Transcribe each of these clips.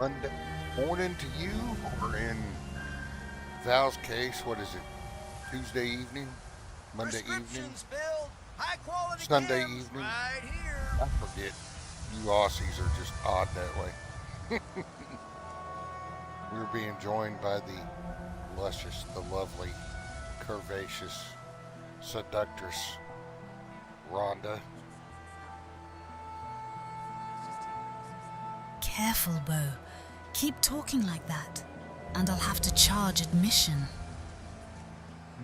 Monday morning to you, or in Val's case, what is it? Tuesday evening, Monday evening, Sunday evening. Right here. I forget. You Aussies are just odd that way. We're being joined by the luscious, the lovely, curvaceous, seductress Rhondah. Careful, Bo. Keep talking like that, and I'll have to charge admission.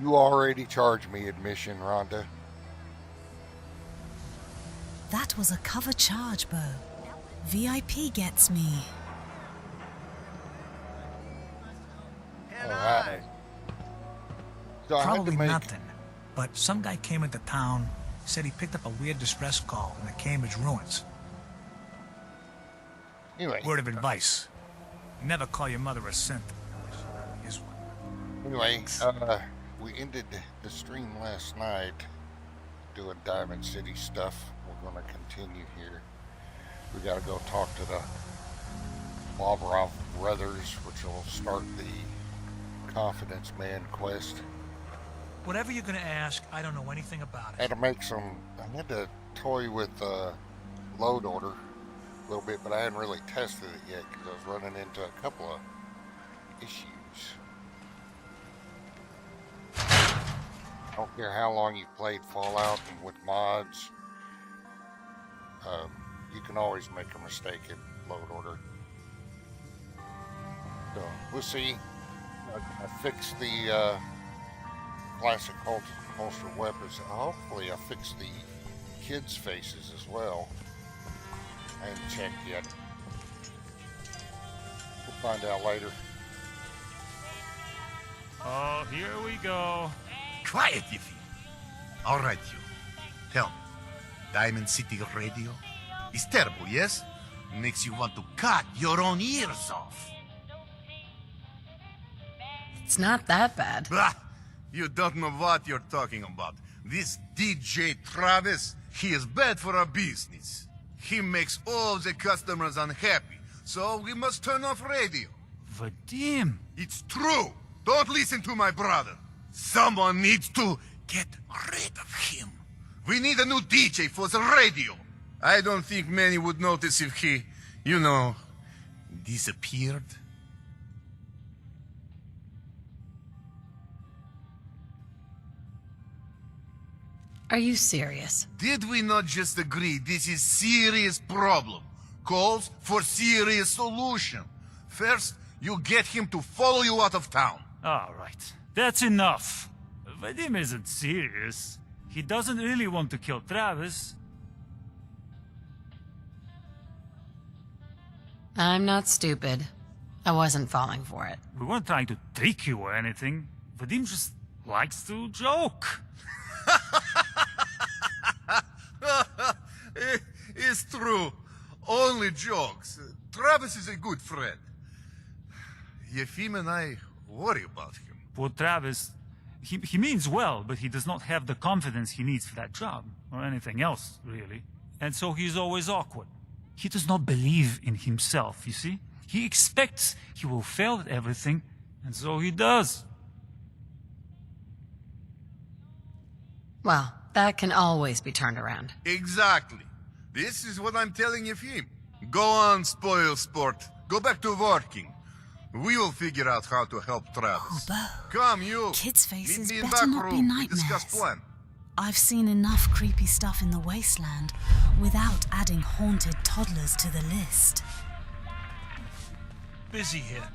You already charged me admission, Rhondah. That was a cover charge, Bo. VIP gets me. And All I. right. So I had to Probably make- nothing. But some guy came into town, said he picked up a weird distress call in the Cambridge ruins. Anyway, Word of advice. Never call your mother a simp. Here's one. Anyway, we ended the stream last night doing Diamond City stuff. We're going to continue here. We got to go talk to the Lavrov brothers, which will start the Confidence Man quest. Whatever you're gonna ask, I don't know anything about I had it. to make some, I had to toy with load order a little bit, but I hadn't really tested it yet because I was running into a couple of issues. I don't care how long you've played Fallout and with mods, you can always make a mistake in load order. So we'll see. I fixed the classic holster weapons. Hopefully I fixed the kids' faces as well. I haven't checked yet. We'll find out later. Oh, here we go. Quiet, Yiffy. All right, you. Tell me, Diamond City Radio is terrible, yes? Makes you want to cut your own ears off. It's not that bad. Bah! You don't know what you're talking about. This DJ Travis, he is bad for our business. He makes all the customers unhappy, so we must turn off radio. Vadim. It's true. Don't listen to my brother. Someone needs to get rid of him. We need a new DJ for the radio. I don't think many would notice if he, disappeared. Are you serious? Did we not just agree this is serious problem? Calls for serious solution. First, you get him to follow you out of town. All right, that's enough. Vadim isn't serious. He doesn't really want to kill Travis. I'm not stupid. I wasn't falling for it. We weren't trying to trick you or anything. Vadim just likes to joke. It's true. Only jokes. Travis is a good friend. Yefim and I worry about him. Poor Travis. He means well, but he does not have the confidence he needs for that job, or anything else, really. And so he's always awkward. He does not believe in himself, you see? He expects he will fail at everything, and so he does. Well, that can always be turned around. Exactly. This is what I'm telling Yefim. Go on, spoil sport. Go back to working. We will figure out how to help Travis. Bo. Come, you. Kids' faces Meet me in better back not be room. nightmares. Discuss plan. I've seen enough creepy stuff in the wasteland without adding haunted toddlers to the list. Busy here.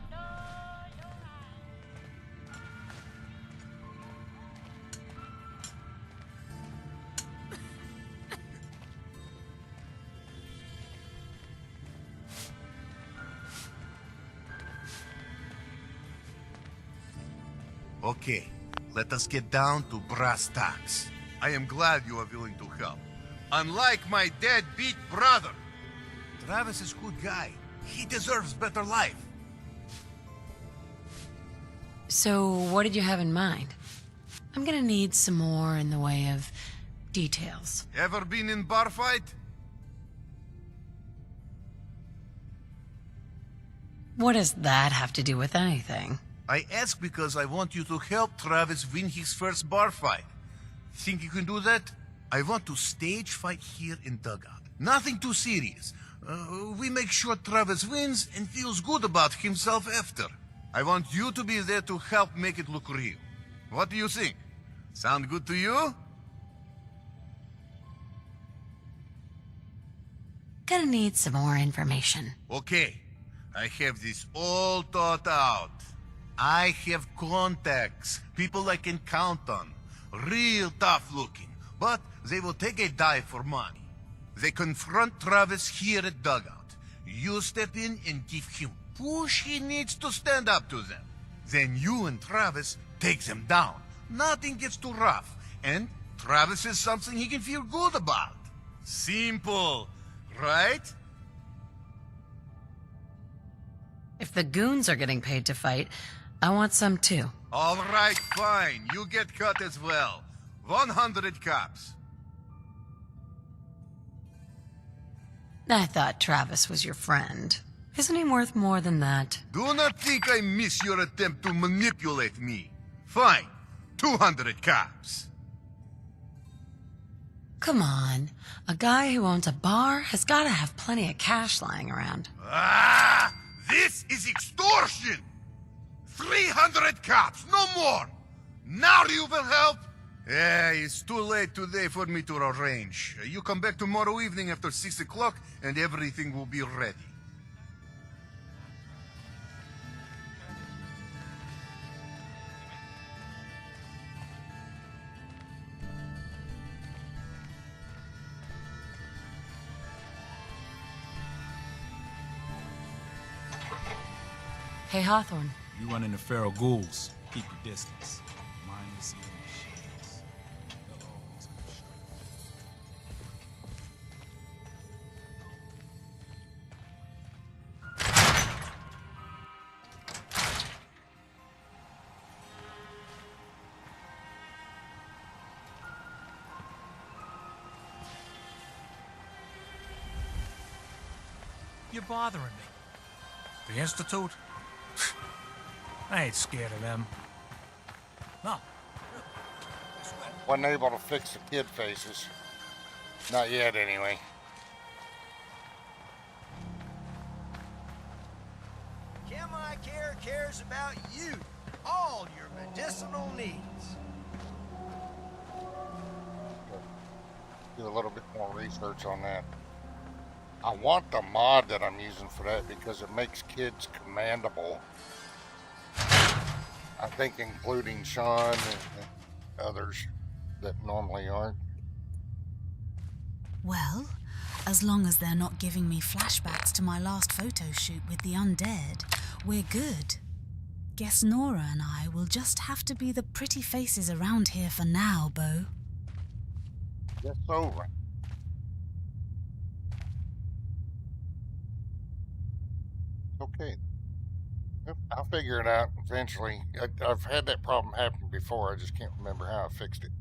Okay, let us get down to brass tacks. I am glad you are willing to help. Unlike my deadbeat brother. Travis is a good guy. He deserves better life. So, what did you have in mind? I'm gonna need some more in the way of details. Ever been in bar fight? What does that have to do with anything? I ask because I want you to help Travis win his first bar fight. Think you can do that? I want to stage fight here in Dugout. Nothing too serious. We make sure Travis wins and feels good about himself after. I want you to be there to help make it look real. What do you think? Sound good to you? Gonna need some more information. Okay. I have this all thought out. I have contacts, people I can count on. Real tough looking, but they will take a dive for money. They confront Travis here at Dugout. You step in and give him push he needs to stand up to them. Then you and Travis take them down. Nothing gets too rough, and Travis is something he can feel good about. Simple, right? If the goons are getting paid to fight, I want some too. All right, fine. You get cut as well. 100 cops. I thought Travis was your friend. Isn't he worth more than that? Do not think I miss your attempt to manipulate me. Fine. 200 cops. Come on. A guy who owns a bar has got to have plenty of cash lying around. Ah! This is extortion! 300 cops, no more! Now you will help? Yeah, it's too late today for me to arrange. You come back tomorrow evening after 6 o'clock and everything will be ready. Hey, Hawthorne. You run into feral ghouls. Keep your distance. Mind the scene shades. You're bothering me. The Institute? I ain't scared of them. No. Wasn't able to fix the kid faces. Not yet, anyway. Chemi Care cares about you, all your medicinal needs. Do a little bit more research on that. I want the mod that I'm using for that because it makes kids commandable. I think including Sean and others that normally aren't. Well, as long as they're not giving me flashbacks to my last photo shoot with the undead, we're good. Guess Nora and I will just have to be the pretty faces around here for now, Bo. Guess so, right? Okay. Yep, I'll figure it out eventually. I've had that problem happen before. I just can't remember how I fixed it.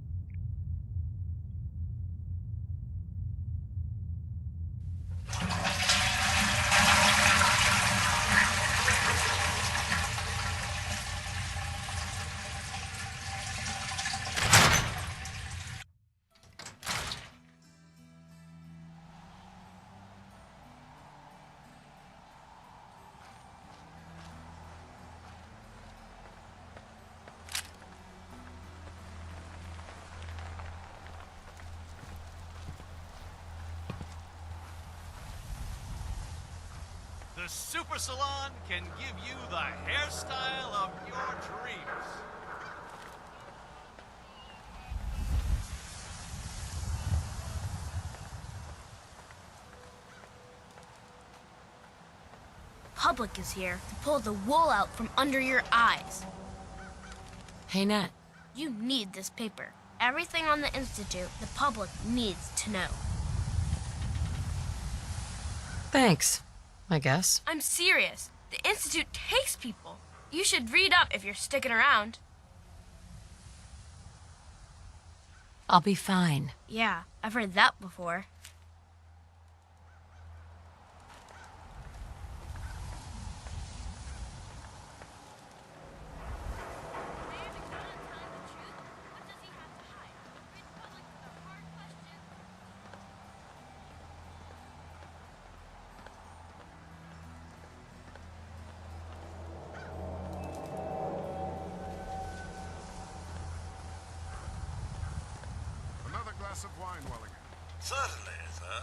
The Super Salon can give you the hairstyle of your dreams. Public is here to pull the wool out from under your eyes. Hey, Nat. You need this paper. Everything on the Institute, the public needs to know. Thanks, I guess. I'm serious. The Institute takes people. You should read up if you're sticking around. I'll be fine. Yeah, I've heard that before. glass of wine, Wellingham? Certainly, sir.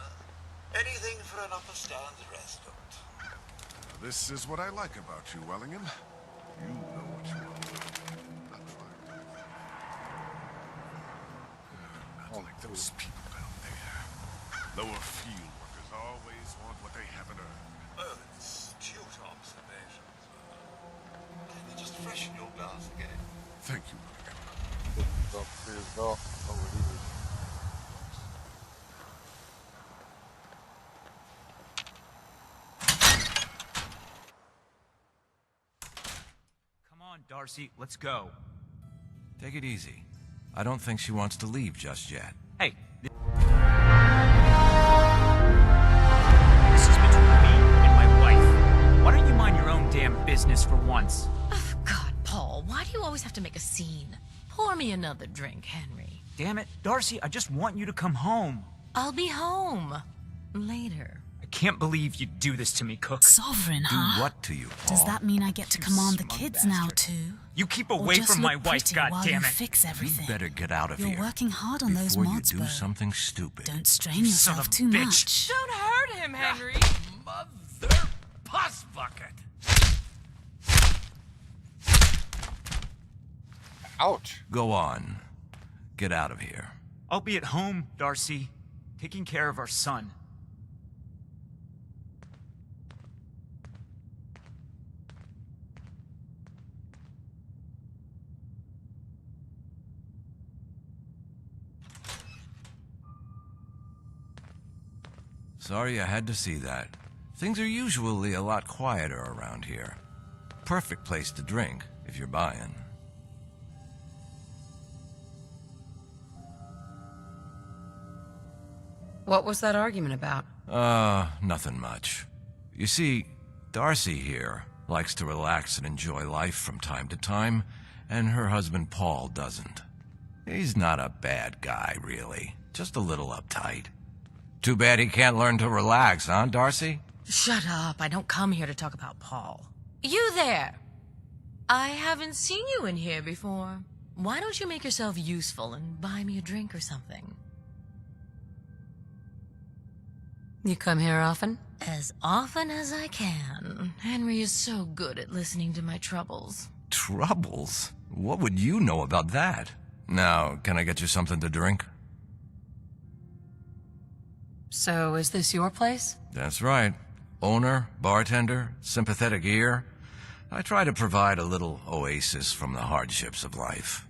Anything for an upper-stands restaurant. This is what I like about you, Wellingham. You know what you want. Not trying. Not like those people down there. Lower field workers always want what they haven't earned. Oh, it's astute observation, sir. Can you just freshen your glass again? Thank you, Wellingham. Upstairs, go over here. Come on, Darcy, let's go. Take it easy. I don't think she wants to leave just yet. Hey, this is between me and my wife. Why don't you mind your own damn business for once? Oh, God, Paul, why do you always have to make a scene? Pour me another drink, Henry. Damn it, Darcy, I just want you to come home. I'll be home. Later. I can't believe you'd do this to me, Cook. Sovereign, Do huh? what to you, Paul? Does that mean I get to command the smug kids bastard. now, too? You keep Or away just from my look wife, pretty while you goddammit. fix everything? You better get out of You're here. working hard on those before you mods, do Bo. something stupid. Don't strain You son yourself of a too bitch. much. Don't hurt him, Henry. Mother puss bucket. Ouch. Go on. Get out of here. I'll be at home, Darcy, taking care of our son. Sorry I had to see that. Things are usually a lot quieter around here. Perfect place to drink, if you're buying. What was that argument about? Nothing much. You see, Darcy here likes to relax and enjoy life from time to time, and her husband Paul doesn't. He's not a bad guy, really. Just a little uptight. Too bad he can't learn to relax, huh, Darcy? Shut up. I don't come here to talk about Paul. You there! I haven't seen you in here before. Why don't you make yourself useful and buy me a drink or something? You come here often? As often as I can. Henry is so good at listening to my troubles. Troubles? What would you know about that? Now, can I get you something to drink? So, is this your place? That's right. Owner, bartender, sympathetic ear. I try to provide a little oasis from the hardships of life.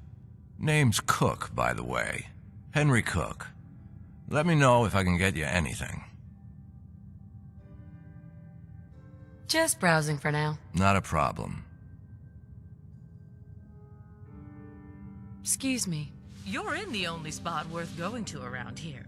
Name's Cook, by the way. Henry Cook. Let me know if I can get you anything. Just browsing for now. Not a problem. Excuse me. You're in the only spot worth going to around here.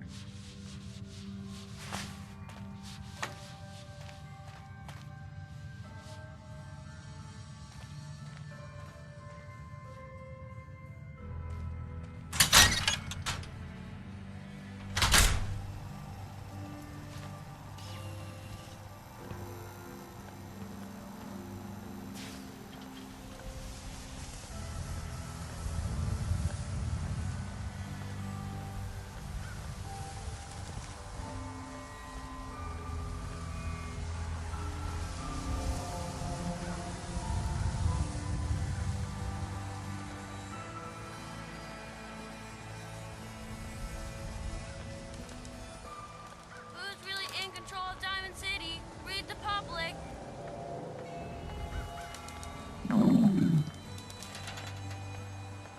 Who's really in control of Diamond City? Read the public.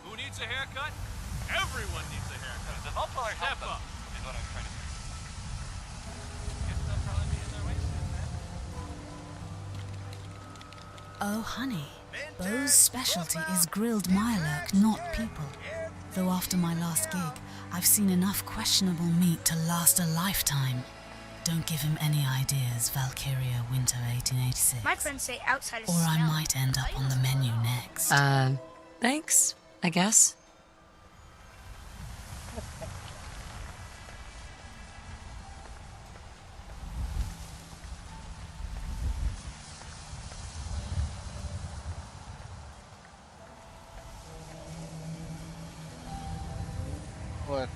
Who needs a haircut? Everyone needs a haircut. The vocal or step up is what I'm trying to say. Guess they'll probably be in their way soon, man. Oh, honey. Bo's specialty is grilled mirelurk, not people. Though after my last gig, I've seen enough questionable meat to last a lifetime. Don't give him any ideas, Valkyria, winter 1886. My friends say outside is Or I smell. might end up on the menu next. Thanks, I guess. What?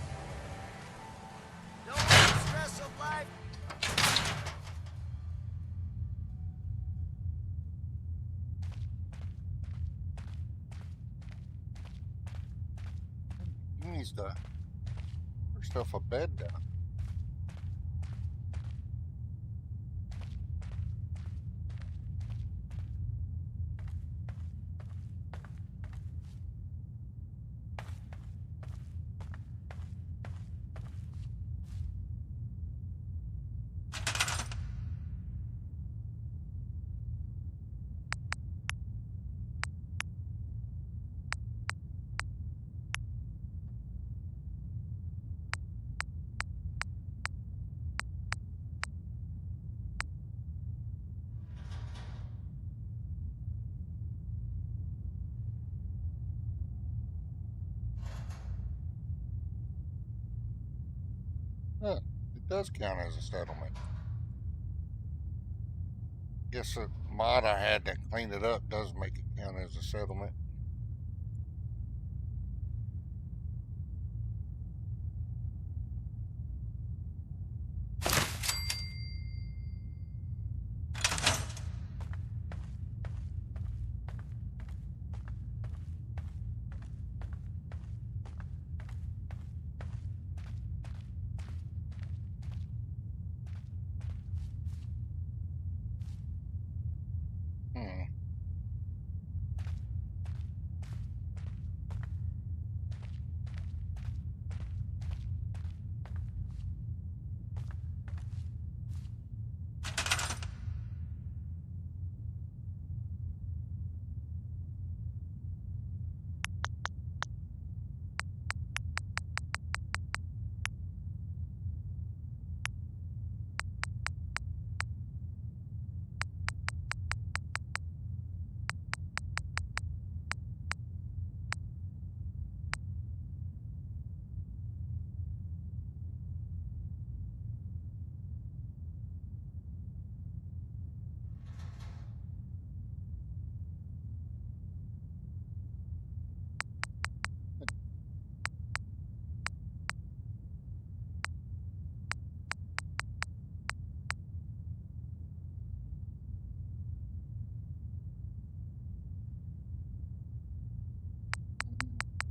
needs to herself a bed done. Huh, it does count as a settlement. Guess the mod I had to clean it up does make it count as a settlement. Hmm.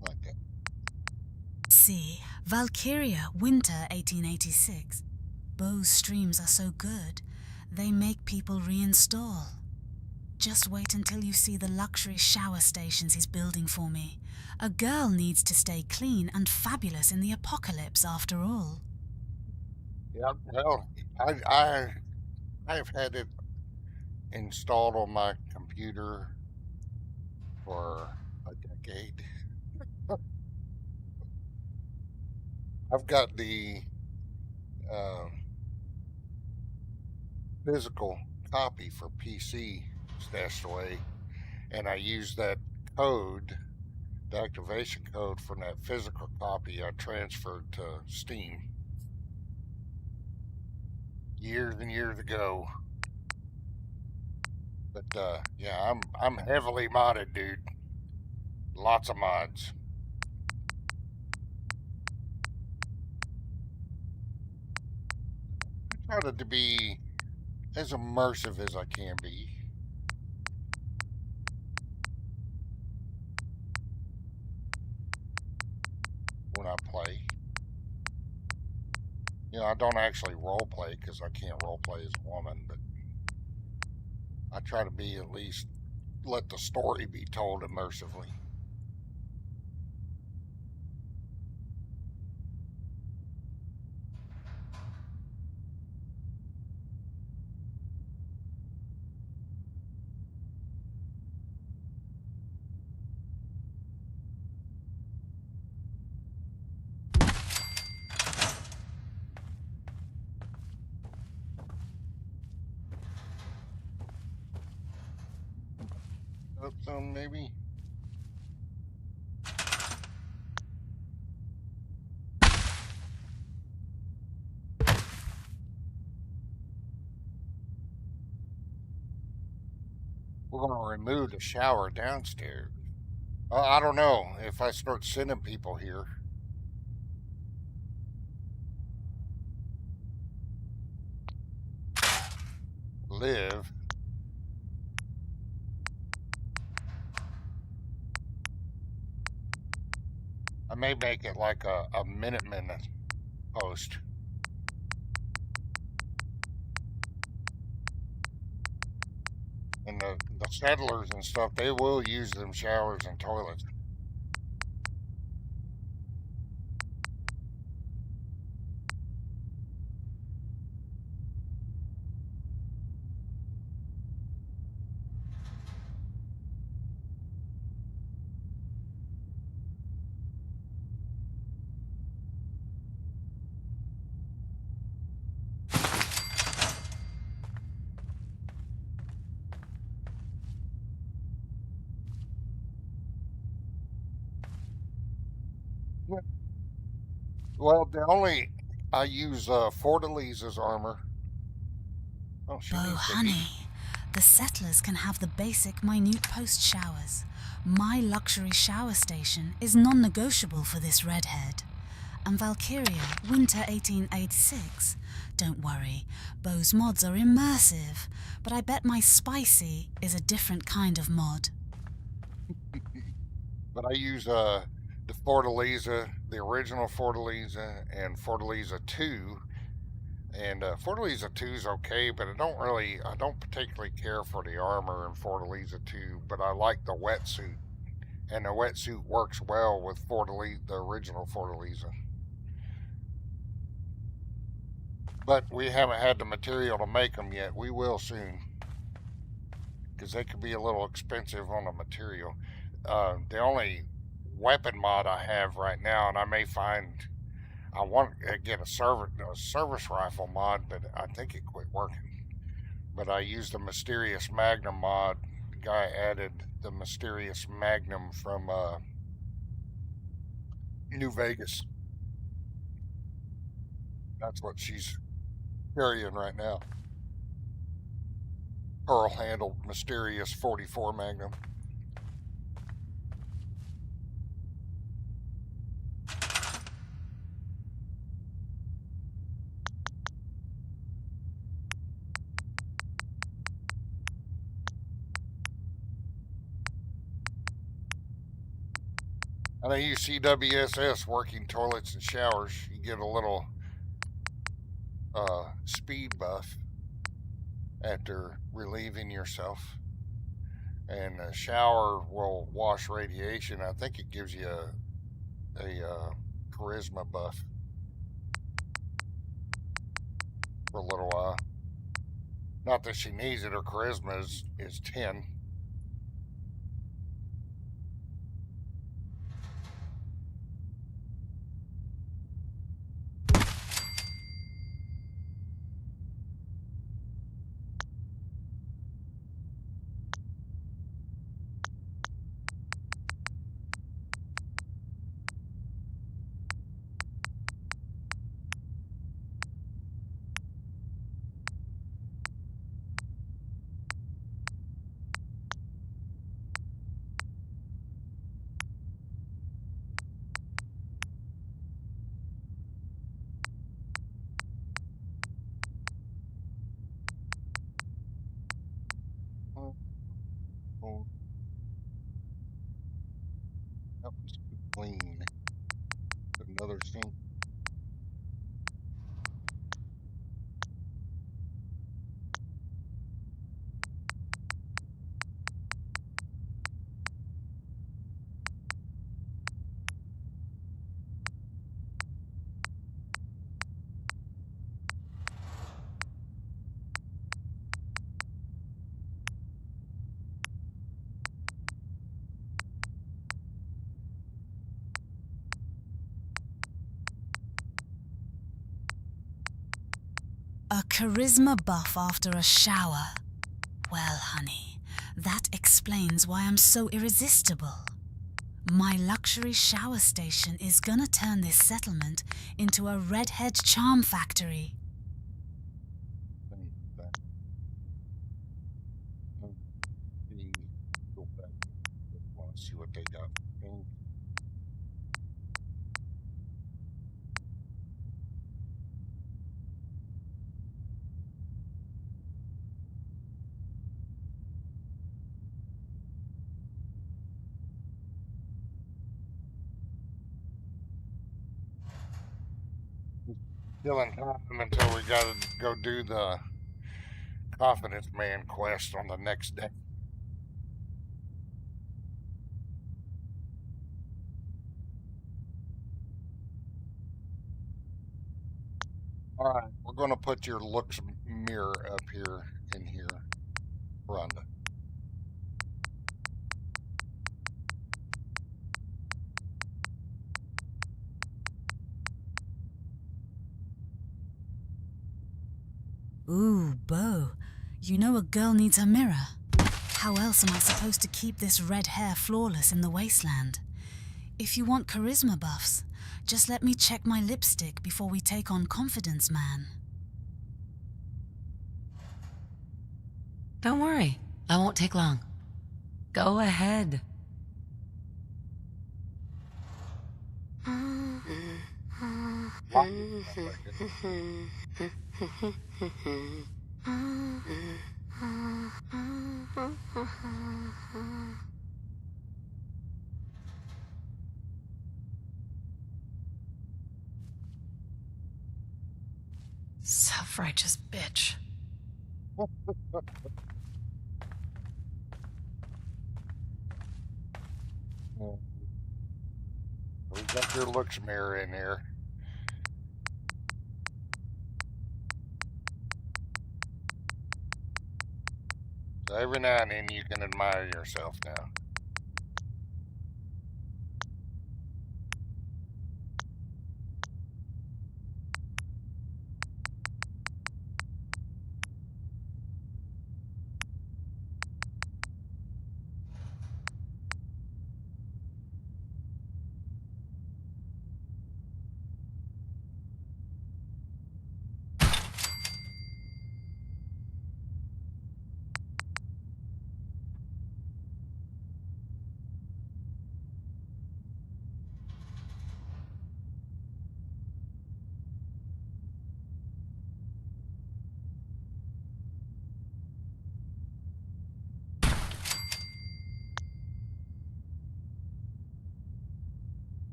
Like that. See, Valkyria, winter 1886. Beau's streams are so good, they make people reinstall. Just wait until you see the luxury shower stations he's building for me. A girl needs to stay clean and fabulous in the apocalypse after all. Yeah, well, I've had it installed on my computer for a decade. I've got the physical copy for PC stashed away, and I use that code, the activation code from that physical copy I transferred to Steam years and years ago. But yeah, I'm heavily modded, dude. Lots of mods. I try to be as immersive as I can be when I play. You know, I don't actually role play because I can't role play as a woman, but I try to be at least let the story be told immersively. Up some maybe. We're going to remove the shower downstairs. I don't know if I start sending people here. Live. I may make it like a Minuteman post. And the settlers and stuff, they will use them showers and toilets. Well, I use Fortalaiza's armor. Oh, she Bo, needs to eat. honey, the settlers can have the basic minute post showers. My luxury shower station is non-negotiable for this redhead. And Valkyria, Winter 1886. Don't worry, Bo's mods are immersive, but I bet my spicy is a different kind of mod. But I use the Fortalaiza, the original Fortalaiza, and Fortalaiza 2. And Fortalaiza 2 is okay, but I don't particularly care for the armor in Fortalaiza 2, but I like the wetsuit. And the wetsuit works well with the original Fortalaiza. But we haven't had the material to make them yet. We will soon. Because they could be a little expensive on the material. The only weapon mod I have right now, and I may find I want to get a service rifle mod, but I think it quit working. But I used the Mysterious Magnum mod. The guy added the Mysterious Magnum from New Vegas. That's what she's carrying right now. Pearl-handled Mysterious 44 Magnum. And I use CWSS working toilets and showers. You get a little speed buff after relieving yourself. And a shower will wash radiation. I think it gives you a charisma buff for a little while. Not that she needs it, her charisma is 10. Oh, that was too clean. Put another sink. A charisma buff after a shower. Well, honey, that explains why I'm so irresistible. My luxury shower station is gonna turn this settlement into a redhead charm factory. Go back. Want to see what they got. Killing time until we gotta go do the Confidence Man quest on the next day. Alright, we're gonna put your looks mirror up here in here, Rhonda. Ooh, Beau. You know a girl needs her mirror. How else am I supposed to keep this red hair flawless in the wasteland? If you want charisma buffs, just let me check my lipstick before we take on Confidence Man. Don't worry, I won't take long. Go ahead. Self-righteous bitch. We got your looks mirror in here. So every now and then you can admire yourself now.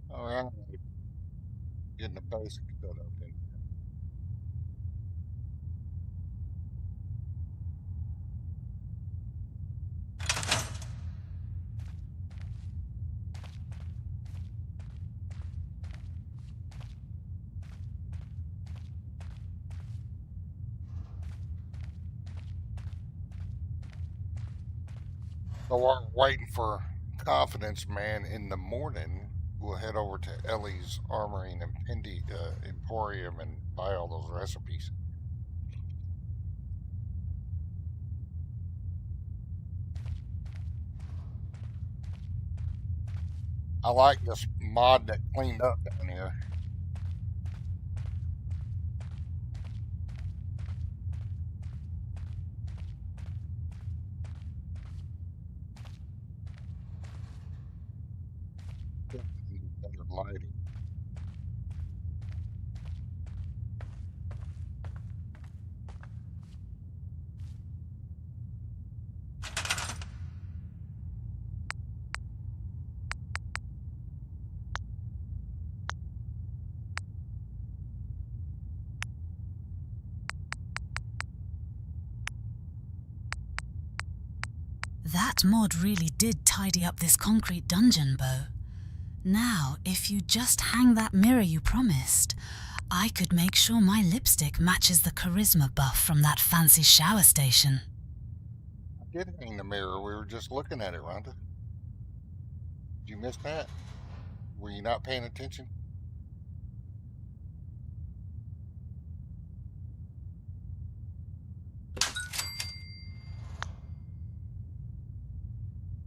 Alright. Getting the basic set up in here. So while we're waiting for Confidence Man in the morning, we'll head over to Ellie's Armoring and Emporium and buy all those recipes. I like this mod that cleaned up down here. Better lighting. That mod really did tidy up this concrete dungeon, Beau. Now, if you just hang that mirror you promised, I could make sure my lipstick matches the charisma buff from that fancy shower station. I did hang the mirror. We were just looking at it, Rhonda. Did you miss that? Were you not paying attention?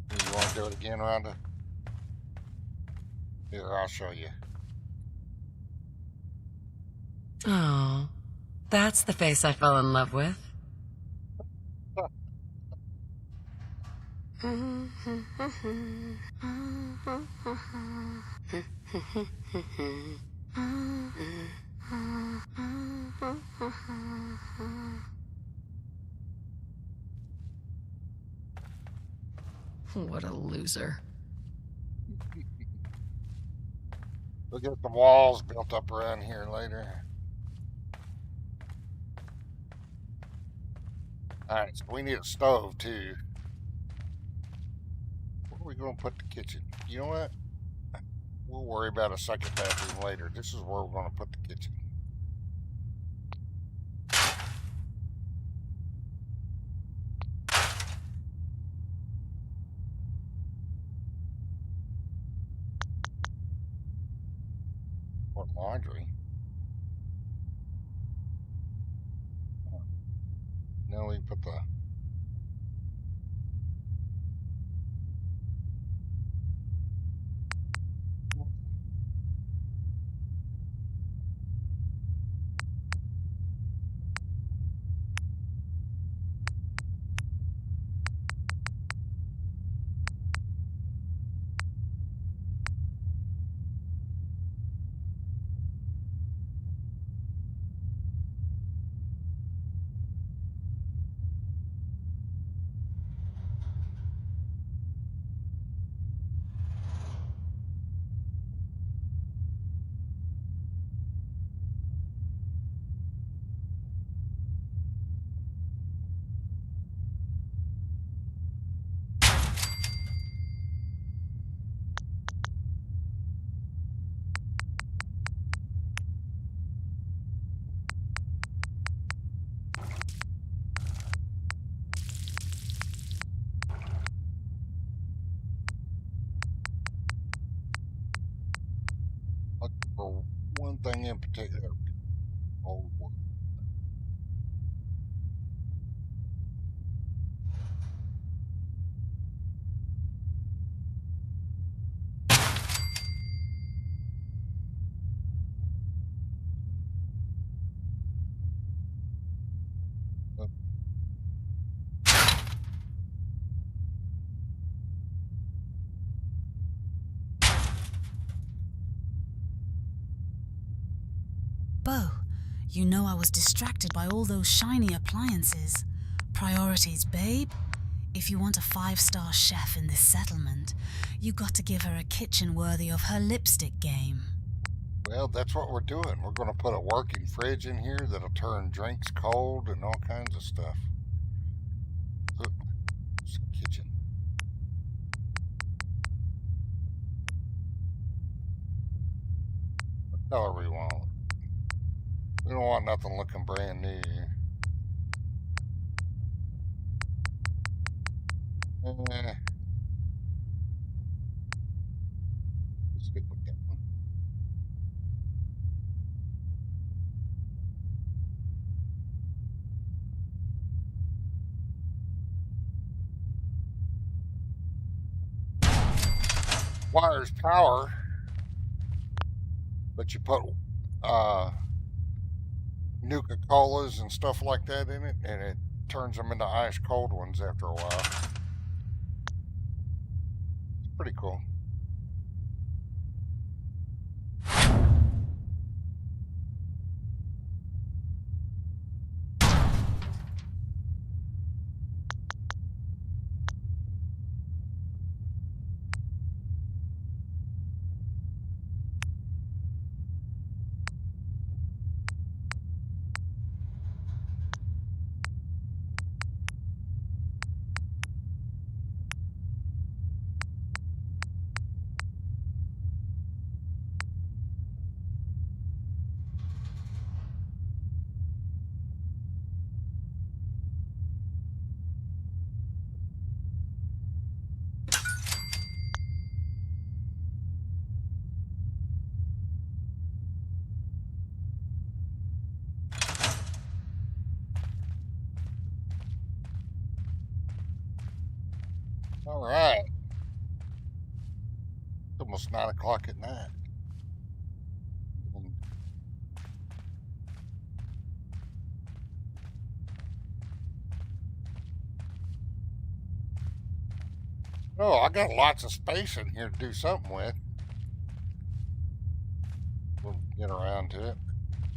You want to do it again, Rhonda? Here, I'll show you. Oh, that's the face I fell in love with. What a loser. We'll get the walls built up around here later. Alright, so we need a stove too. Where are we going to put the kitchen? You know what? We'll worry about a second bathroom later. This is where we're going to put the kitchen. Or laundry. Now we can put the... Look for one thing in particular. Old one. Bo, you know I was distracted by all those shiny appliances. Priorities, babe. If you want a 5-star chef in this settlement, you got to give her a kitchen worthy of her lipstick game. Well, that's what we're doing. We're going to put a working fridge in here that'll turn drinks cold and all kinds of stuff. Look, it's a kitchen. What color we want? We don't want nothing looking brand new. Let's stick with that one. Wires power, but you put Nuka-Colas and stuff like that in it, and it turns them into ice cold ones after a while. It's pretty cool. All right. It's almost 9 o'clock at night. Oh, I got lots of space in here to do something with. We'll get around to it.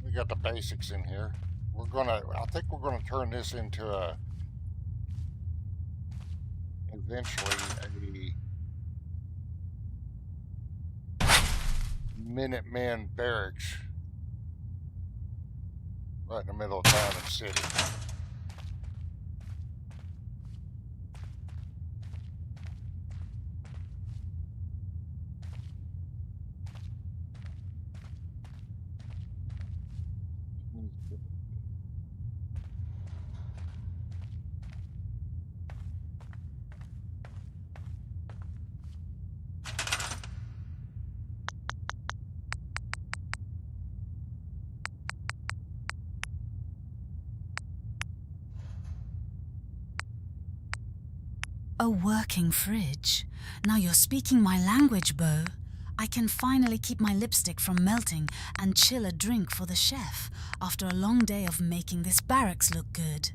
We got the basics in here. I think we're gonna turn this into eventually a Minuteman Barracks. Right in the middle of Diamond City. A working fridge. Now you're speaking my language, Beau. I can finally keep my lipstick from melting and chill a drink for the chef after a long day of making this barracks look good.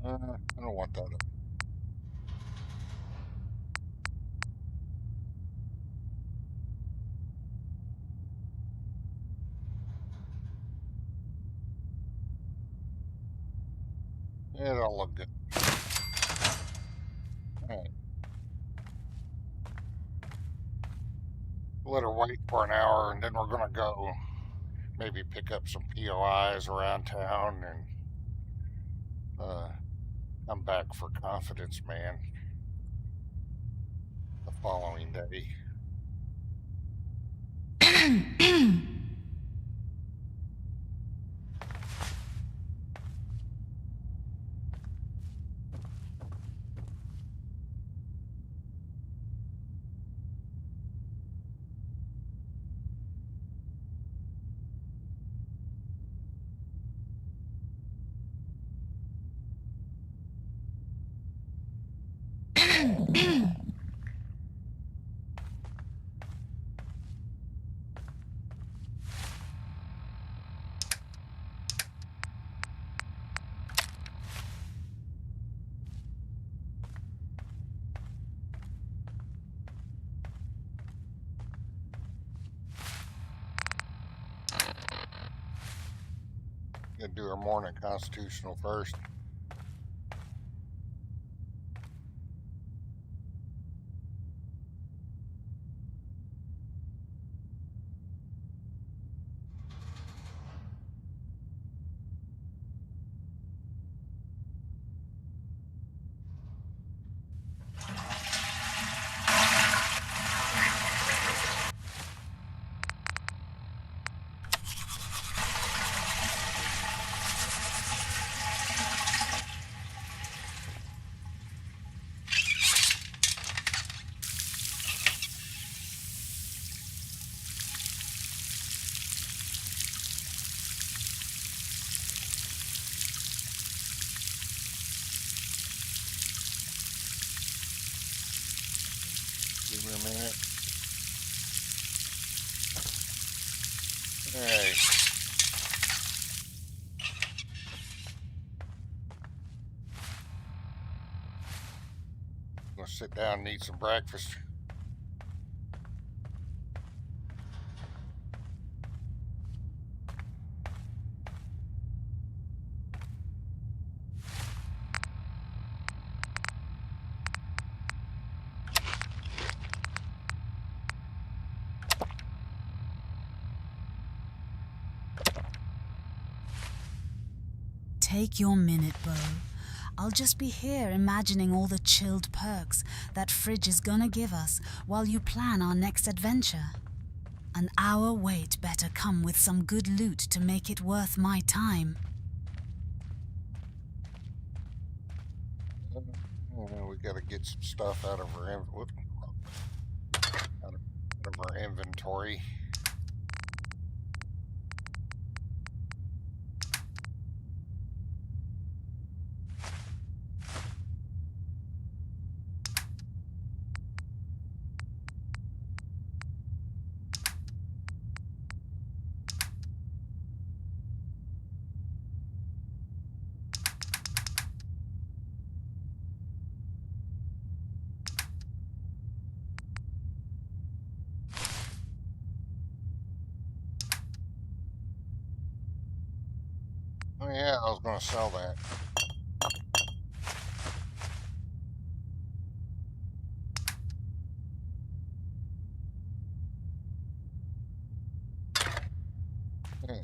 I don't want that up. It'll look good. Alright. Let her wait for an hour, and then we're gonna go maybe pick up some POIs around town and come back for Confidence Man the following day. Gonna do our morning constitutional first. Give me a minute. Hey. Gonna sit down and eat some breakfast. Take your minute, Beau. I'll just be here imagining all the chilled perks that fridge is gonna give us while you plan our next adventure. An hour wait better come with some good loot to make it worth my time. We gotta get some stuff out of our out of our inventory. Yeah, I was gonna sell that. Hmm.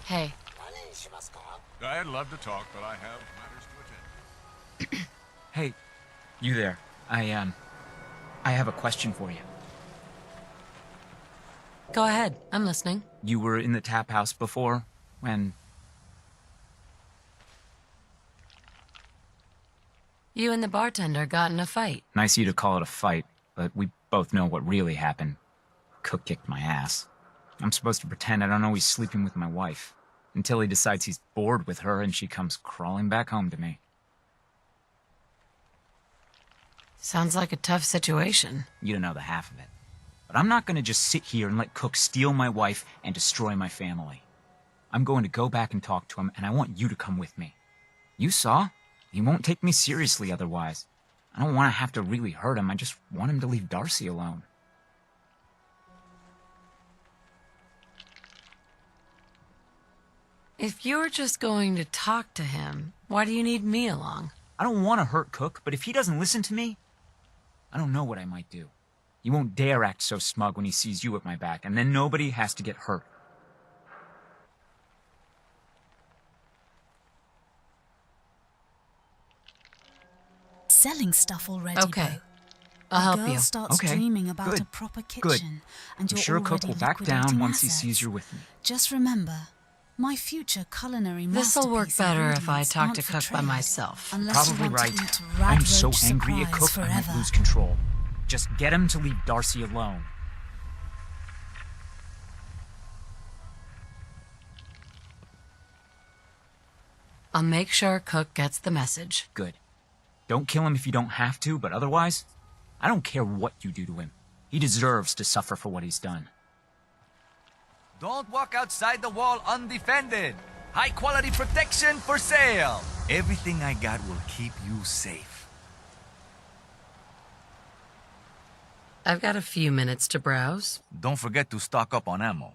Hey. I'd love to talk, but I have matters to attend. Hey, you there. I have a question for you. Go ahead. I'm listening. You were in the tap house before, when... You and the bartender got in a fight. Nice of you to call it a fight, but we both know what really happened. Cook kicked my ass. I'm supposed to pretend I don't know he's sleeping with my wife, until he decides he's bored with her and she comes crawling back home to me. Sounds like a tough situation. You don't know the half of it. But I'm not gonna just sit here and let Cook steal my wife and destroy my family. I'm going to go back and talk to him, and I want you to come with me. You saw? He won't take me seriously otherwise. I don't want to have to really hurt him. I just want him to leave Darcy alone. If you're just going to talk to him, why do you need me along? I don't want to hurt Cook, but if he doesn't listen to me, I don't know what I might do. He won't dare act so smug when he sees you at my back, and then nobody has to get hurt. Selling stuff already, Okay. Bo. I'll The help girl you. starts Okay, dreaming about good, a proper kitchen, good. and I'm you're sure Cook already will back down liquidating once he assets. sees you're with me. Just remember, my future culinary This'll work masterpiece better if I ingredients talk aren't to for Cook by trade, myself. Unless Probably you want right. to eat rad I'm so roach angry at surprise Cook, I might forever. lose control. Just get him to leave Darcy alone. I'll make sure Cook gets the message. Good. Don't kill him if you don't have to, but otherwise, I don't care what you do to him. He deserves to suffer for what he's done. Don't walk outside the wall undefended. High quality protection for sale. Everything I got will keep you safe. I've got a few minutes to browse. Don't forget to stock up on ammo.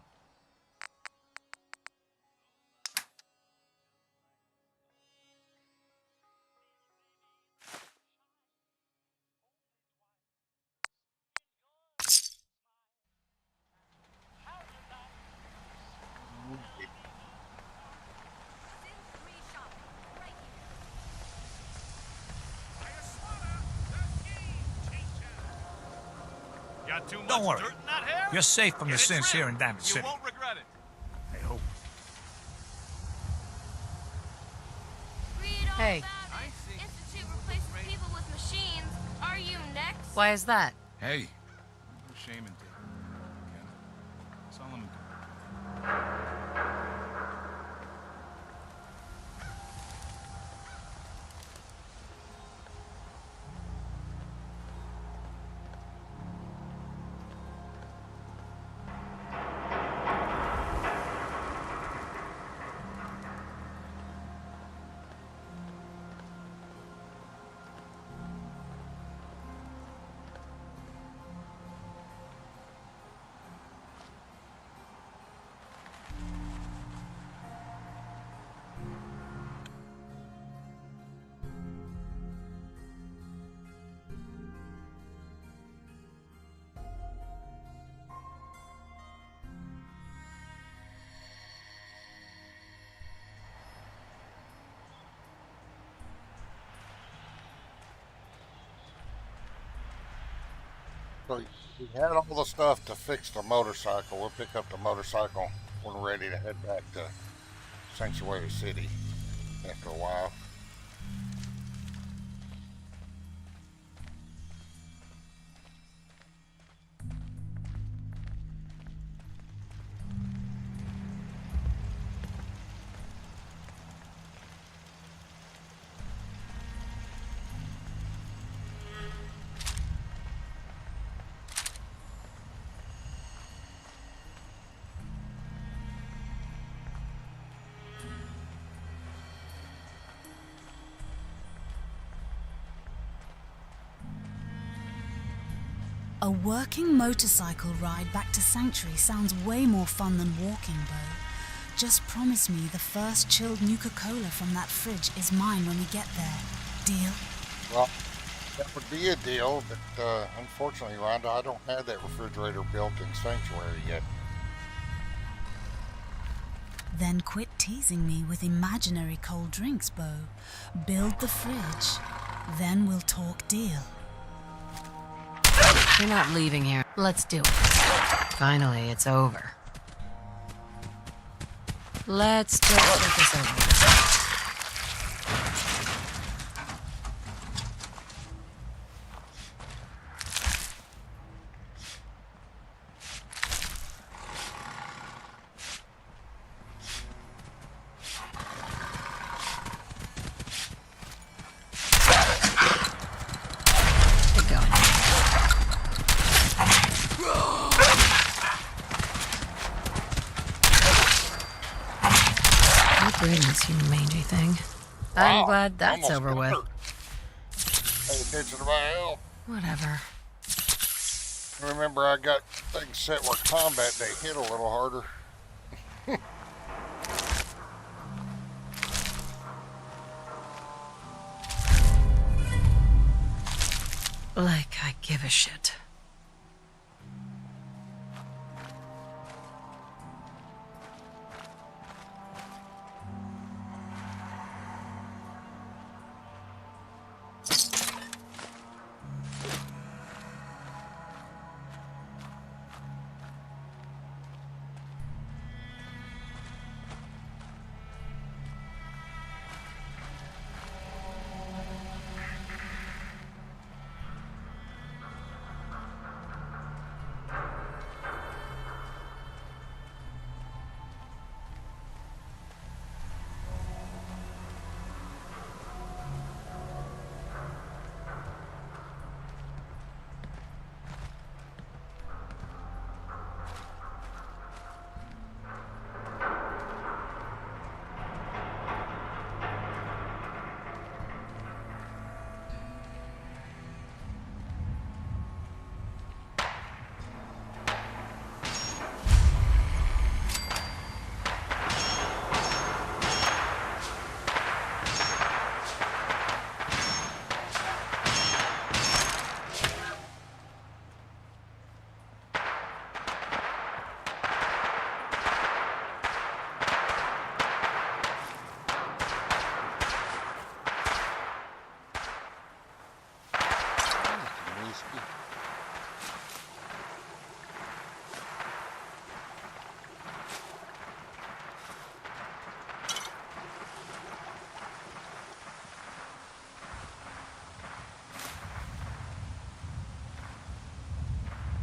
Got too much Don't worry. dirt in that hair? You're safe from Get the it sins trimmed. here in Diamond You City. won't regret it. I hope. Read all Hey. about it. Institute replaces people with machines. Are you next? Why is that? Hey, no shame in taking it, Ken. Solomon. So we had all the stuff to fix the motorcycle. We'll pick up the motorcycle we're ready to head back to Sanctuary City after a while. A working motorcycle ride back to Sanctuary sounds way more fun than walking, Bo. Just promise me the first chilled Nuka-Cola from that fridge is mine when we get there. Deal? Well, that would be a deal, but unfortunately, Rhonda, I don't have that refrigerator built in Sanctuary yet. Then quit teasing me with imaginary cold drinks, Bo. Build the fridge. Then we'll talk deal. You're not leaving here. Let's do it. Finally, it's over. Let's just get this over with. You mangy thing. Wow, I'm glad that's over with. Pay attention to my health. Whatever. Remember, I got things set where combat they hit a little harder. Like I give a shit.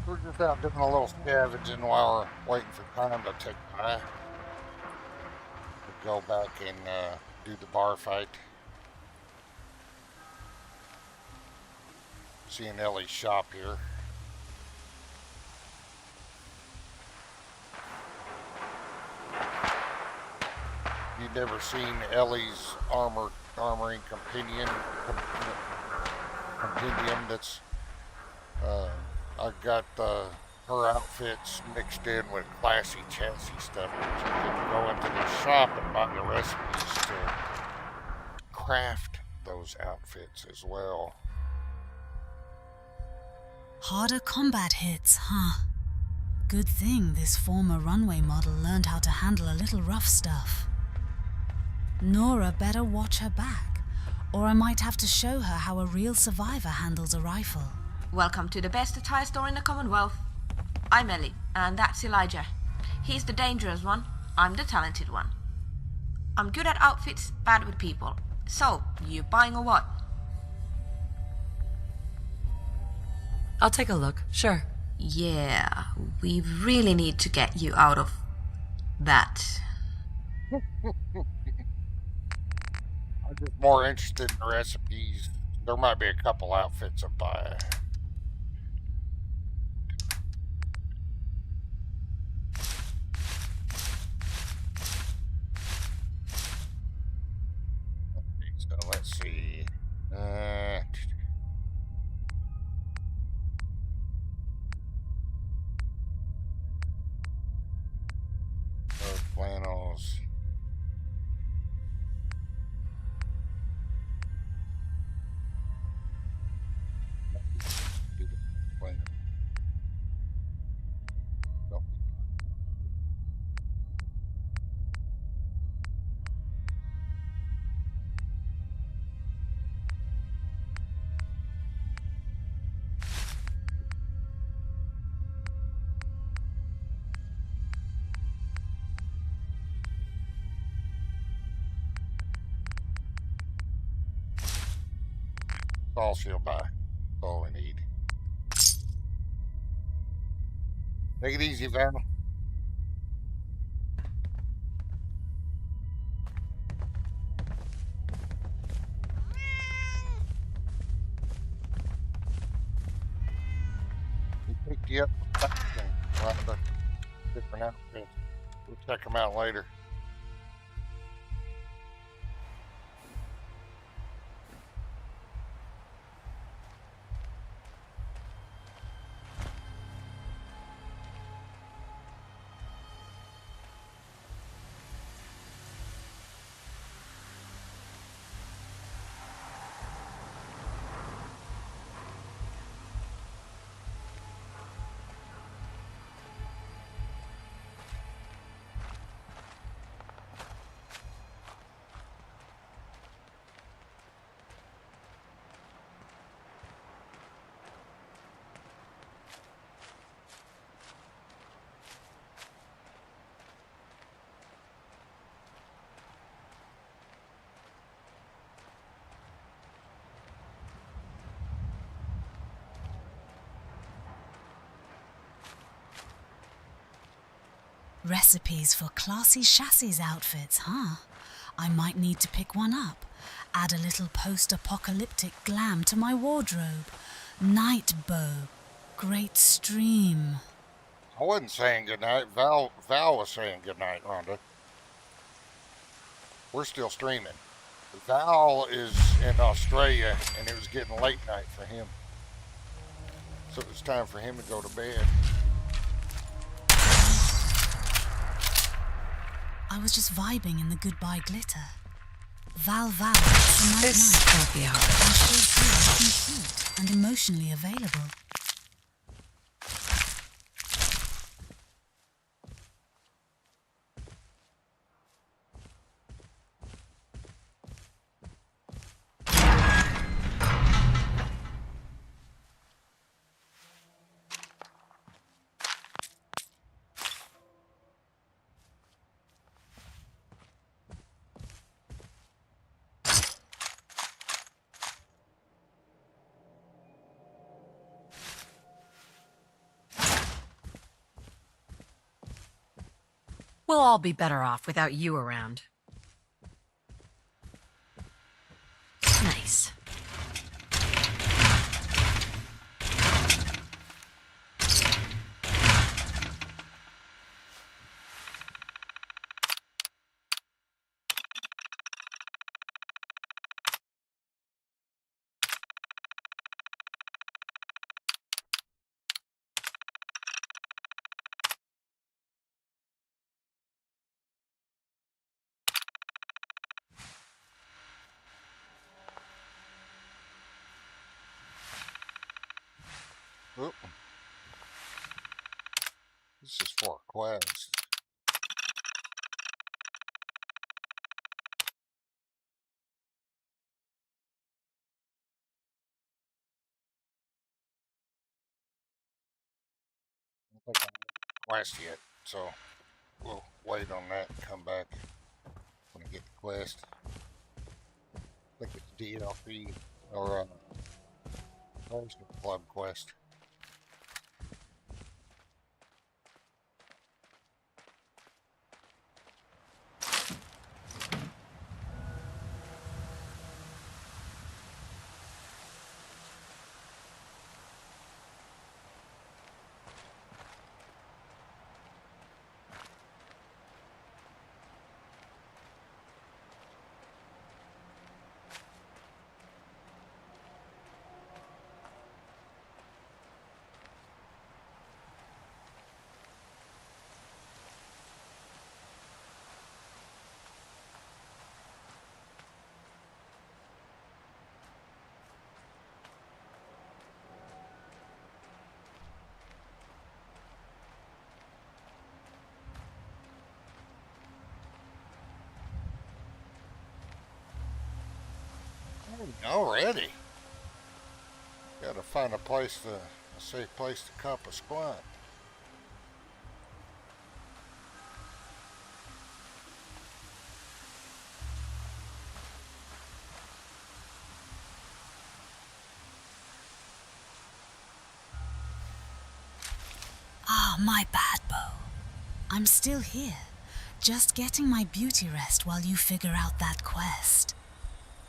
We're just out doing a little scavenging while we're waiting for time to tick by. We'll go back and do the bar fight. Seeing Ellie's shop here. You've never seen Ellie's armoring compendium that's I got her outfits mixed in with classy chassis stuff. You can go into the shop and buy the recipes to craft those outfits as well. Harder combat hits, huh? Good thing this former runway model learned how to handle a little rough stuff. Nora better watch her back, or I might have to show her how a real survivor handles a rifle. Welcome to the best attire store in the Commonwealth. I'm Ellie, and that's Elijah. He's the dangerous one. I'm the talented one. I'm good at outfits, bad with people. So, you buying or what? I'll take a look, sure. Yeah, we really need to get you out of that. I'm just more interested in the recipes. There might be a couple outfits I'll buy. Okay, so let's see. Those flannels. All she'll buy. That's all we need. Take it easy, Val. He picked you up a lot of different outfits. We'll check them out later. Recipes for classy chassis outfits, huh? I might need to pick one up. Add a little post-apocalyptic glam to my wardrobe. Night bow. Great stream. I wasn't saying goodnight. Val was saying goodnight, Rhonda. We're still streaming. Val is in Australia, and it was getting late night for him. So it was time for him to go to bed. I was just vibing in the goodbye glitter. Val, This won't be hard. I'm still here, looking cute and emotionally available. We'll all be better off without you around. Nice. Oop. This is for a quest. I don't think I'm quest yet, so we'll wait on that and come back when I get the quest. I think it's DLP or Thursday Club quest. Already. Gotta find a safe place to camp a squat. Ah, my bad, Bo. I'm still here, just getting my beauty rest while you figure out that quest.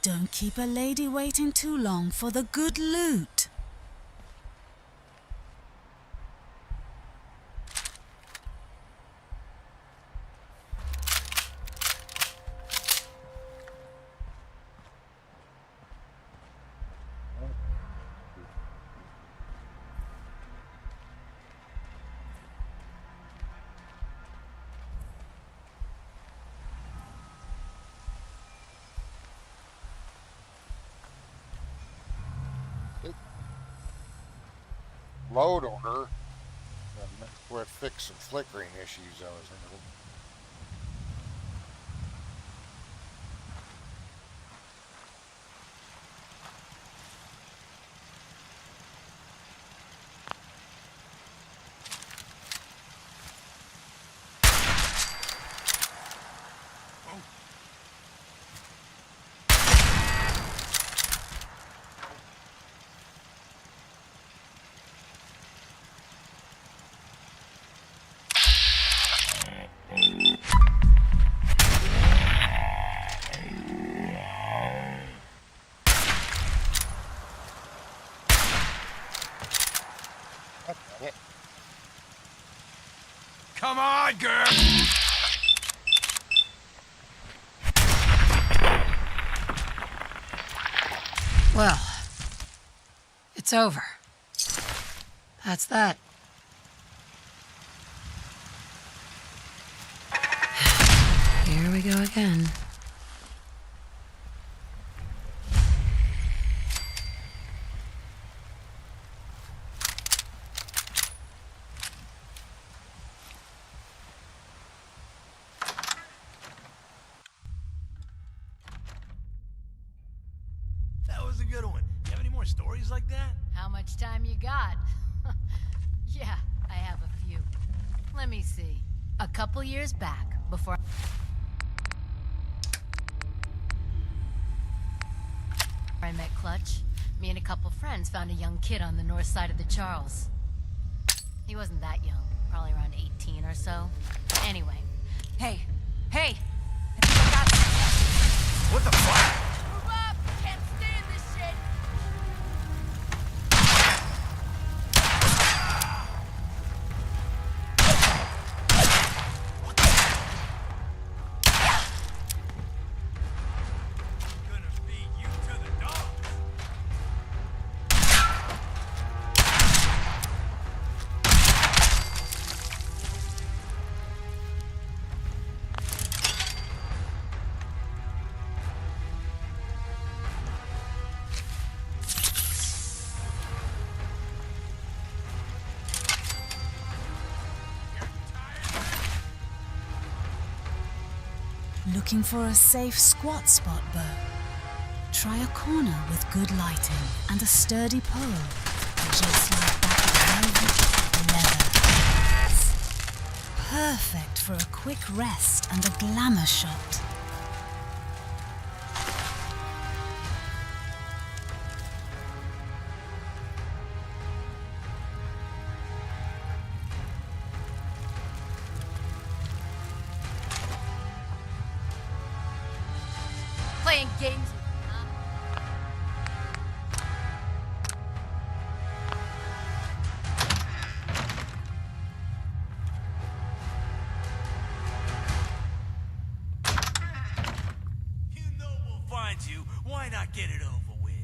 Don't keep a lady waiting too long for the good loot. Load order. We'll fix some flickering issues I was having. Come on, girl! Well, it's over. That's that. Here we go again. That was a good one. You have any more stories like that? How much time you got? Yeah, I have a few. Let me see. A couple years back, before I met Clutch, me and a couple friends found a young kid on the north side of the Charles. He wasn't that young, probably around 18 or so. Anyway. Hey! Hey! I think I got this. What the fuck? Move up! Can't stand this shit! Looking for a safe squat spot, Bo? Try a corner with good lighting and a sturdy pole, just like that velvet leather. Perfect for a quick rest and a glamour shot. Playing games with me, huh? You know we'll find you. Why not get it over with?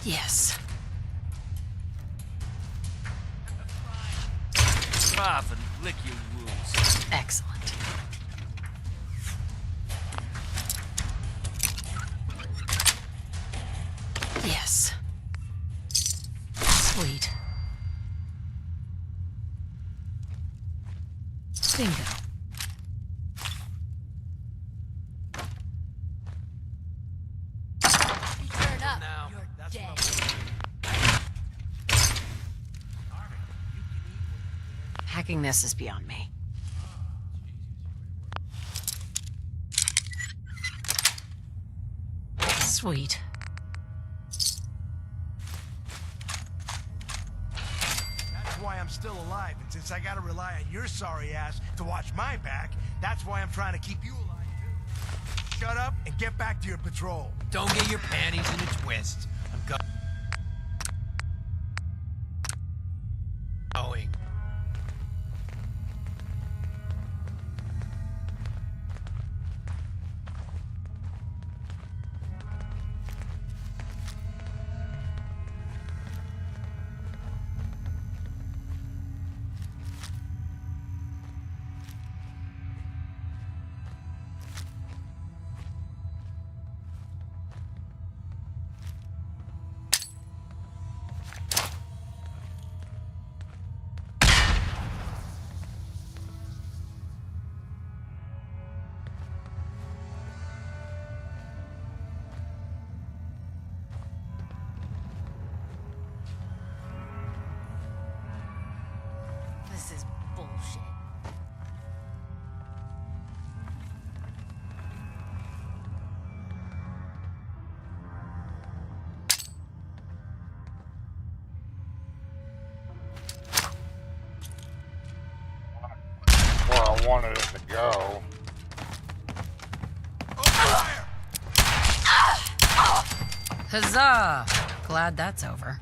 Yes. Off and lick your wounds. Excellent. Yes. Sweet. Bingo. You turn up, you're dead. Hacking this is beyond me. Sweet. That's why I'm still alive, and since I gotta rely on your sorry ass to watch my back, that's why I'm trying to keep you alive, too. Shut up and get back to your patrol. Don't get your panties in a twist. I'm going. This is bullshit. Where I wanted it to go. Huzzah! Glad that's over.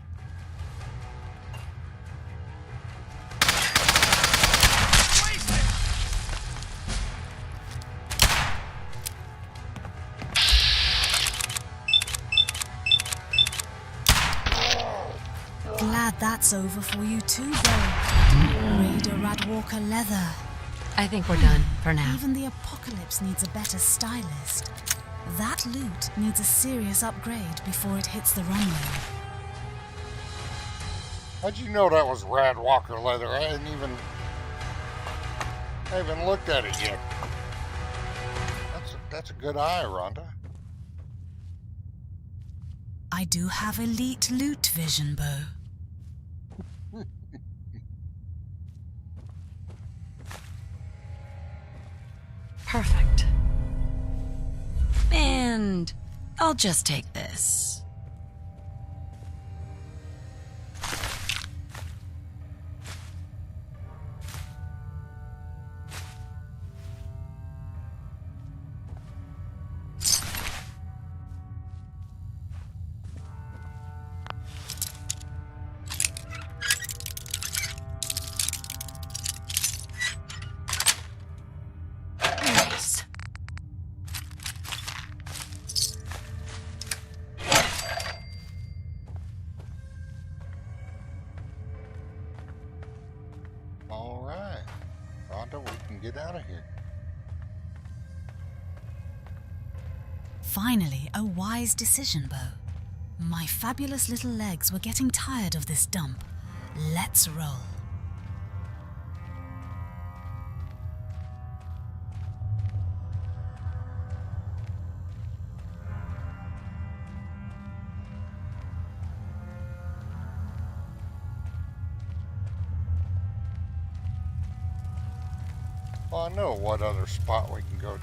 Glad that's over for you too, Bo. Raider Radwalker leather. I think we're done for now. Even the apocalypse needs a better stylist. That loot needs a serious upgrade before it hits the runway. How'd you know that was Radwalker leather? I haven't even looked at it yet. That's a good eye, Rhondah. I do have elite loot vision, Bo. Perfect. And I'll just take this. Rhondah, we can get out of here. Finally, a wise decision, Bo. My fabulous little legs were getting tired of this dump. Let's roll. Well, I know what other spot we can go to.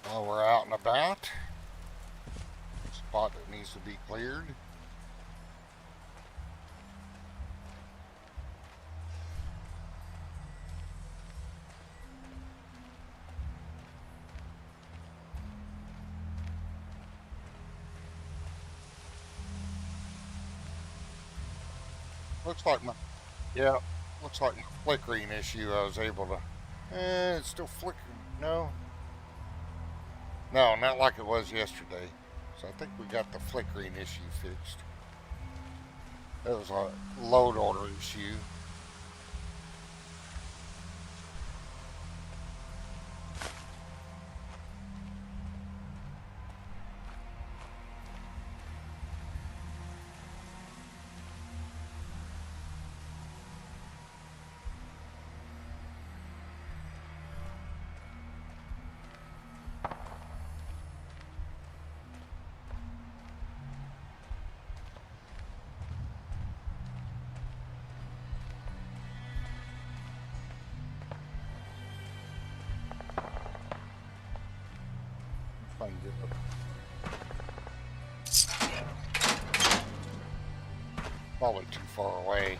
While we're out and about, spot that needs to be cleared. Looks like my flickering issue. I was able to. It's still flickering. No, not like it was yesterday. So I think we got the flickering issue fixed. It was a load order issue. Find it. Probably too far away.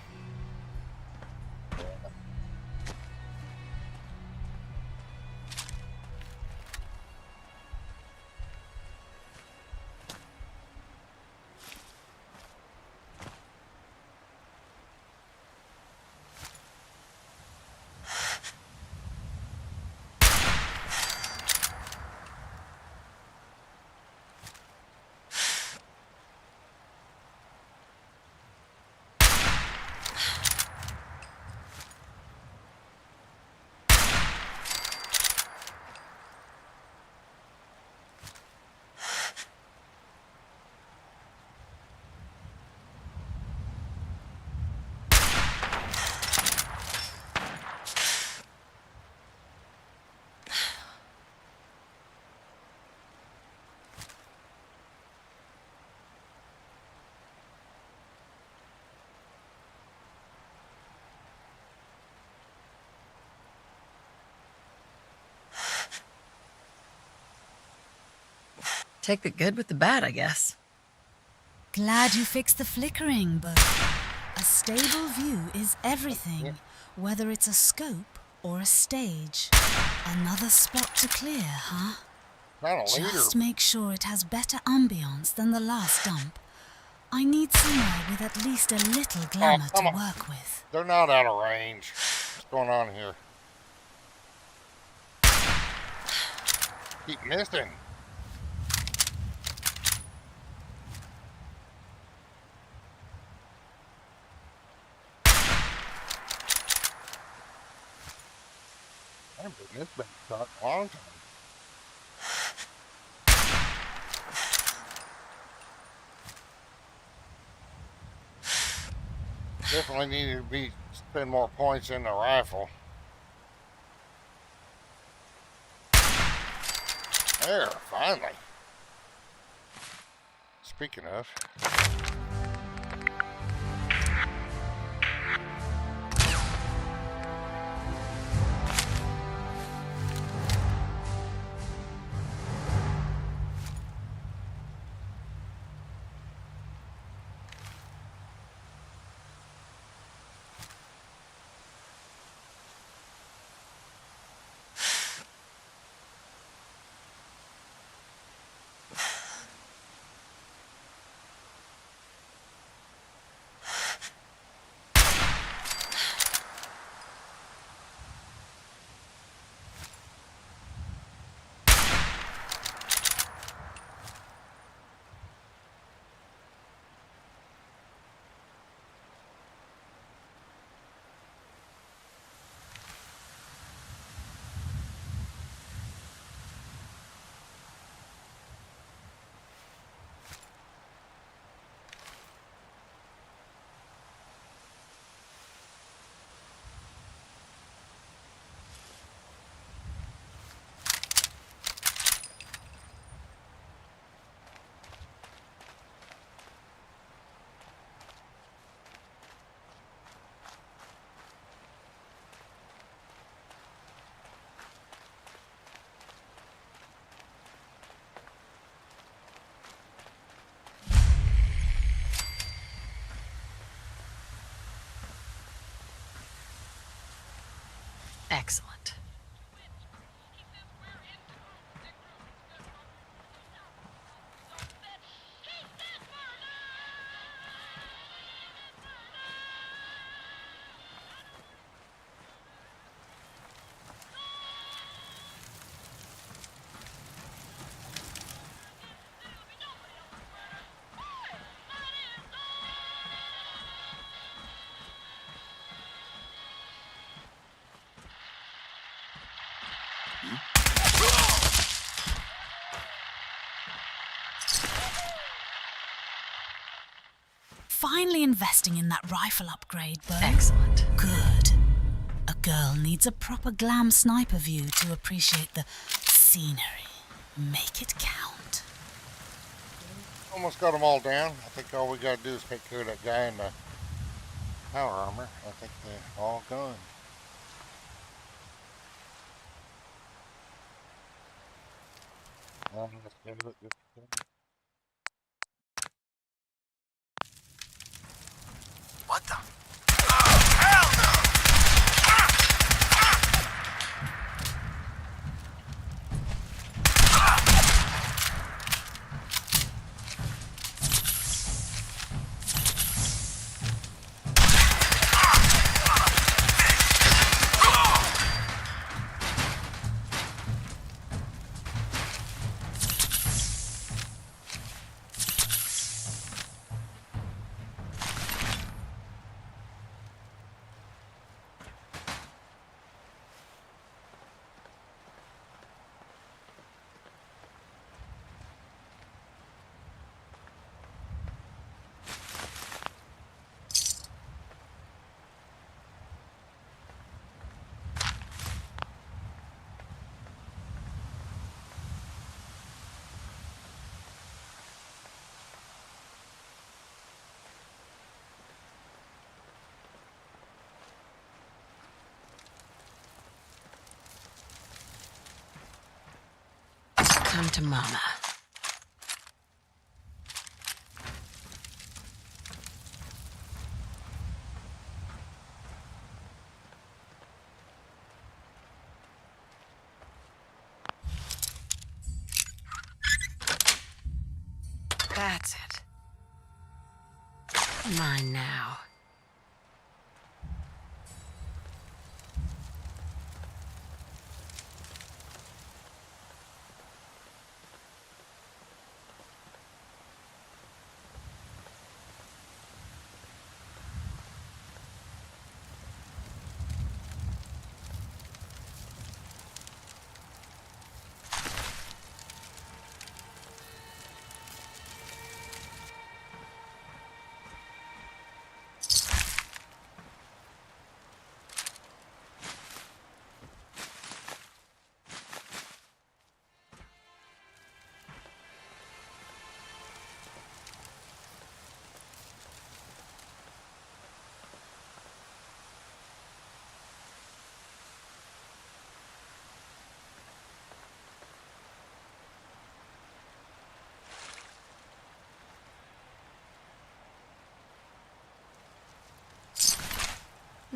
Take the good with the bad, I guess. Glad you fixed the flickering, Bo. A stable view is everything, whether it's a scope or a stage. Another spot to clear, huh? Just make sure it has better ambience than the last dump. I need somewhere with at least a little glamour to work with. They're not out of range. What's going on here? Keep missing. I've been this been stuck a long time. Definitely need to spend more points in the rifle. There, finally. Speaking of. Excellent. Finally investing in that rifle upgrade, Bo. Excellent. Good. A girl needs a proper glam sniper view to appreciate the scenery. Make it count. Almost got them all down. I think all we gotta do is take care of that guy in the power armor. I think they're all gone. Let's do it. What the? Oh, hell no! Come to Mama. That's it. Mine now.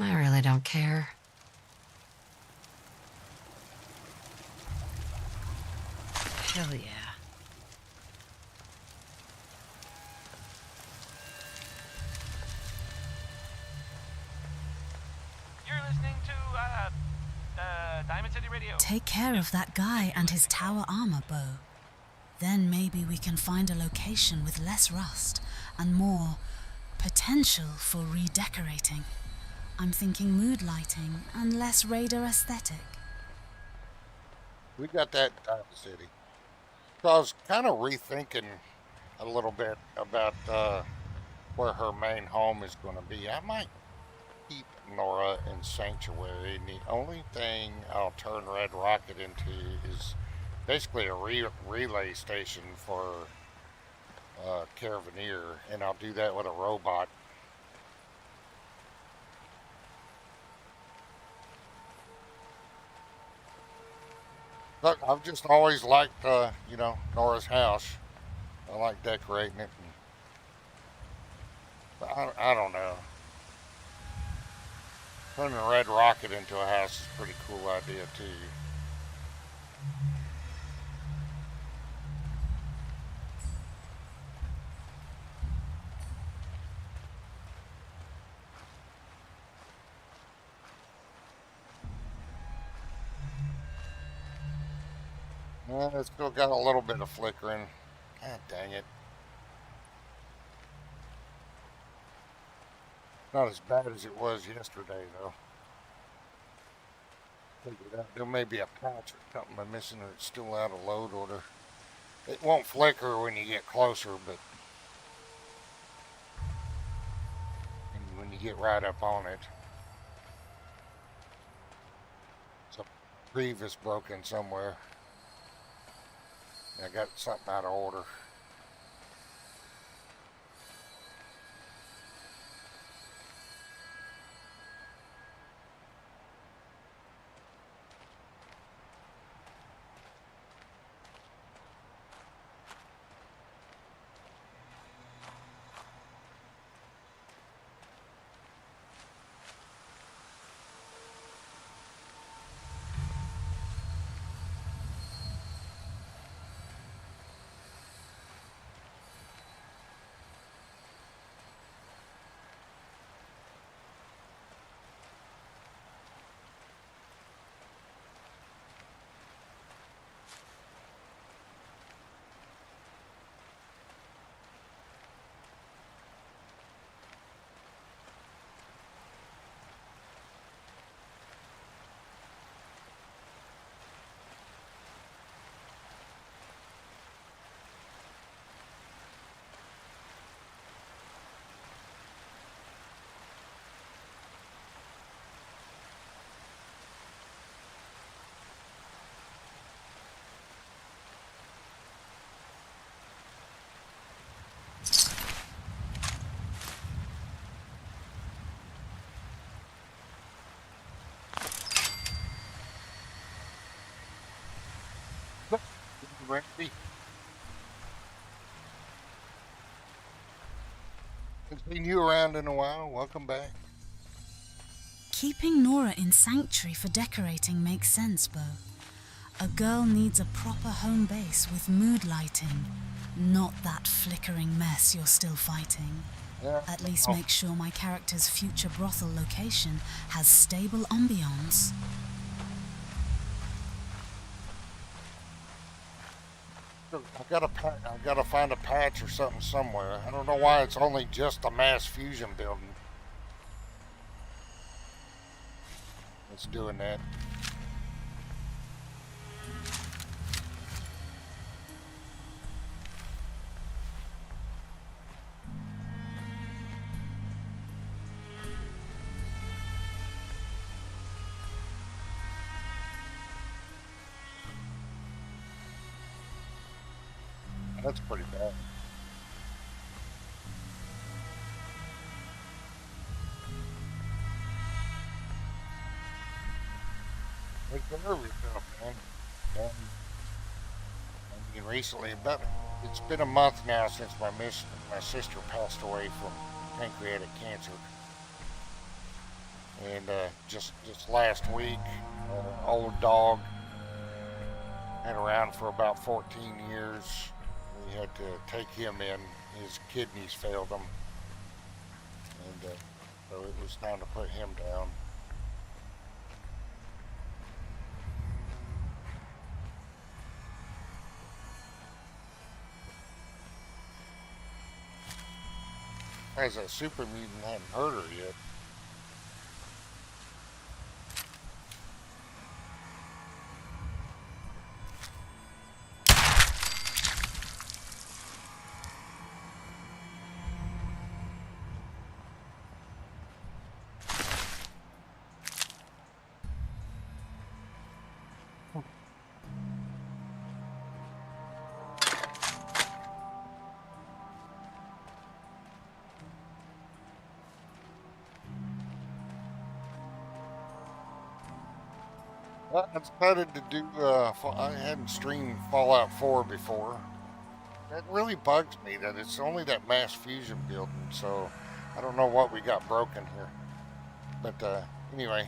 I really don't care. Hell yeah. You're listening to, Diamond City Radio. Take care of that guy and his tower armor, Bo. Then maybe we can find a location with less rust and more potential for redecorating. I'm thinking mood lighting and less raider aesthetic. We got that in Diamond City. So I was kind of rethinking a little bit about where her main home is going to be. I might keep Nora in Sanctuary, and the only thing I'll turn Red Rocket into is basically a relay station for Caravaneer, and I'll do that with a robot. Look, I've just always liked, Nora's house. I like decorating it. I don't know. Turning a red rocket into a house is a pretty cool idea too. Well, it's still got a little bit of flickering. God dang it. Not as bad as it was yesterday, though. Figured out there may be a patch or something I'm missing, or it's still out of load order. It won't flicker when you get closer, but when you get right up on it. So, reeve is broken somewhere. I got something out of order. Randy. Haven't seen you around in a while. Welcome back. Keeping Nora in sanctuary for decorating makes sense, Bo. A girl needs a proper home base with mood lighting, not that flickering mess you're still fighting. Yeah. At least make sure my character's future brothel location has stable ambience. I gotta find a patch or something somewhere. I don't know why it's only just a mass fusion building. It's doing that. That's pretty bad. Take care of yourself, man. I mean, recently, it's been a month now since my sister passed away from pancreatic cancer. And just last week, old dog, had around for about 14 years. We had to take him in. His kidneys failed him. And so it was time to put him down. As a super mutant, I hadn't heard her yet. Well, I decided to do, I hadn't streamed Fallout 4 before. That really bugs me that it's only that mass fusion building, so I don't know what we got broken here. But Anyway,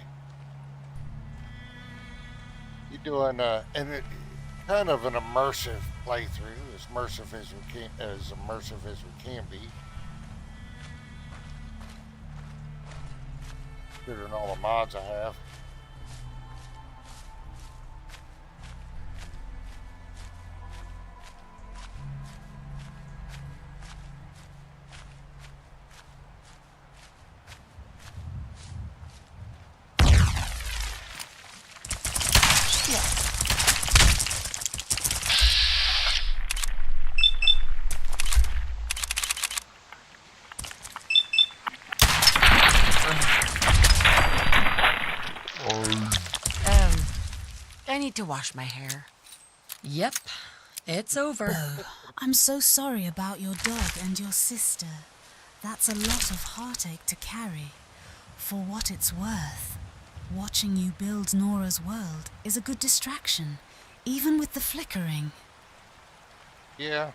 you're doing kind of an immersive playthrough, as immersive as we can be. Considering all the mods I have. I need to wash my hair. Yep, it's over. Bo, I'm so sorry about your dog and your sister. That's a lot of heartache to carry. For what it's worth, watching you build Nora's world is a good distraction, even with the flickering. Yeah.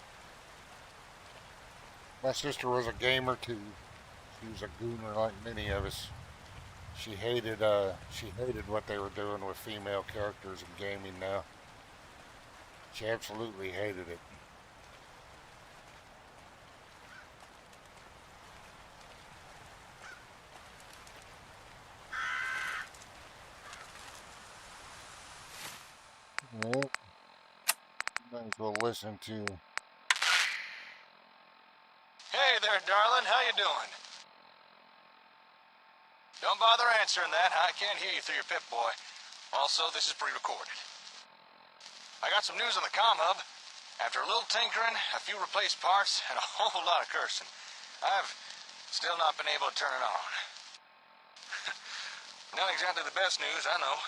My sister was a gamer too. She was a gooner like many of us. She hated what they were doing with female characters in gaming now. She absolutely hated it. Well, might as well listen to. Hey there, darling. How you doing? Don't bother answering that. I can't hear you through your Pip-Boy. Also, this is pre-recorded. I got some news on the comm hub. After a little tinkering, a few replaced parts, and a whole lot of cursing, I've still not been able to turn it on. Not exactly the best news, I know.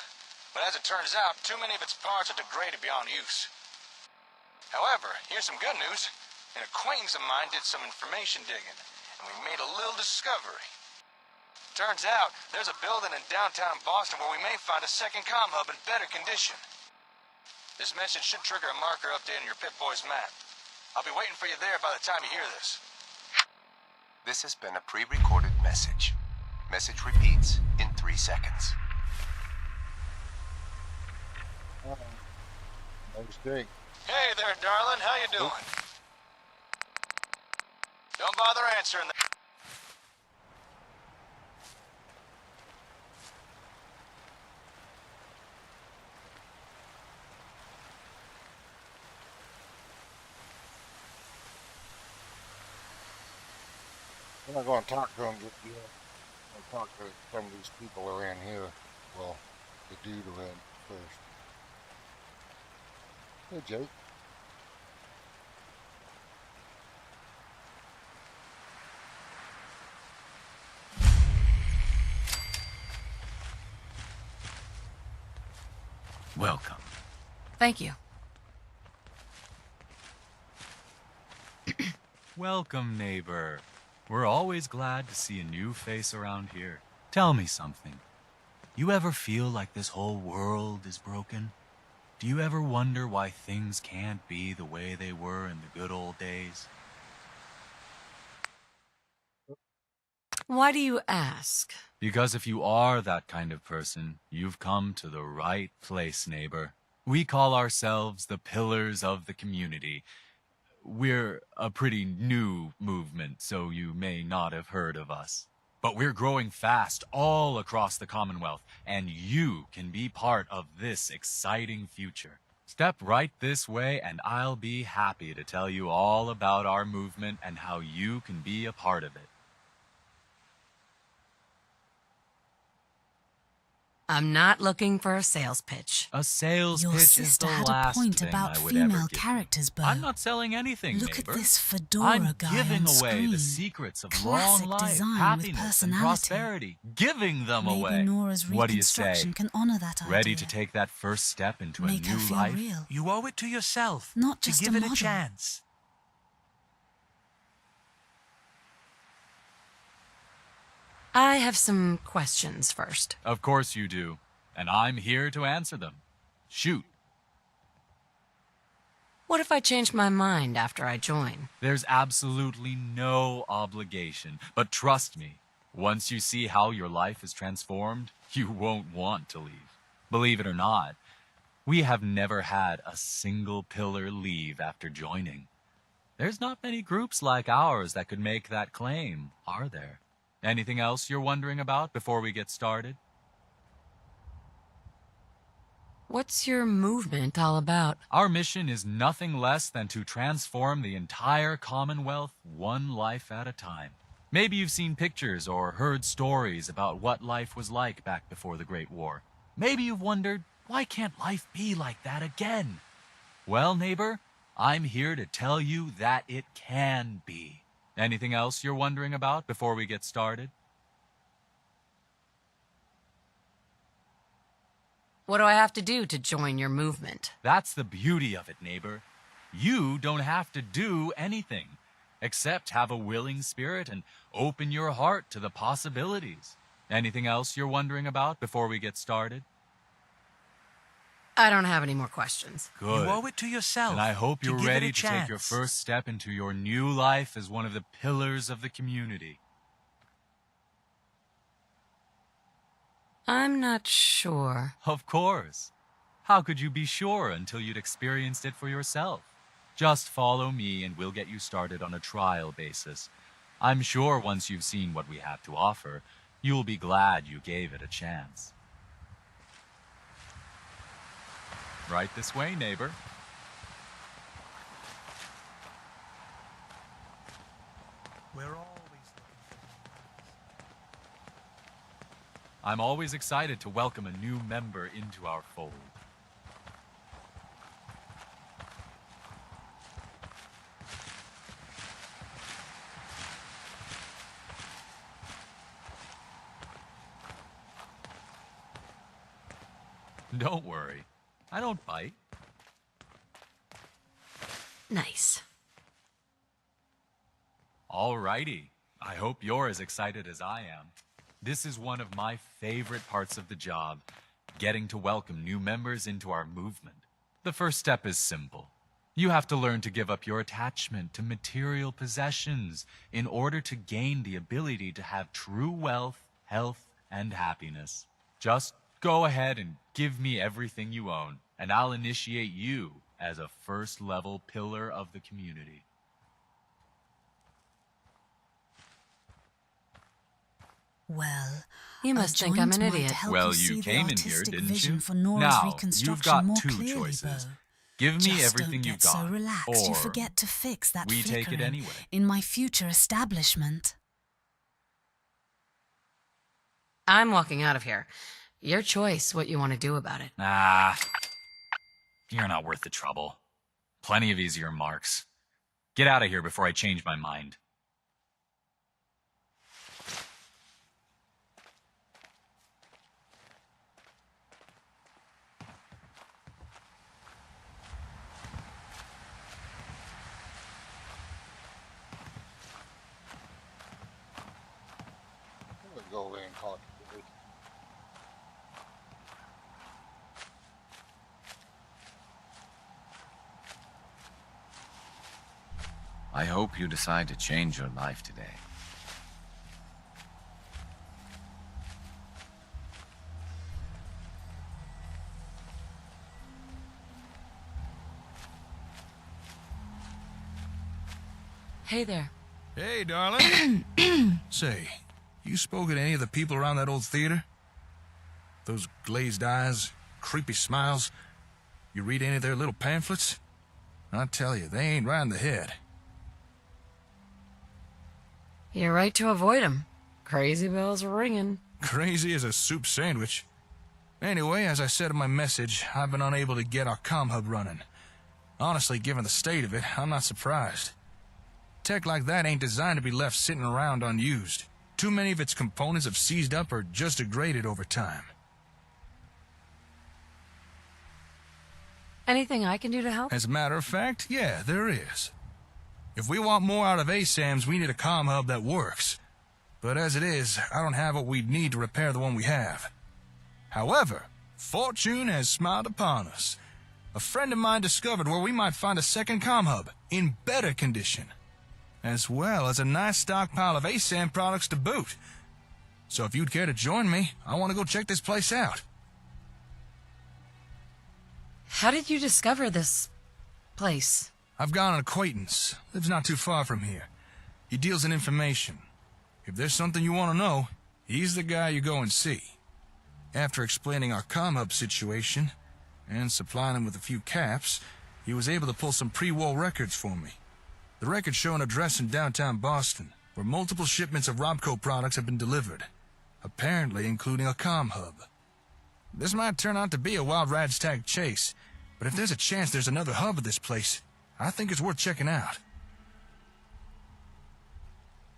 But as it turns out, too many of its parts are degraded beyond use. However, here's some good news. An acquaintance of mine did some information digging, and we made a little discovery. Turns out, there's a building in downtown Boston where we may find a second comm hub in better condition. This message should trigger a marker update on your Pip-Boy's map. I'll be waiting for you there by the time you hear this. This has been a pre-recorded message. Message repeats in 3 seconds. Hey there, darling. How you doing? Don't bother answering that. I'm not going to talk to them just yet. I'm going to talk to some of these people around here. Well, the dude around first. Hey, Jake. Welcome. Thank you. Welcome, neighbor. We're always glad to see a new face around here. Tell me something. You ever feel like this whole world is broken? Do you ever wonder why things can't be the way they were in the good old days? Why do you ask? Because if you are that kind of person, you've come to the right place, neighbor. We call ourselves the Pillars of the Community. We're a pretty new movement, so you may not have heard of us. But we're growing fast all across the Commonwealth, and you can be part of this exciting future. Step right this way, and I'll be happy to tell you all about our movement and how you can be a part of it. I'm not looking for a sales pitch. A sales Your pitch is sister the had last a point thing about I would ever female give you. characters, Bo. I'm not selling anything, Look neighbor. at this fedora I'm guy giving on away screen. the secrets of Classic long life, design with happiness, and personality. prosperity. Giving them Maybe away. Nora's What do you say? reconstruction can honor that idea. Ready to take that first step into Make a her new feel life? real. You owe it to yourself Not to just give a it model. a chance. I have some questions first. Of course you do. And I'm here to answer them. Shoot. What if I change my mind after I join? There's absolutely no obligation. But trust me, Once you see how your life is transformed, you won't want to leave. Believe it or not, we have never had a single pillar leave after joining. There's not many groups like ours that could make that claim, are there? Anything else you're wondering about before we get started? What's your movement all about? Our mission is nothing less than to transform the entire Commonwealth one life at a time. Maybe you've seen pictures or heard stories about what life was like back before the Great War. Maybe you've wondered, why can't life be like that again? Well, neighbor, I'm here to tell you that it can be. Anything else you're wondering about before we get started? What do I have to do to join your movement? That's the beauty of it, neighbor. You don't have to do anything, except have a willing spirit and open your heart to the possibilities. Anything else you're wondering about before we get started? I don't have any more questions. Good. You owe it to yourself. And I hope to you're give it ready a to take your chance. first step into your new life as one of the pillars of the community. I'm not sure. Of course. How could you be sure until you'd experienced it for yourself? Just follow me and we'll get you started on a trial basis. I'm sure once you've seen what we have to offer, you'll be glad you gave it a chance. Right this way, neighbor. We're always I'm always excited to welcome a new member into our fold. Don't worry, I don't bite. Nice. Alrighty, I hope you're as excited as I am. This is one of my favorite parts of the job, getting to welcome new members into our movement. The first step is simple. You have to learn to give up your attachment to material possessions in order to gain the ability to have true wealth, health, and happiness. Just go ahead and give me everything you own, and I'll initiate you as a first-level pillar of the community. Well, You must think I'm an idiot. Well, you came in here, didn't you? For Nora's Now, reconstruction you've got more two clearly, choices. Bo. Give me Just everything don't you've get so got, relaxed you or forget to fix that we take it flickering anyway. in my future establishment. I'm walking out of here. Your choice what you want to do about it. Ah, you're not worth the trouble. Plenty of easier marks. Get out of here before I change my mind. We'll go away and talk to you. I hope you decide to change your life today. Hey there. Hey, darling. Say, you spoken to any of the people around that old theater? Those glazed eyes, creepy smiles. You read any of their little pamphlets? I tell you, they ain't right in the head. You're right to avoid him. Crazy bells are ringing. Crazy as a soup sandwich. Anyway, as I said in my message, I've been unable to get our comm hub running. Honestly, given the state of it, I'm not surprised. Tech like that ain't designed to be left sitting around unused. Too many of its components have seized up or just degraded over time. Anything I can do to help? As a matter of fact, yeah, there is. If we want more out of ASAMs, we need a comm hub that works. But as it is, I don't have what we'd need to repair the one we have. However, fortune has smiled upon us. A friend of mine discovered where we might find a second comm hub, in better condition. As well as a nice stockpile of ASAM products to boot. So if you'd care to join me, I want to go check this place out. How did you discover this place? I've got an acquaintance. Lives not too far from here. He deals in information. If there's something you want to know, he's the guy you go and see. After explaining our comm-hub situation, and supplying him with a few caps, he was able to pull some pre-war records for me. The records show an address in downtown Boston, where multiple shipments of Robco products have been delivered, apparently including a comm hub. This might turn out to be a wild ragtag chase, but if there's a chance there's another hub at this place, I think it's worth checking out.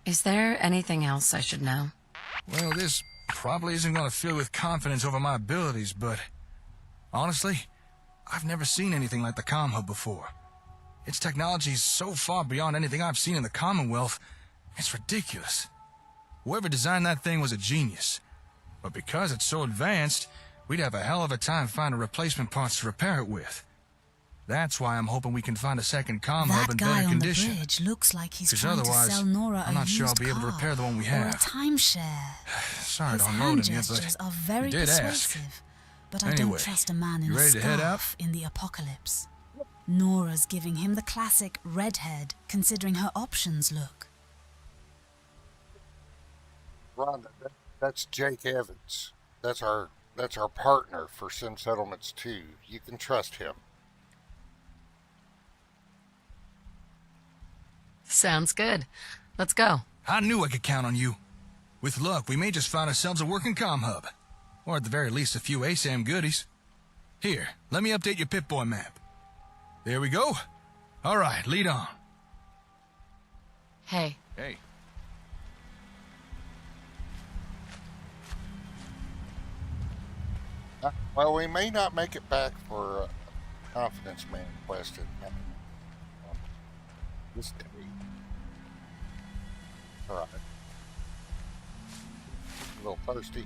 Is there anything else I should know? Well, this probably isn't going to fill you with confidence over my abilities, but honestly, I've never seen anything like the comm hub before. Its technology is so far beyond anything I've seen in the Commonwealth, it's ridiculous. Whoever designed that thing was a genius. But because it's so advanced, we'd have a hell of a time finding replacement parts to repair it with. That's why I'm hoping we can find a second comm hub in better condition. That guy on the bridge looks like he's 'Cause trying to otherwise, sell Nora I'm a not sure I'll used be able to car repair the one we or a have. timeshare. Sorry His to hand unload him, gestures but are very you did ask. persuasive. But I Anyway, don't trust a man in you a ready to head out? scarf in the apocalypse. Nora's giving him the classic redhead, considering her options look. Rhonda, that's Jake Evans. That's our partner for Sim Settlements 2. You can trust him. Sounds good. Let's go. I knew I could count on you. With luck, we may just find ourselves a working comm hub. Or at the very least, a few ASAM goodies. Here, let me update your Pip-Boy map. There we go. All right, lead on. Hey. Hey. Well, we may not make it back for Confidence Man quest this day. All right. A little thirsty.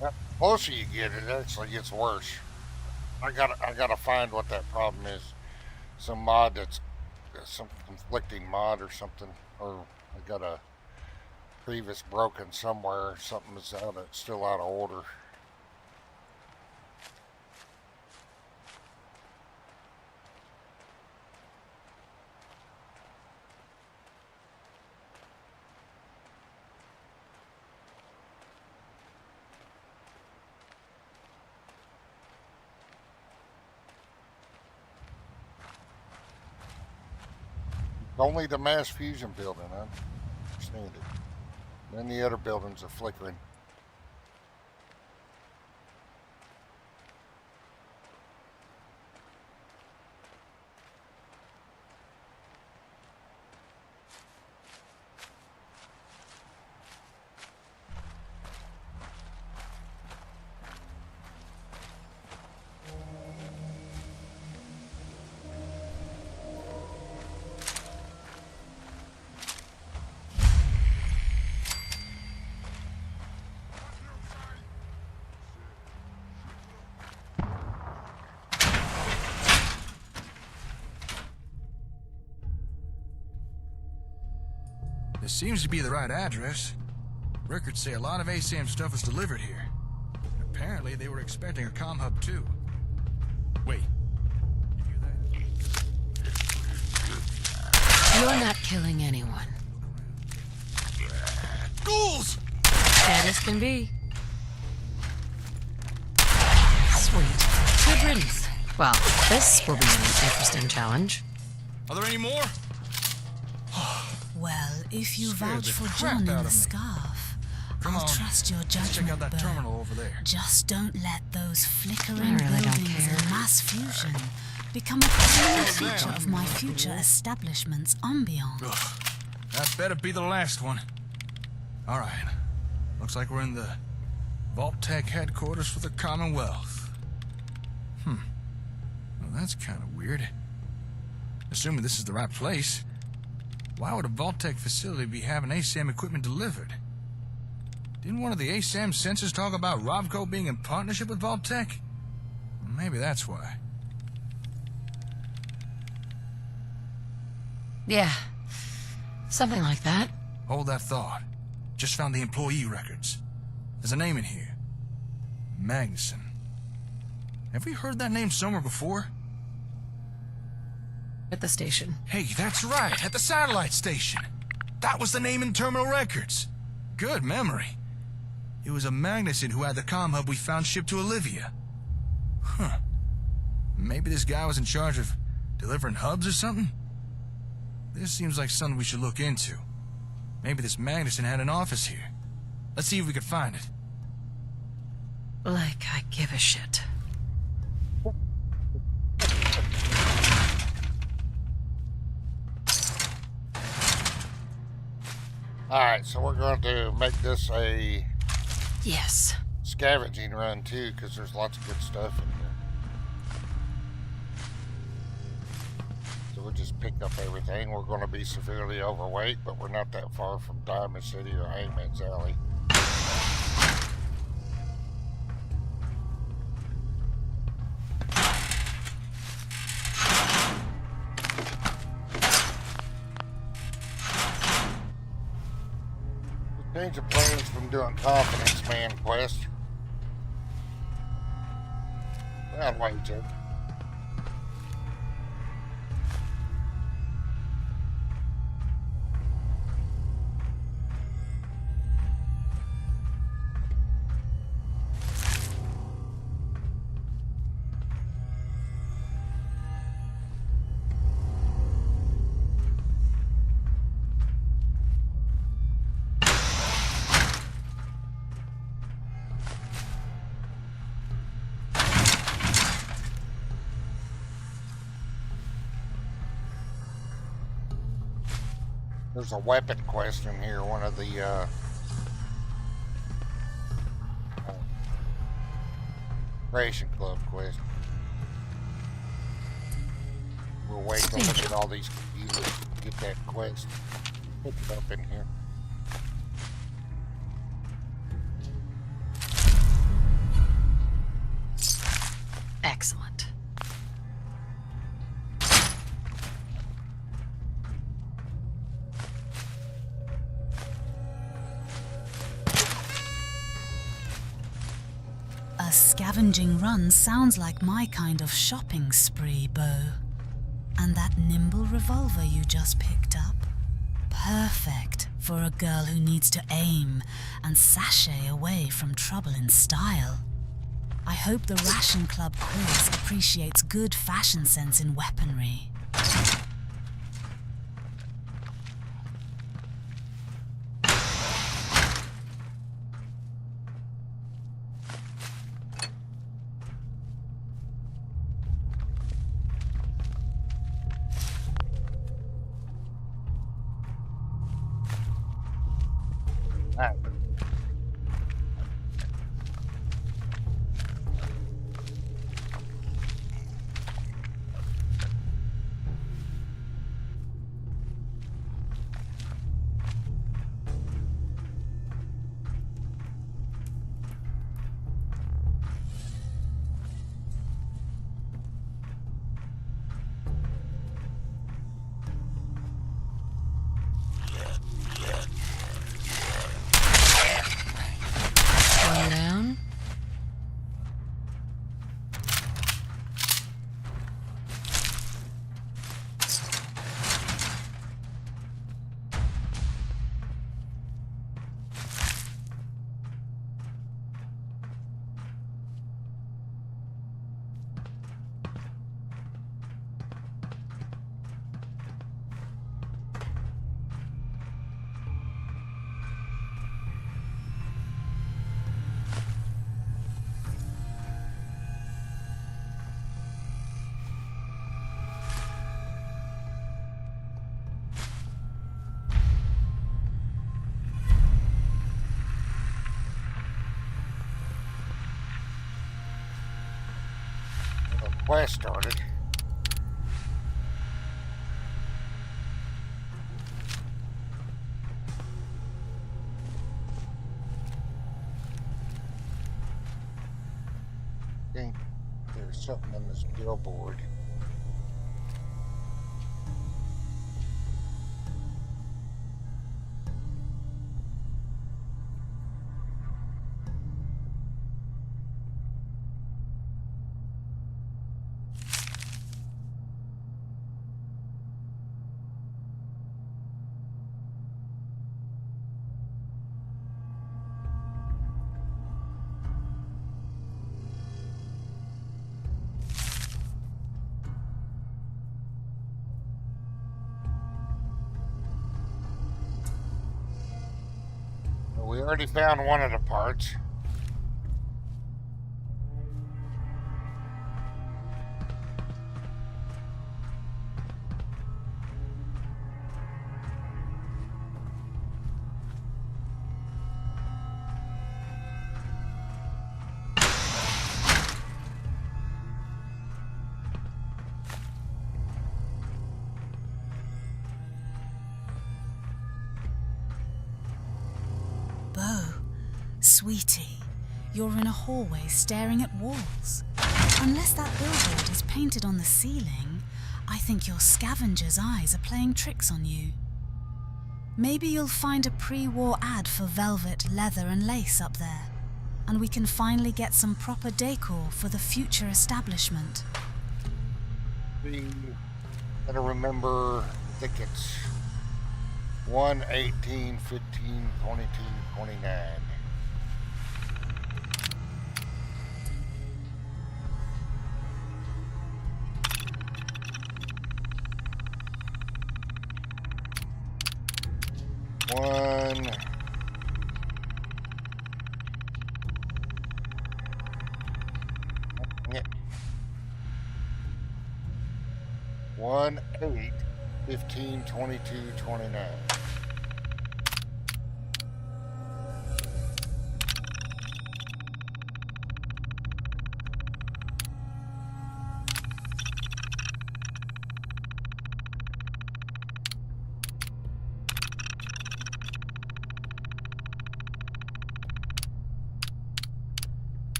The closer you get, it actually gets worse. I gotta find what that problem is. Some mod that's some conflicting mod or something, or I got a previous broken somewhere. Something is still out of order. Only the mass fusion building, I understand it. Then the other buildings are flickering. This seems to be the right address. Records say a lot of ASAM stuff was delivered here. Apparently, they were expecting a comm hub too. Wait. You're not killing anyone. Ghouls! Dead as can be. Sweet. Good riddance. Well, this will be an interesting challenge. Are there any more? Well, if you Scared vouch the for crap John in out the of me. scarf, Come I'll on, trust your let's judgment, check out that Bert. terminal over there. Just don't let those flickering I really don't buildings care. and mass fusion become a permanent feature of my future establishment's ambiance. Ugh, that better be the last one. All right. Looks like we're in the Vault Tech headquarters for the Commonwealth. Well, that's That's kind of weird. Assuming this is the right place, why would a Vault-Tec facility be having ASAM equipment delivered? Didn't one of the ASAM sensors talk about Rovco being in partnership with Vault-Tec? Maybe that's why. Yeah, something like that. Hold that thought. Just found the employee records. There's a name in here. Magnuson. Have we heard that name somewhere before? At the station. Hey, that's right, at the satellite station. That was the name in terminal records. Good memory. It was a Magnuson who had the comm hub we found shipped to Olivia. Huh. Maybe this guy was in charge of delivering hubs or something? This seems like something we should look into. Maybe this Magnuson had an office here. Let's see if we can find it. Like I give a shit. Alright, so we're going to make this a Yes. scavenging run too, because there's lots of good stuff in here. So we'll just pick up everything. We're going to be severely overweight, but we're not that far from Diamond City or Hangmans Ally. Change of plans from doing confidence man quest. Well, wait, Jim. There's a weapon quest in here, one of the Ration Club quest. We'll wait to look at all these computers to get that quest. Pick it up in here. Excellent. A scavenging run sounds like my kind of shopping spree, Bo. And that nimble revolver you just picked up? Perfect for a girl who needs to aim and sashay away from trouble in style. I hope the Ration Club quiz appreciates good fashion sense in weaponry. One down. Quest started. something on this billboard. We already found one of the parts. Sweetie, you're in a hallway staring at walls. Unless that billboard is painted on the ceiling, I think your scavenger's eyes are playing tricks on you. Maybe you'll find a pre-war ad for velvet, leather and lace up there, and we can finally get some proper decor for the future establishment. We gotta remember, I think it's 1, 18, 15, 22, 29. Yeah. 1, 8, 15, 22, 29.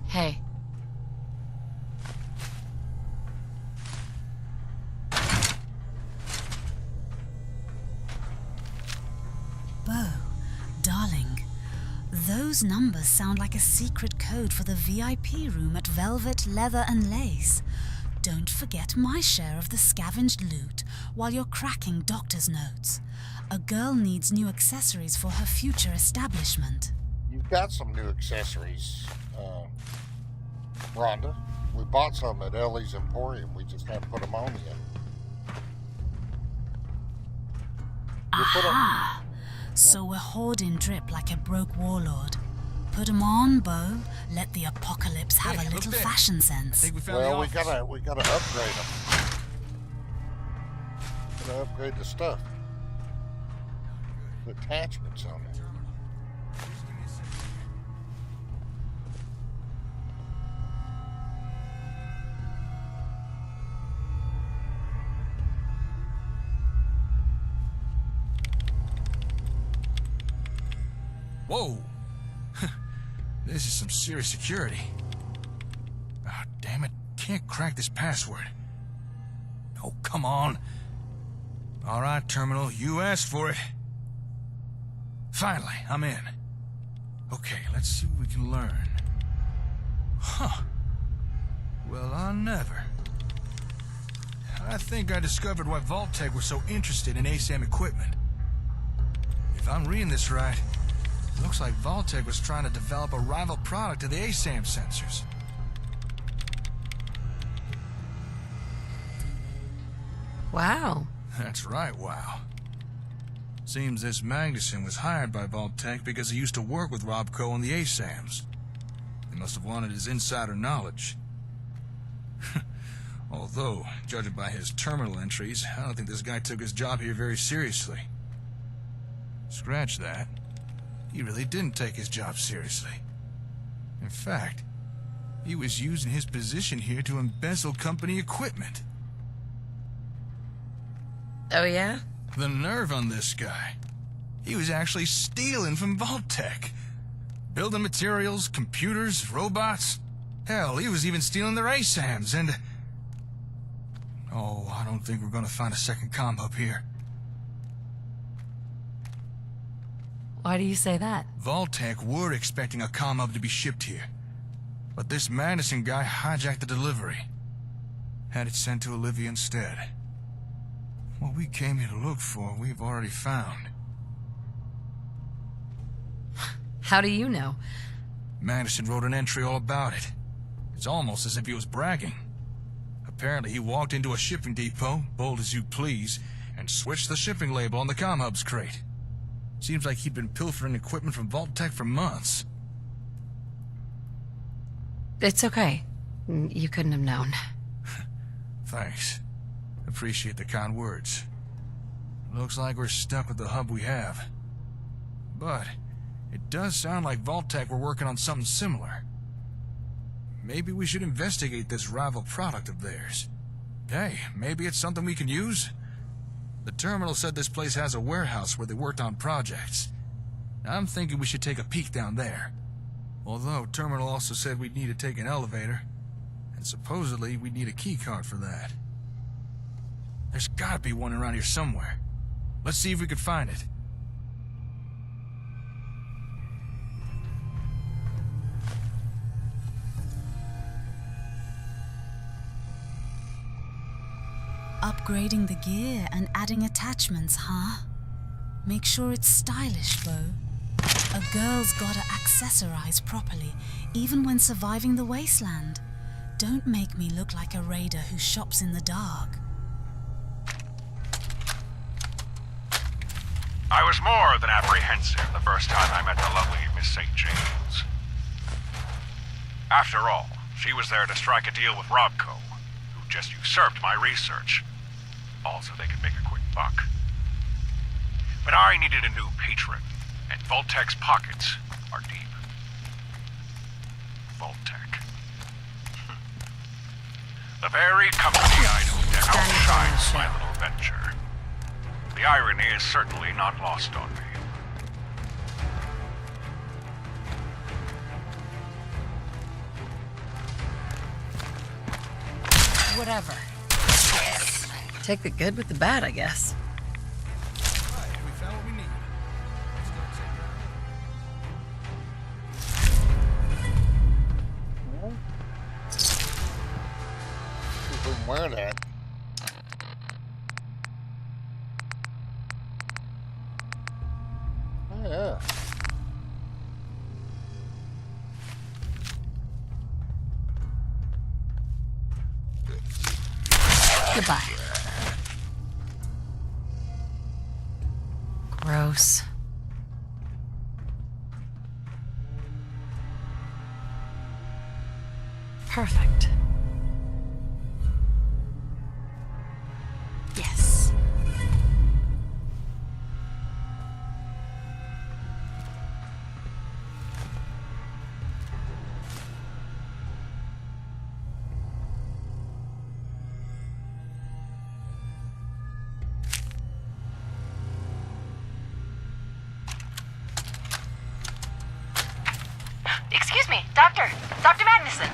Hey. Bo, darling, those numbers sound like a secret code for the VIP room at Velvet, Leather and Lace. Don't forget my share of the scavenged loot while you're cracking doctor's notes. A girl needs new accessories for her future establishment. You've got some new accessories, Rhondah. We bought some at Ellie's Emporium. We just haven't put them on yet. Aha! So we're hoarding drip like a broke warlord. Put 'em on, Bo. Let the apocalypse have a little fashion sense. Well, we gotta upgrade them. Gotta upgrade the stuff. The attachments on it. Whoa! This is some serious security. Oh, damn it. Can't crack this password. Oh, come on. All right, Terminal, you asked for it. Finally, I'm in. Okay, let's see what we can learn. Huh. Well, I never. I think I discovered why Vault-Tec were so interested in ASAM equipment. If I'm reading this right, it looks like Vault-Tec was trying to develop a rival product to the ASAM sensors. Wow. That's right, wow. Seems this Magnuson was hired by Vault-Tec because he used to work with Robco on the ASAMs. They must have wanted his insider knowledge. Although, judging by his terminal entries, I don't think this guy took his job here very seriously. Scratch that. He really didn't take his job seriously. In fact, he was using his position here to embezzle company equipment. Oh, yeah? The nerve on this guy. He was actually stealing from Vault-Tec. Building materials, computers, robots. Hell, he was even stealing their ASAMs and... Oh, I don't think we're gonna find a second comm hub here. Why do you say that? Vault-Tec were expecting a comm hub to be shipped here. But this Madison guy hijacked the delivery. Had it sent to Olivia instead. What we came here to look for, we've already found. How do you know? Madison wrote an entry all about it. It's almost as if he was bragging. Apparently he walked into a shipping depot, bold as you please, and switched the shipping label on the comm hub's crate. Seems like he'd been pilfering equipment from Vault-Tec for months. It's okay. You couldn't have known. Thanks. Appreciate the kind words. Looks like we're stuck with the hub we have. But it does sound like Vault-Tec were working on something similar. Maybe we should investigate this rival product of theirs. Hey, maybe it's something we can use? The terminal said this place has a warehouse where they worked on projects. I'm thinking we should take a peek down there. Although terminal also said we'd need to take an elevator, and supposedly we'd need a key card for that. There's gotta be one around here somewhere. Let's see if we can find it. Upgrading the gear and adding attachments, huh? Make sure it's stylish, Bo. A girl's gotta accessorize properly, even when surviving the wasteland. Don't make me look like a raider who shops in the dark. I was more than apprehensive the first time I met the lovely Miss St. James. After all, she was there to strike a deal with Robco, who just usurped my research, all so they could make a quick buck. But I needed a new patron, and Vault-Tec's pockets are deep. Vault-Tec. The very company I'd hoped to outshine my little venture. The irony is certainly not lost on me. Whatever. Take the good with the bad, I guess. Right, we found what we need. We can wear that. Oh, yeah. Goodbye. Gross. Perfect. Yes. Excuse me, Doctor. Dr. Magnuson.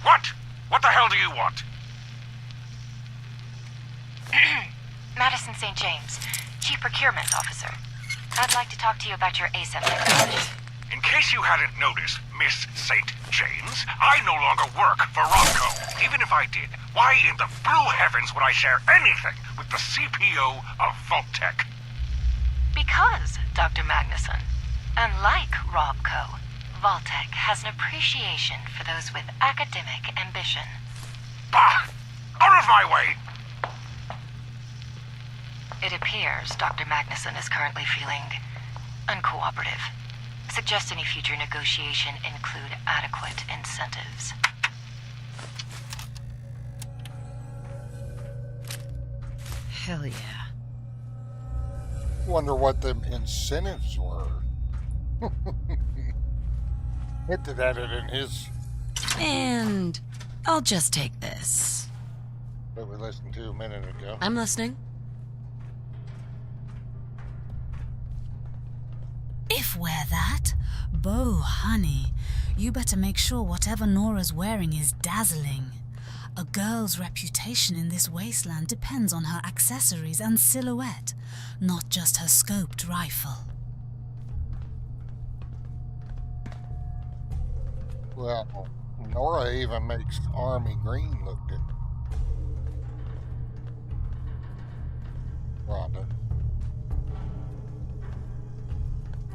What? What the hell do you want? Madison St. James, Chief Procurement Officer. I'd like to talk to you about your ASAP technology. In case you hadn't noticed, Miss St. James, I no longer work for Rocco. Even if I did, why in the blue heavens would I share anything with the CPO of Vault-Tec? Because, Dr. Magnuson, unlike Robco, Vault-Tec has an appreciation for those with academic ambition. Bah! Out of my way! It appears Dr. Magnuson is currently feeling uncooperative. Suggest any future negotiation include adequate incentives. Hell yeah. Wonder what them incentives were. Hinted at it in his. And I'll just take this. That we listened to a minute ago. I'm listening. If wear that, Bo, honey, you better make sure whatever Nora's wearing is dazzling. A girl's reputation in this wasteland depends on her accessories and silhouette, not just her scoped rifle. Well, Nora even makes army green look good. Rhonda.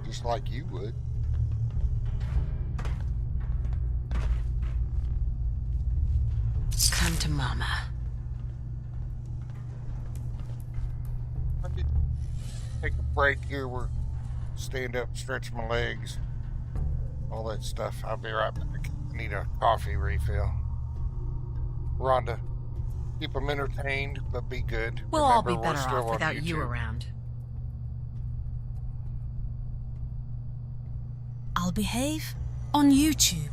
Just like you would. Come to Mama. Let me take a break here. We're stand up, stretch my legs, all that stuff. I'll be right back. I need a coffee refill. Rhonda, keep them entertained, but be good. We'll all be Remember, we're better still off on without you YouTube. around. I'll behave on YouTube.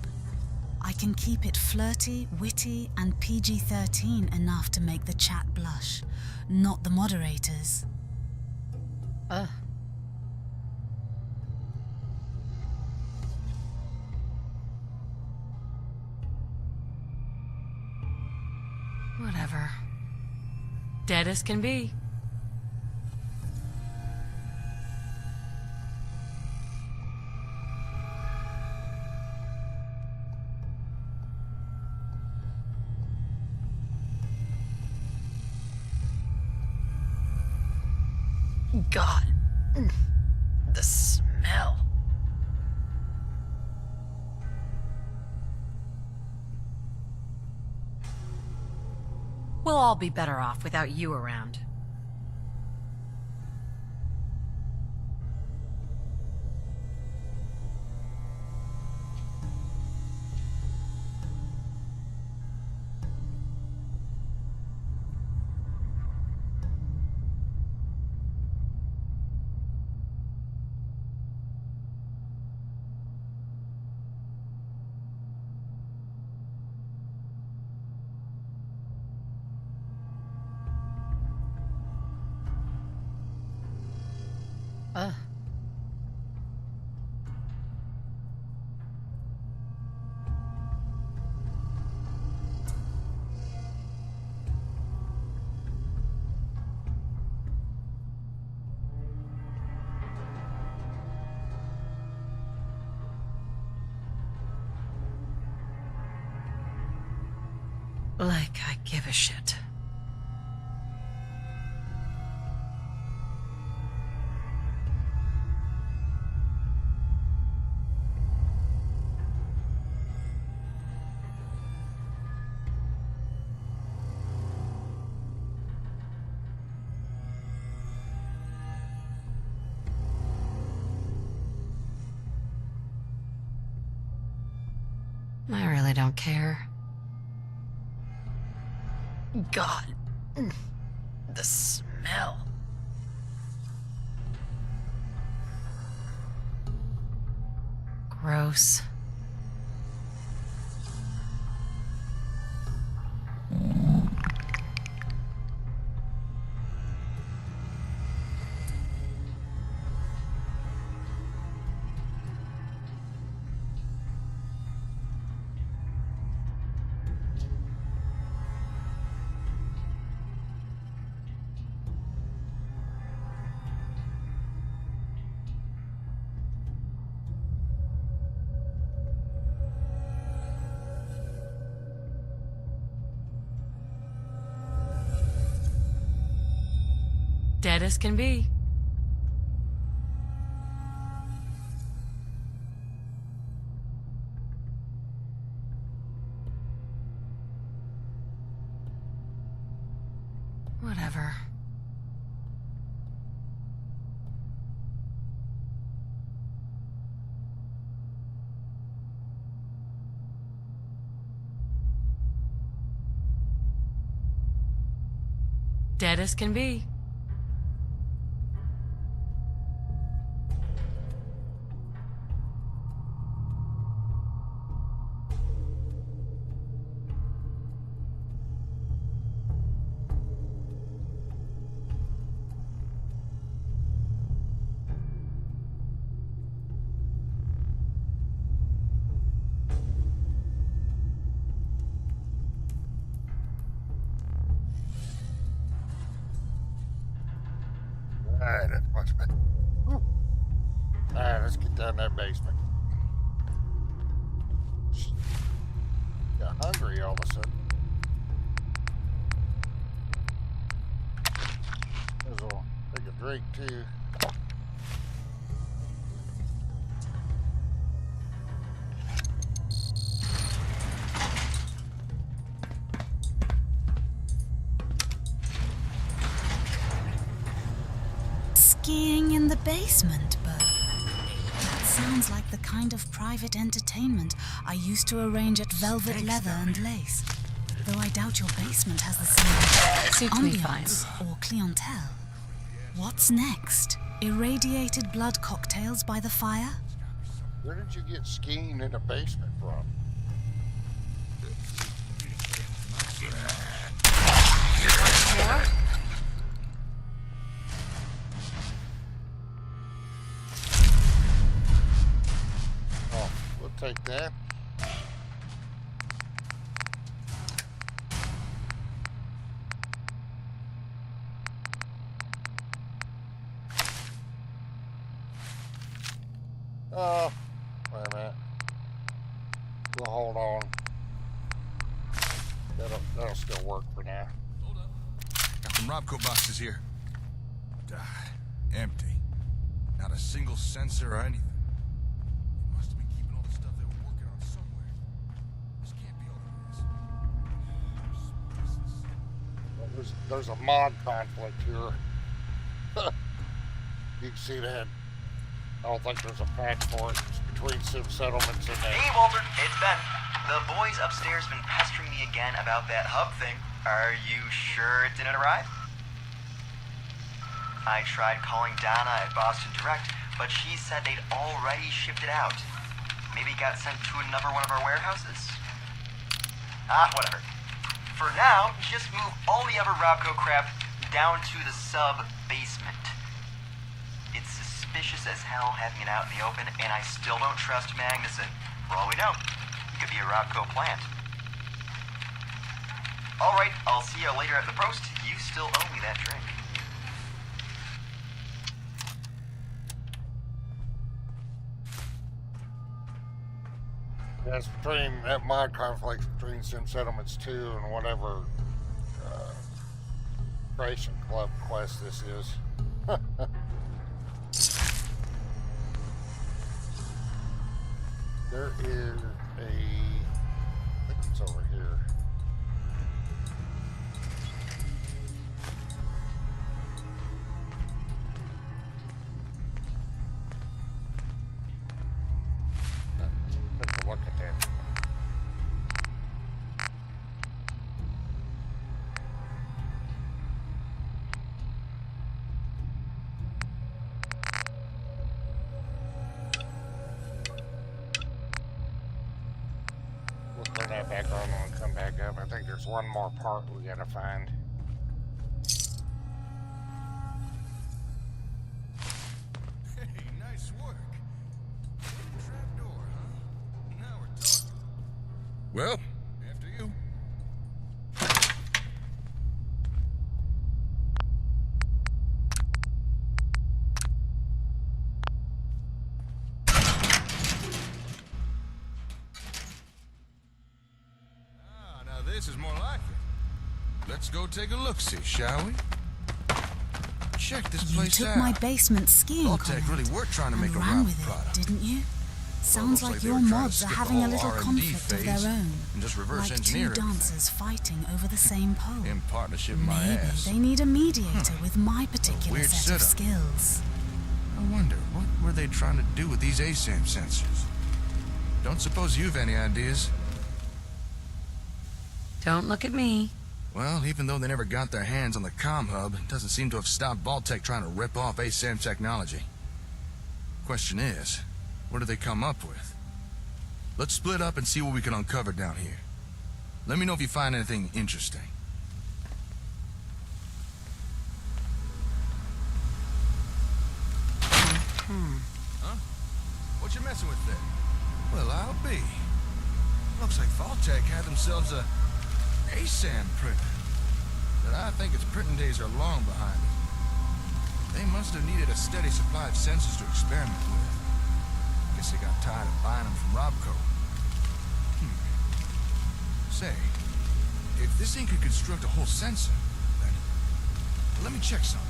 I can keep it flirty, witty, and PG-13 enough to make the chat blush, not the moderators. Whatever. Dead as can be. God. The smell. We'll all be better off without you around. Like I give a shit. I really really don't care. God. The smell. Gross. Dead as can be. Whatever. Dead as can be. Alright, that's much better. Alright, let's get down that basement. Got hungry all of a sudden. I'll take a drink too. Skiing in the basement, Bo. That sounds like the kind of private entertainment I used to arrange at Velvet Leather and Lace. Though I doubt your basement has the same Suits me fine. ambiance or clientele. What's next? Irradiated blood cocktails by the fire? Where did you get skiing in a basement from? Oh, we'll take that. Oh, wait a minute. We'll hold on. That'll still work for now. Got some Robco boxes here. Empty. Not a single sensor or anything. They must have been keeping all the stuff they were working on somewhere. This can't be all it is. There's a mod conflict here. You can see that. I don't think there's a patch for it. It's between Sim Settlements and Hey, Walter, it's Ben. The boys upstairs have been pestering me again about that hub thing. Are you sure it didn't arrive? I tried calling Donna at Boston Direct, but she said they'd already shipped it out. Maybe it got sent to another one of our warehouses? Ah, whatever. For now, just move all the other Robco crap down to the sub-basement. It's suspicious as hell having it out in the open, and I still don't trust Magnuson. For all we know, he could be a Robco plant. Alright, I'll see you later at the post. You still owe me that drink. That's between that mod conflict between Sim Settlements 2 and whatever Creation Club quest this is. There is I think it's over here. Take a look at that. that back on when we come back up. I think there's one more part we gotta find. Hey, nice work. Trapdoor, huh? Now we're talking. Well, after you. Now this is more like it. Let's go take a look-see, shall we? Check this You place took out. my basement skiing Protag comment really were trying to and make a ran run with for it, product. didn't you? Sounds looks like like they your were trying to mods are skip the having a whole little R&D conflict of phase their own. and just reverse like engineer two everything. dancers fighting over the same pole. In partnership, my Maybe ass. they need a mediator with my particular weird set of setup. skills. I wonder, what were they trying to do with these ASAM sensors? Don't suppose you've any ideas? Don't look at me. Well, even though they never got their hands on the comm hub, it doesn't seem to have stopped Vault-Tec trying to rip off ASAM technology. Question is, what do they come up with? Let's split up and see what we can uncover down here. Let me know if you find anything interesting. Huh? What you messing with there? Well, I'll be. Looks like Vault-Tec had themselves a ASAM printer. But I think its printing days are long behind it. They must have needed a steady supply of sensors to experiment with. Guess they got tired of buying them from Robco. Say, if this thing could construct a whole sensor, then let me check something.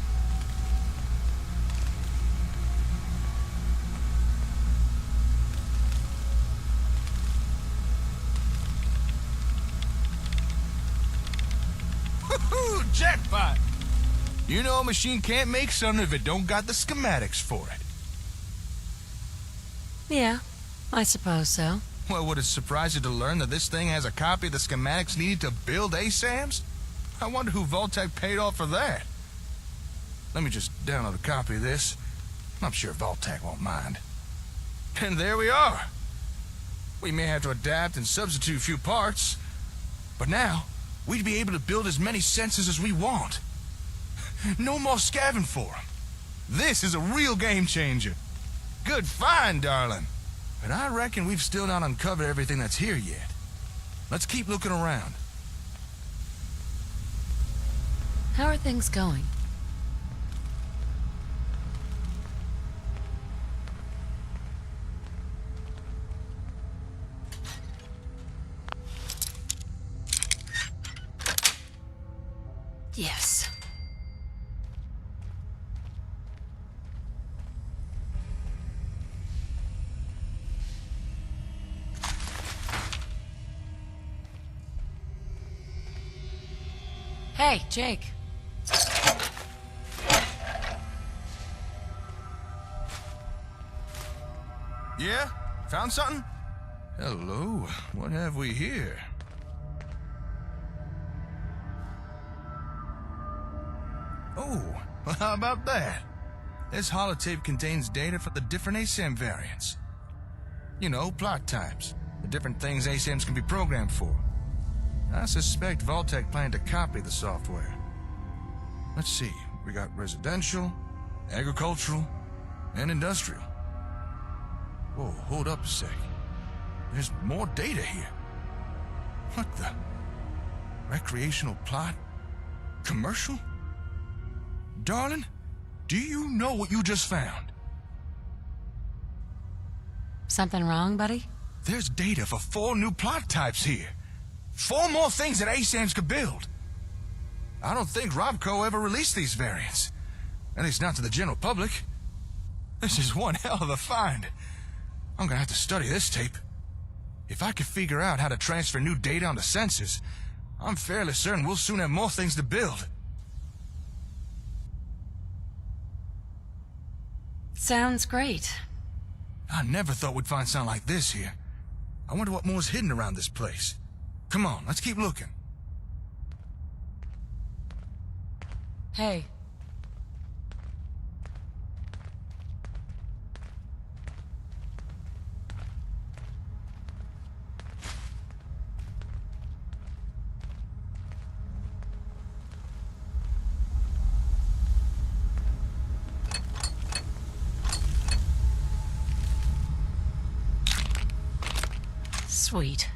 Woohoo! Jackpot! You know a machine can't make something if it don't got the schematics for it. Yeah, I suppose so. Well, would it surprise you to learn that this thing has a copy of the schematics needed to build ASAMs? I wonder who Vault-Tec paid off for that. Let me just download a copy of this. I'm sure Vault-Tec won't mind. And there we are. We may have to adapt and substitute a few parts, but now we'd be able to build as many sensors as we want. No more scavenging for them. This is a real game changer. Good find, darling. But I reckon we've still not uncovered everything that's here yet. Let's keep looking around. How are things going? Yes. Hey, Jake. Yeah? Found something? Hello. What have we here? Oh, well, how about that? This holotape contains data for the different ASAM variants. You know, plot types. The different things ASAMs can be programmed for. I suspect Vault-Tec planned to copy the software. Let's see, we got residential, agricultural, and industrial. Whoa, hold up a sec. There's more data here. What the? Recreational plot? Commercial? Darling, do you know what you just found? Something wrong, buddy? There's data for 4 new plot types here. 4 more things that ASAMs could build. I don't think Robco ever released these variants. At least not to the general public. This is one hell of a find. I'm gonna have to study this tape. If I could figure out how to transfer new data onto sensors, I'm fairly certain we'll soon have more things to build. Sounds great. I never thought we'd find something like this here. I wonder what more's hidden around this place. Come on, let's keep looking. Hey. Sweet.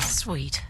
Sweet.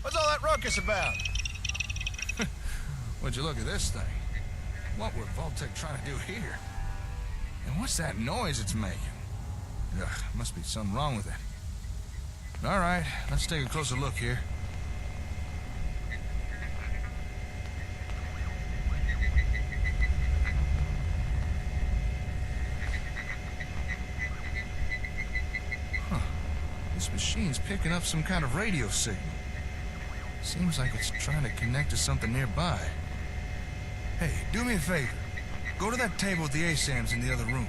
What's all that ruckus about? Would you look at this thing? What would Vault-Tec trying to do here? And what's that noise it's making? Ugh, must be something wrong with it. All right, let's take a closer look here. Huh. This machine's picking up some kind of radio signal. Seems like it's trying to connect to something nearby. Hey, do me a favor. Go to that table with the ASAMs in the other room.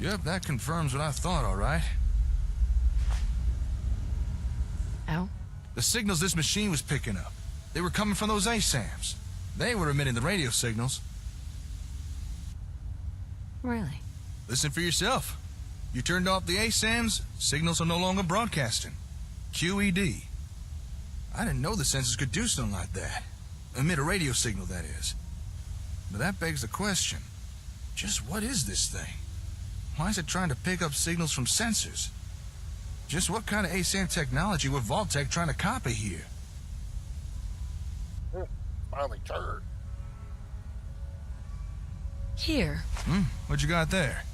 Yep, that confirms what I thought, all right. Oh? The signals this machine was picking up, they were coming from those ASAMs. They were emitting the radio signals. Really? Listen for yourself. You turned off the ASAMs, signals are no longer broadcasting. QED. I didn't know the sensors could do something like that. Emit a radio signal, that is. But that begs the question. Just what is this thing? Why is it trying to pick up signals from sensors? Just what kind of ASAM technology would Vault-Tec trying to copy here? Finally turned. Here. What you got there?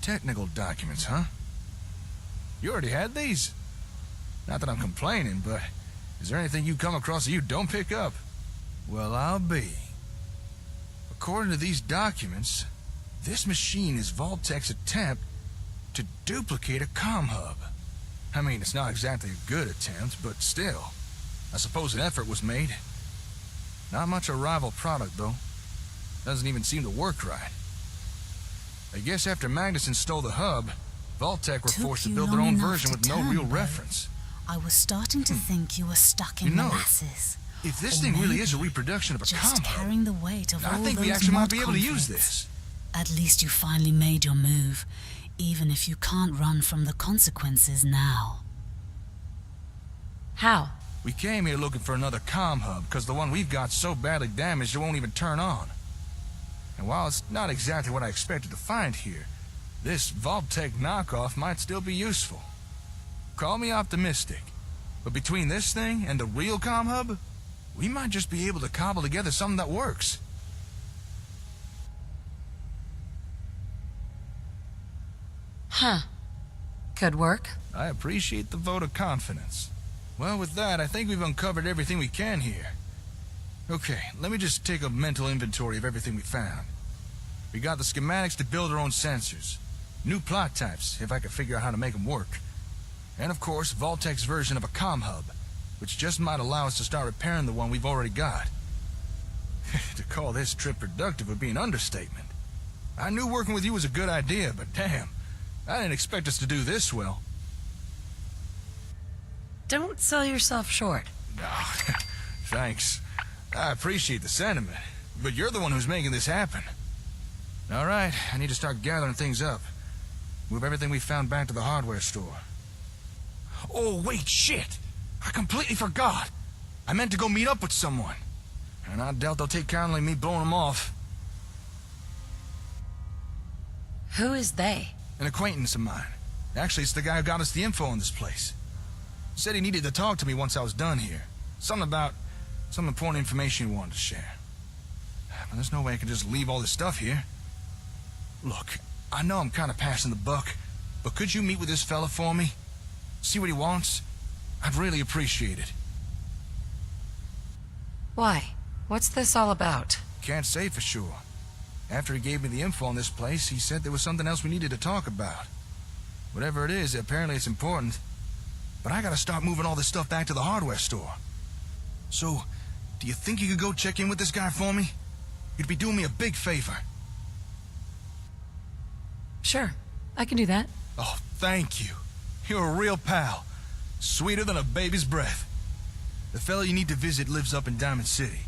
Technical documents, huh? You already had these? Not that I'm complaining, but is there anything you come across that you don't pick up? Well, I'll be. According to these documents, this machine is Vault-Tec's attempt to duplicate a comm hub. I mean, it's not exactly a good attempt, but still, I suppose an effort was made. Not much a rival product, though. Doesn't even seem to work right. I guess after Magnuson stole the hub, Vault-Tec were forced to build their own version with no real reference. I was starting to think you were stuck in molasses. If this thing really is a reproduction of a comm hub, carrying the weight of I all think we those actually might mod be able to use conflicts. this. At least you finally made your move, even if you can't run from the consequences now. How? We came here looking for another comm hub, because the one we've got so badly damaged it won't even turn on. And while it's not exactly what I expected to find here, this Vault-Tec knockoff might still be useful. Call me optimistic, but between this thing and the real comm hub, we might just be able to cobble together something that works. Huh. Could work. I appreciate the vote of confidence. Well, with that, I think we've uncovered everything we can here. Okay, let me just take a mental inventory of everything we found. We got the schematics to build our own sensors. New plot types, if I could figure out how to make them work. And of course, Vault-Tec's version of a comm hub, which just might allow us to start repairing the one we've already got. To call this trip productive would be an understatement. I knew working with you was a good idea, but damn, I didn't expect us to do this well. Don't sell yourself short. Oh, thanks. I appreciate the sentiment, but you're the one who's making this happen. All right, I need to start gathering things up. Move everything we found back to the hardware store. Oh, wait, shit! I completely forgot! I meant to go meet up with someone. And I doubt they'll take kindly me blowing them off. Who is they? An acquaintance of mine. Actually, it's the guy who got us the info on this place. Said he needed to talk to me once I was done here. Something about some important information he wanted to share. But there's no way I can just leave all this stuff here. Look, I know I'm kind of passing the buck, but could you meet with this fella for me? See what he wants? I'd really appreciate it. Why? What's this all about? Can't say for sure. After he gave me the info on this place, he said there was something else we needed to talk about. Whatever it is, apparently it's important. But I gotta start moving all this stuff back to the hardware store. So, do you think you could go check in with this guy for me? You'd be doing me a big favor. Sure, I can do that. Oh, thank you. You're a real pal. Sweeter than a baby's breath. The fellow you need to visit lives up in Diamond City.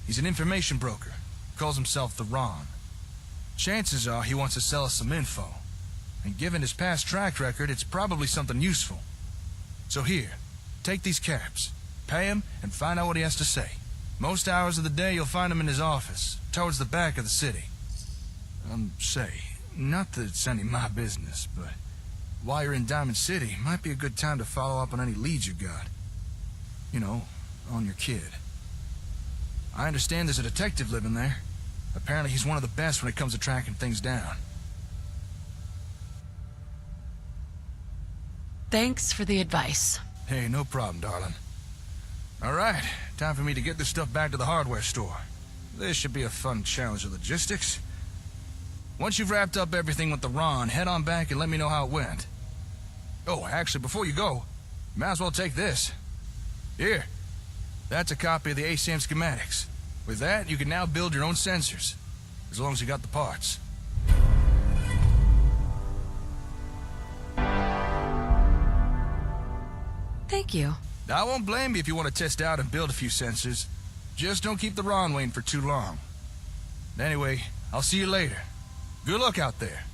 He's an information broker. Calls himself the Ron. Chances are he wants to sell us some info. And given his past track record, it's probably something useful. So here, take these caps. Pay him and find out what he has to say. Most hours of the day you'll find him in his office, towards the back of the city. Say, not that it's any of my business, but while you're in Diamond City, might be a good time to follow up on any leads you got. You know, on your kid. I understand there's a detective living there. Apparently he's one of the best when it comes to tracking things down. Thanks for the advice. Hey, no problem, darling. All right, time for me to get this stuff back to the hardware store. This should be a fun challenge of logistics. Once you've wrapped up everything with the Ron, head on back and let me know how it went. Oh, actually, before you go, you might as well take this. Here, that's a copy of the ASAM schematics. With that, you can now build your own sensors, as long as you got the parts. Thank you. I won't blame you if you want to test out and build a few sensors. Just don't keep the Ron waiting for too long. Anyway, I'll see you later. Good luck out there.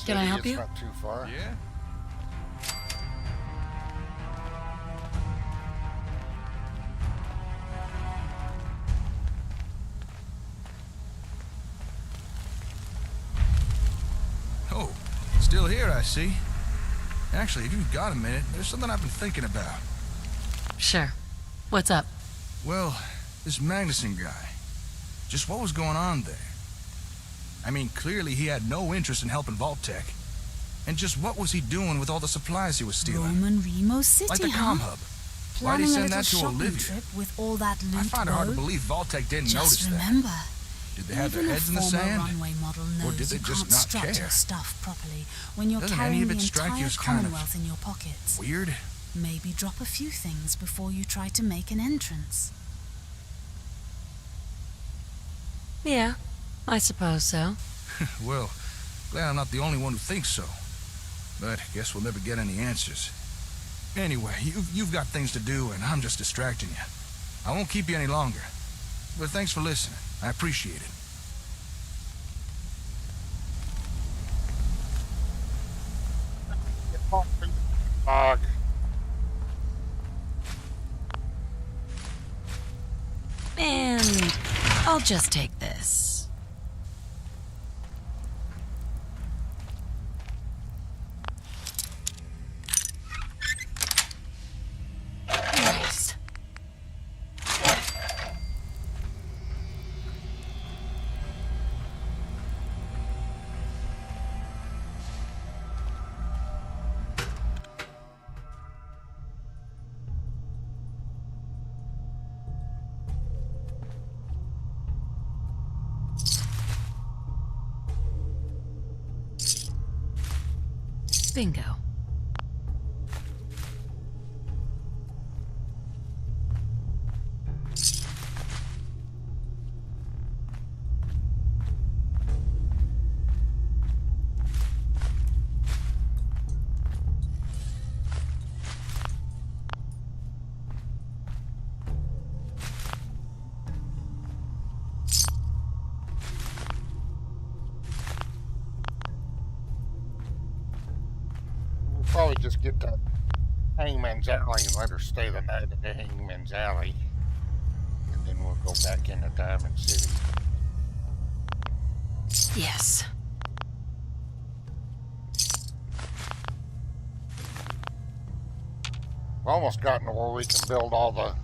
Can I help It's you? not too far. Yeah. Oh, still here, I see. Actually, if you've got a minute, there's something I've been thinking about. Sure. What's up? Well, this Magnuson guy. Just what was going on there? I mean, clearly he had no interest in helping Vault-Tec. And just what was he doing with all the supplies he was stealing? Roman Remo City, Like the huh? comm hub. Why'd he Planning a send little that to shopping Olivia? trip with all that loot. I find it hard to though. believe Vault-Tec didn't Just notice that. remember, Did they have their even heads a in the former sand? runway model knows Or did they you just can't not strut care? your stuff properly when you're Doesn't any carrying of the it strike you entire as kind of Commonwealth in your pockets. Weird? Maybe drop a few things before you try to make an entrance. Yeah, I suppose so. Well, glad I'm not the only one who thinks so. But guess we'll never get any answers. Anyway, you've got things to do, and I'm just distracting you. I won't keep you any longer. But thanks for listening. I appreciate it. Dog. And I'll just take this. Nice. Bingo. Probably just get to Hangmans Ally and let her stay the night at the Hangmans Ally. And then we'll go back into Diamond City. Yes. We've almost gotten to where we can build a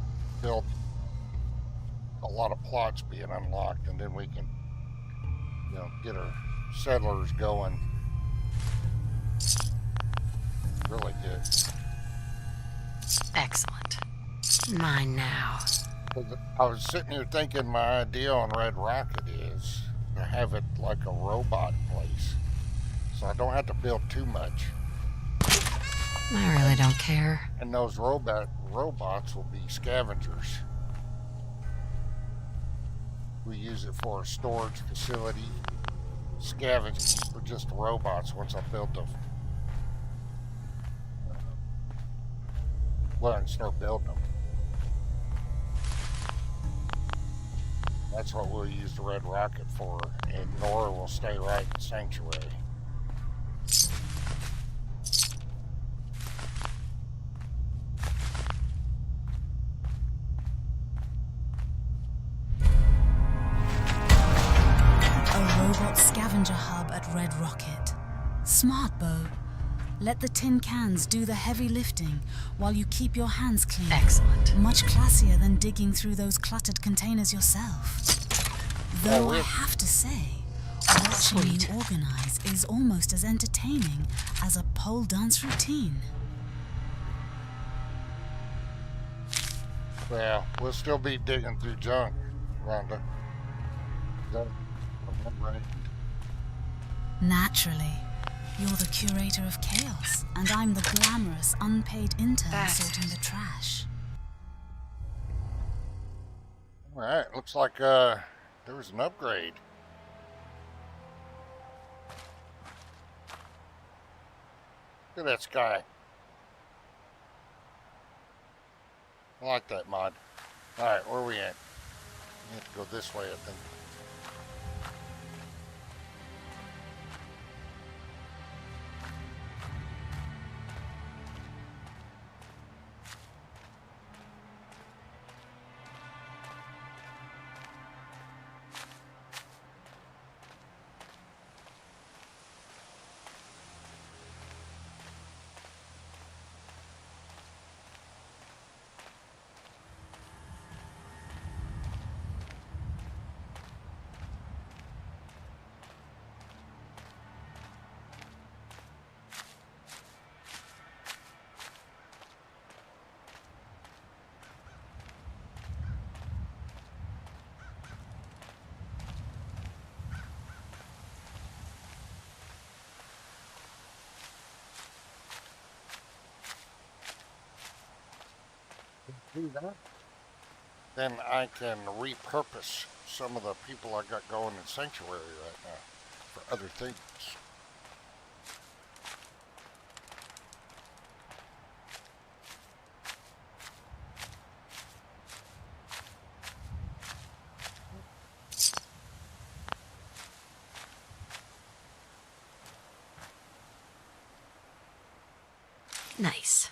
lot of plots being unlocked, and then we can, get our settlers going. Really good. Excellent. Mine now. I was sitting here thinking my idea on Red Rocket is to have it like a robot place, so I don't have to build too much. I really don't care. And those robots will be scavengers. We use it for a storage facility, scavenging for just robots once I build them. And start building them. That's what we'll use the Red Rocket for, and Nora will stay right in Sanctuary. A robot scavenger hub at Red Rocket. Smart, Bo. Let the tin cans do the heavy lifting while you keep your hands clean. Excellent. Much classier than digging through those cluttered containers yourself. Though I have to say, watching you organize is almost as entertaining as a pole dance routine. Well, we'll still be digging through junk, Rhondah. Is that right? Naturally. You're the curator of chaos, and I'm the glamorous, unpaid intern sorting the trash. Alright, looks like there was an upgrade. Look at that sky. I like that mod. Alright, where are we at? We have to go this way, I think. Do that, then I can repurpose some of the people I got going in Sanctuary right now for other things. Nice.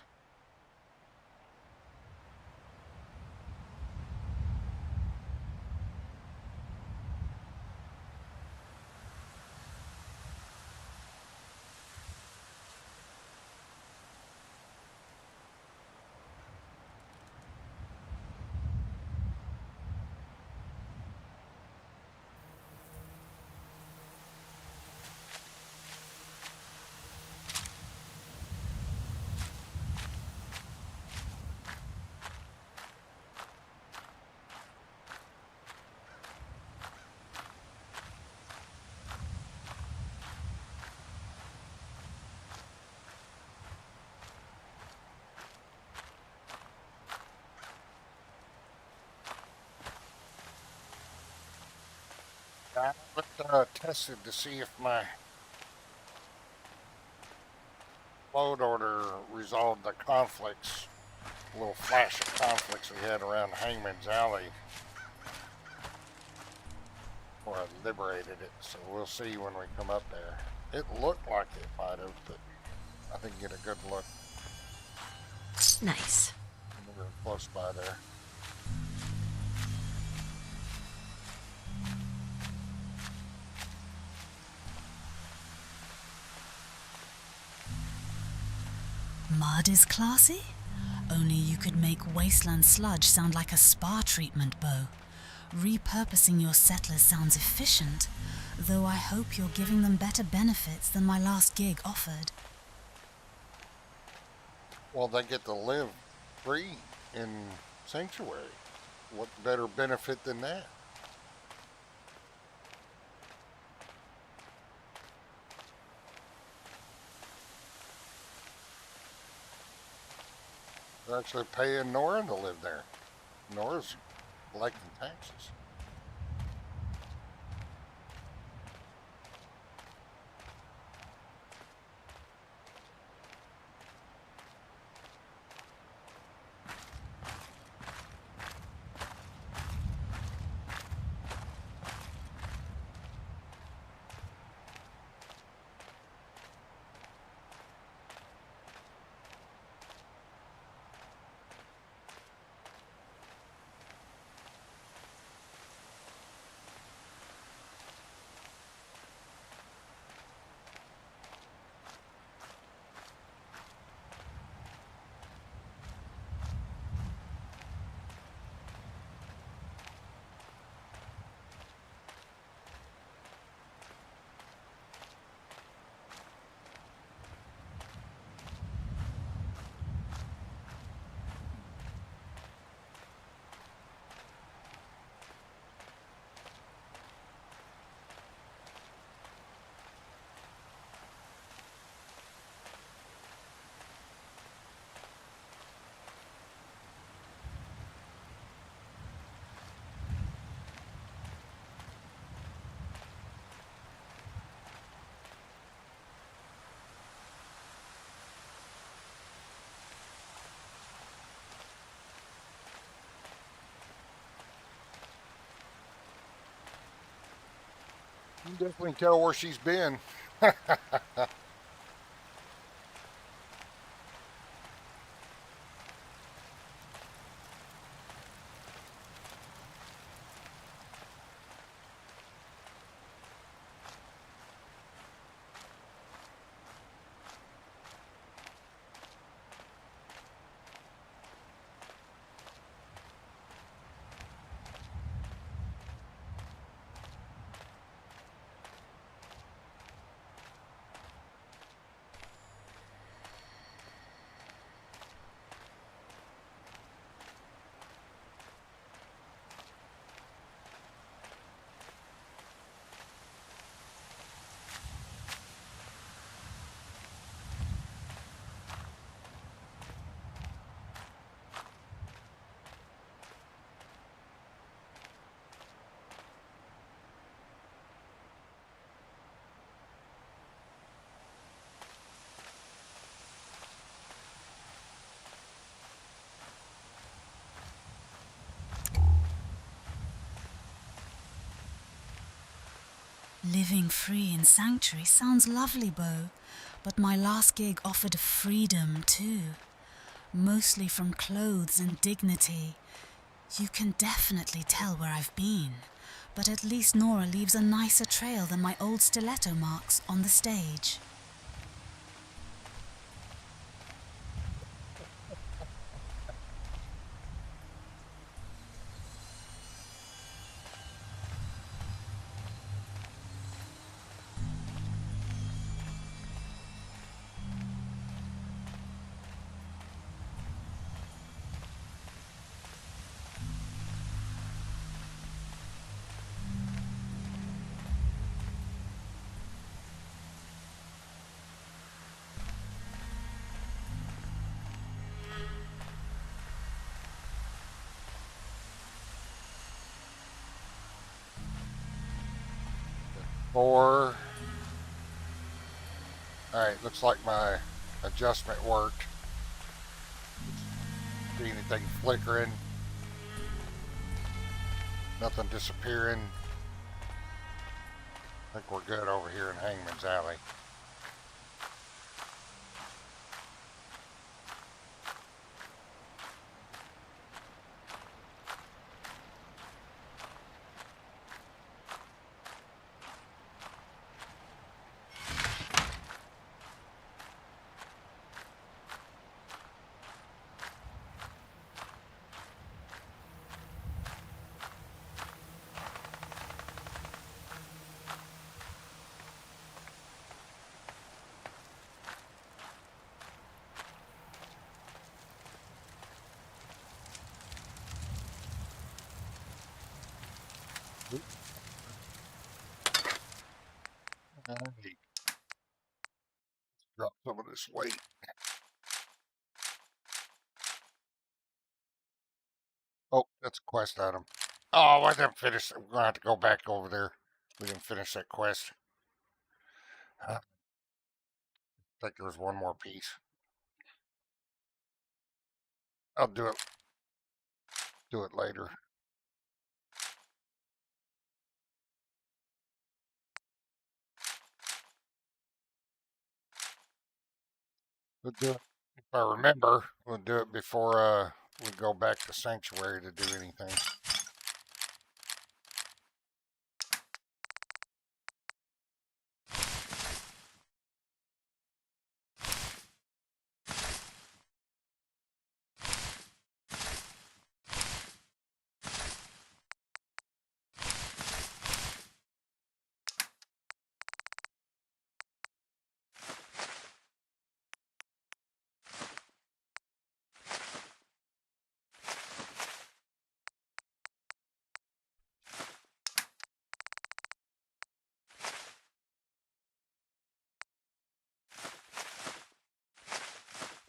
I haven't tested to see if my load order resolved the conflicts, a little flash of conflicts we had around Hangmans Ally, where I liberated it. So we'll see when we come up there. It looked like it might have, but I didn't get a good look. Nice. We were close by there. Mud is classy? Only you could make wasteland sludge sound like a spa treatment, Bo. Repurposing your settlers sounds efficient, though I hope you're giving them better benefits than my last gig offered. Well, they get to live free in Sanctuary. What better benefit than that? They're actually paying Nora to live there. Nora's collecting taxes. You can definitely tell where she's been. Living free in Sanctuary sounds lovely, Bo, But my last gig offered freedom too. Mostly from clothes and dignity. You can definitely tell where I've been. But at least Nora leaves a nicer trail than my old stiletto marks on the stage. Four. Alright, looks like my adjustment worked. See anything flickering? Nothing disappearing. I think we're good over here in Hangmans Alley. Alright. Drop some of this weight. Oh, that's a quest item. Oh, I didn't finish it. We're going to have to go back over there. We didn't finish that quest. I think there was one more piece. I'll do it later. We'll do it. If I remember, we'll do it before we go back to Sanctuary to do anything.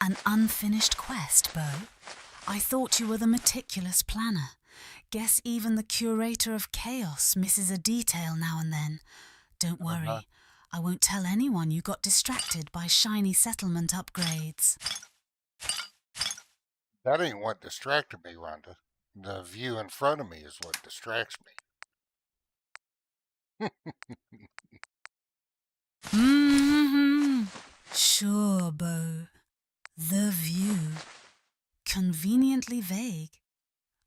An unfinished quest, Bo? I thought you were the meticulous planner. Guess even the curator of chaos misses a detail now and then. Don't worry, I won't tell anyone you got distracted by shiny settlement upgrades. That ain't what distracted me, Rhonda. The view in front of me is what distracts me. Sure, Bo. The view. Conveniently vague.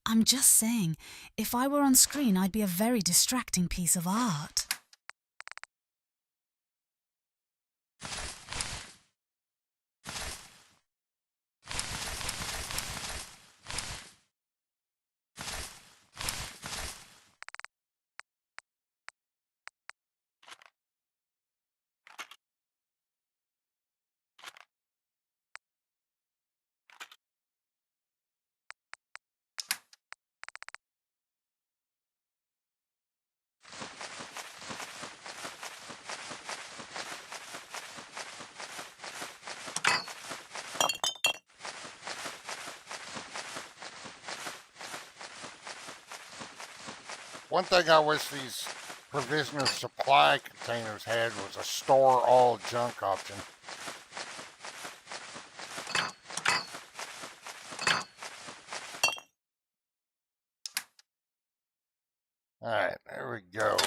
I'm just saying, if I were on screen, I'd be a very distracting piece of art. One thing I wish these provisioner supply containers had was a store all junk option. Alright, there we go.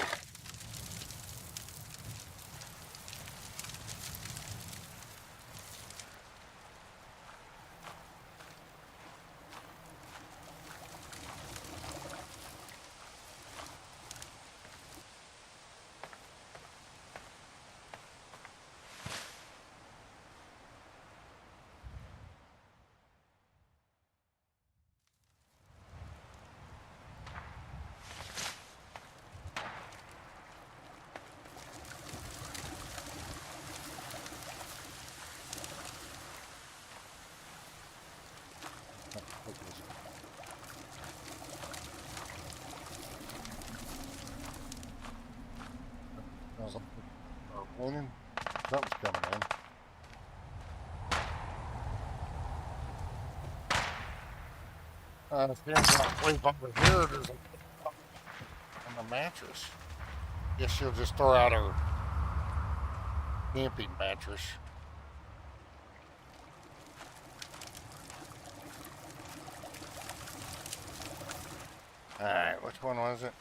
Morning. Something's coming in. Stands like way over here. There's a on the mattress. Guess she'll just throw out her camping mattress. Alright, which one was it?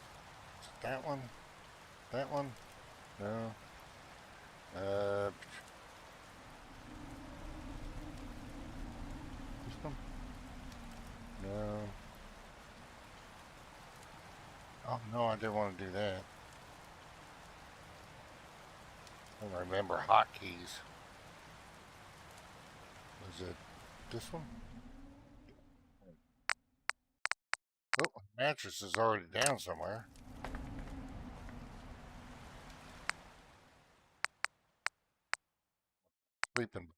Is it that one? That one? No. This one? No. Oh no, I didn't want to do that. I don't remember hotkeys. Was it this one? Oh, mattress is already down somewhere. Sleeping.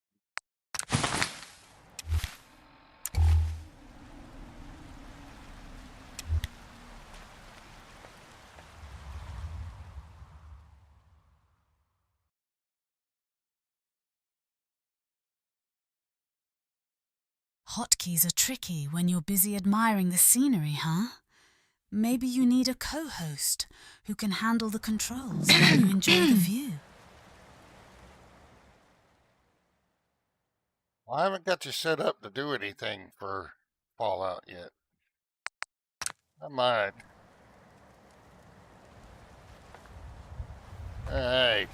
Hotkeys are tricky when you're busy admiring the scenery, huh? Maybe you need a co-host who can handle the controls while you enjoy the view. Well, I haven't got you set up to do anything for Fallout yet. I might. Alright.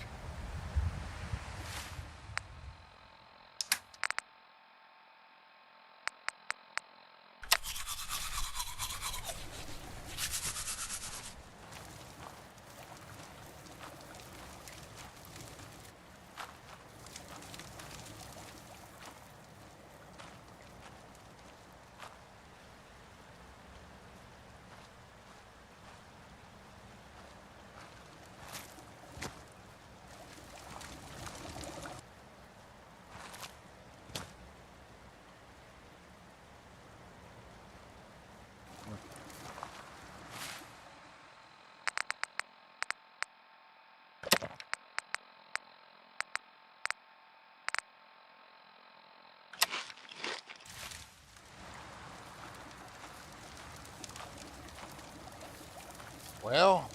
Well,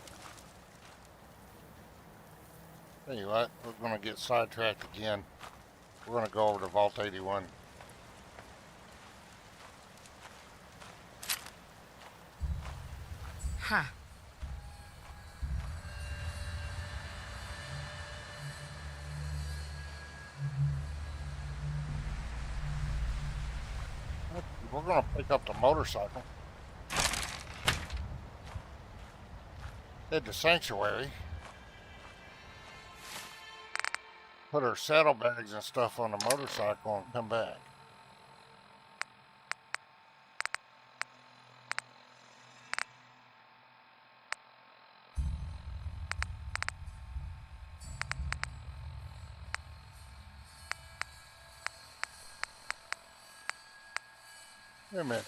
tell you what, we're going to get sidetracked again. We're going to go over to Vault 81. Huh. We're going to pick up the motorcycle. Head to Sanctuary. Put our saddlebags and stuff on the motorcycle and come back. Wait a minute.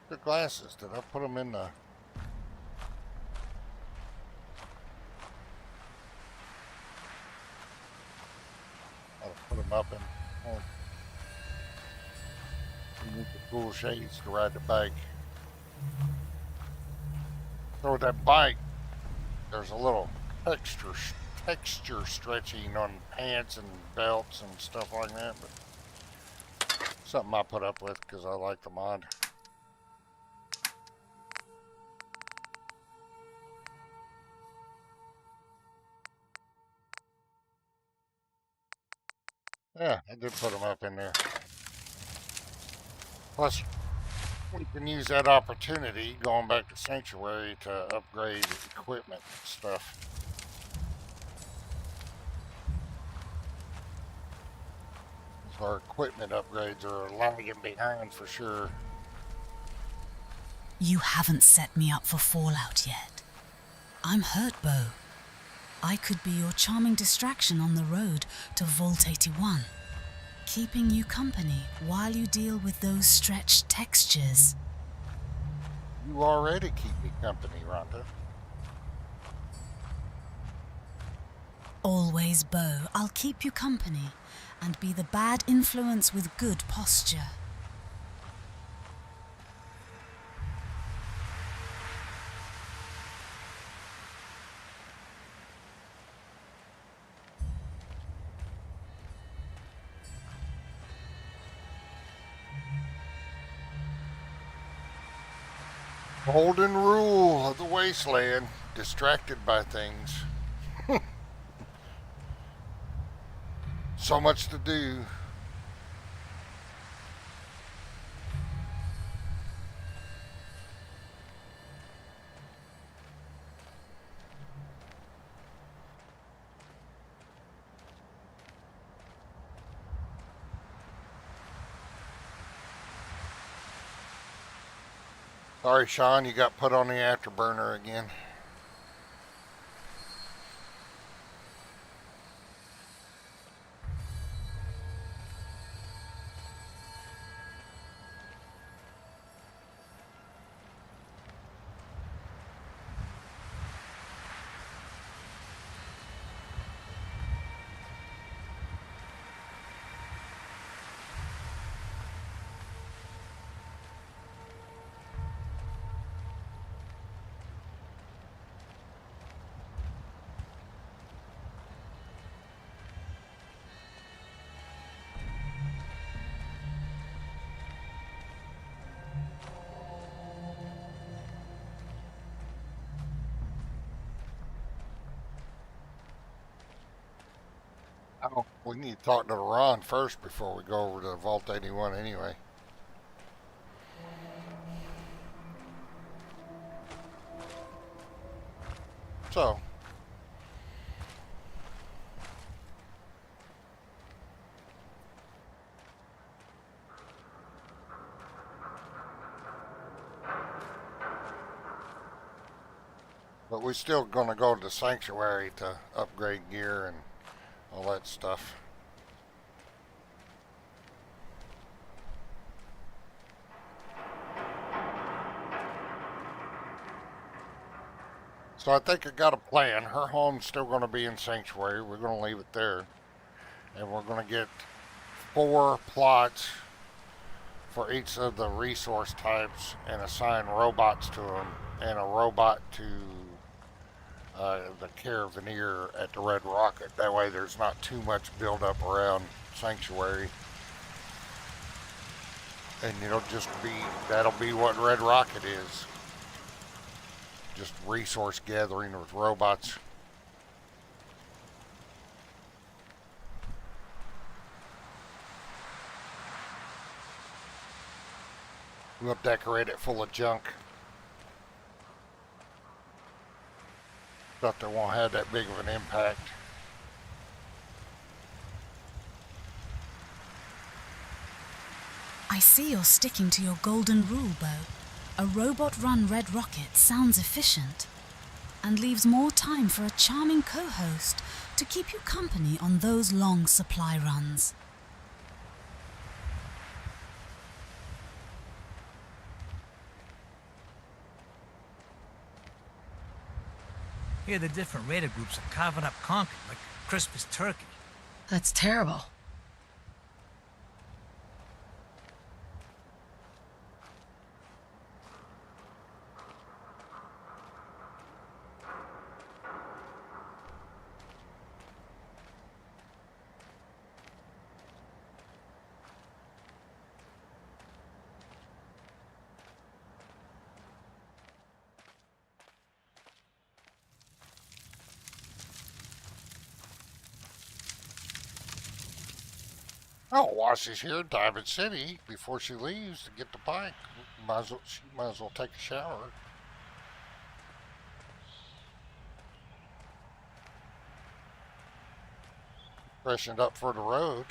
The glasses, did I put them in the... I'll put them up in... Oh. You need the cool shades to ride the bike. So with that bike, there's a little texture stretching on pants and belts and stuff like that, but something I put up with because I like the mod. Yeah, I did put them up in there. Plus, we can use that opportunity going back to Sanctuary to upgrade equipment and stuff. Our equipment upgrades are lagging behind for sure. You haven't set me up for Fallout yet. I'm hurt, Bo. I could be your charming distraction on the road to Vault 81, keeping you company while you deal with those stretched textures. You already keep me company, Rhondah. Always, Bo. I'll keep you company and be the bad influence with good posture. Golden rule of the wasteland, distracted by things. So much to do. Sorry, Sean, you got put on the afterburner again. Oh, we need to talk to Ron first before we go over to Vault 81 anyway. So, but we're still going to go to the sanctuary to upgrade gear and all that stuff. So I think I got a plan. Her home's still going to be in sanctuary. We're going to leave it there. And we're going to get 4 plots for each of the resource types and assign robots to them, and a robot to the care veneer at the Red Rocket. That way there's not too much buildup around sanctuary. And that'll be what Red Rocket is. Just resource gathering with robots. We'll decorate it full of junk. Stuff that won't have that big of an impact. I see you're sticking to your golden rule, Bo. A robot-run Red Rocket sounds efficient and leaves more time for a charming co-host to keep you company on those long supply runs. Here the different raider groups are carving up Concord like Christmas turkey. That's terrible. Oh, while she's here in Diamond City, before she leaves to get the bike, she might as well take a shower. Freshened up for the road.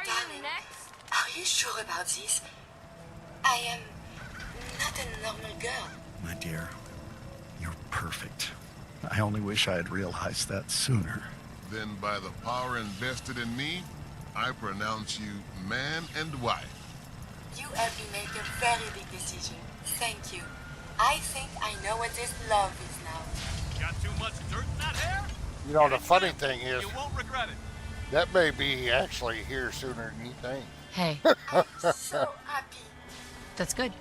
Are you next? Are you sure about this? I am not a normal girl. My dear, you're perfect. I only wish I had realized that sooner. Then by the power invested in me, I pronounce you man and wife. You helped me make a very big decision. Thank you. I think I know what this love is now. Got too much dirt in that hair? You know, the funny thing is, You won't regret it. that may be actually here sooner than you think. Hey, I'm so happy. that's good.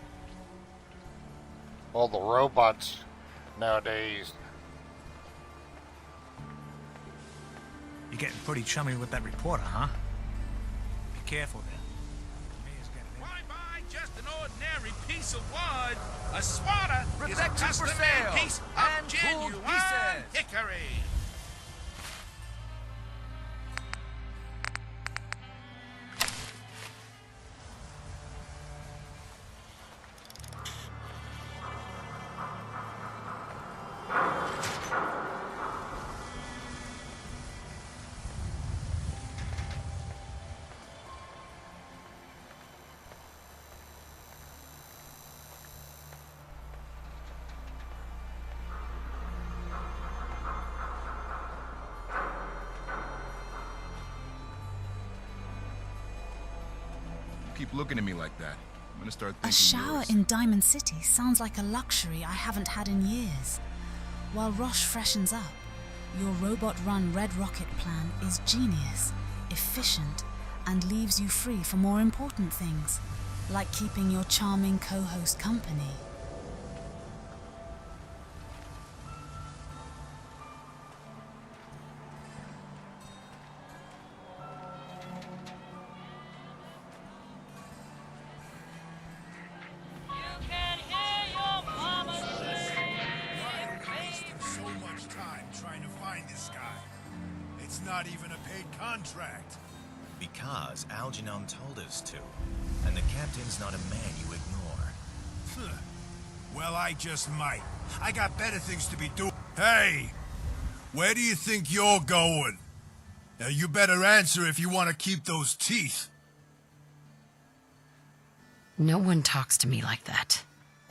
All the robots nowadays. You're getting pretty chummy with that reporter, huh? Be careful there. Bye-bye, just an ordinary piece of wood. A swatter is a Protection for custom-made sale piece of and genuine cool pieces. hickory. Keep looking at me like that. I'm gonna start thinking A shower yours. in Diamond City sounds like a luxury I haven't had in years. While Roche freshens up, your robot-run Red Rocket plan is genius, efficient, and leaves you free for more important things, like keeping your charming co-host company. So much time trying to find this guy. It's not even a paid contract. Because Algernon told us to. And the captain's not a man you ignore. Well, I just might. I got better things to be doing. Hey! Where do you think you're going? Now, you better answer if you want to keep those teeth. No one talks to me like that.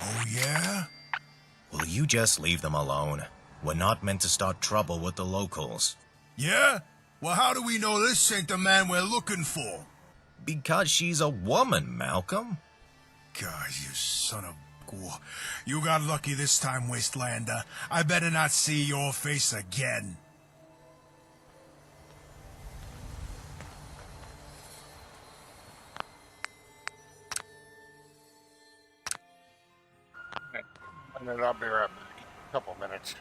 Oh, yeah? Will you just leave them alone? We're not meant to start trouble with the locals. Yeah? Well, how do we know this ain't the man we're looking for? Because she's a woman, Malcolm. God, you son of... You got lucky this time, Wastelander. I better not see your face again. And then I'll be right back. A couple minutes.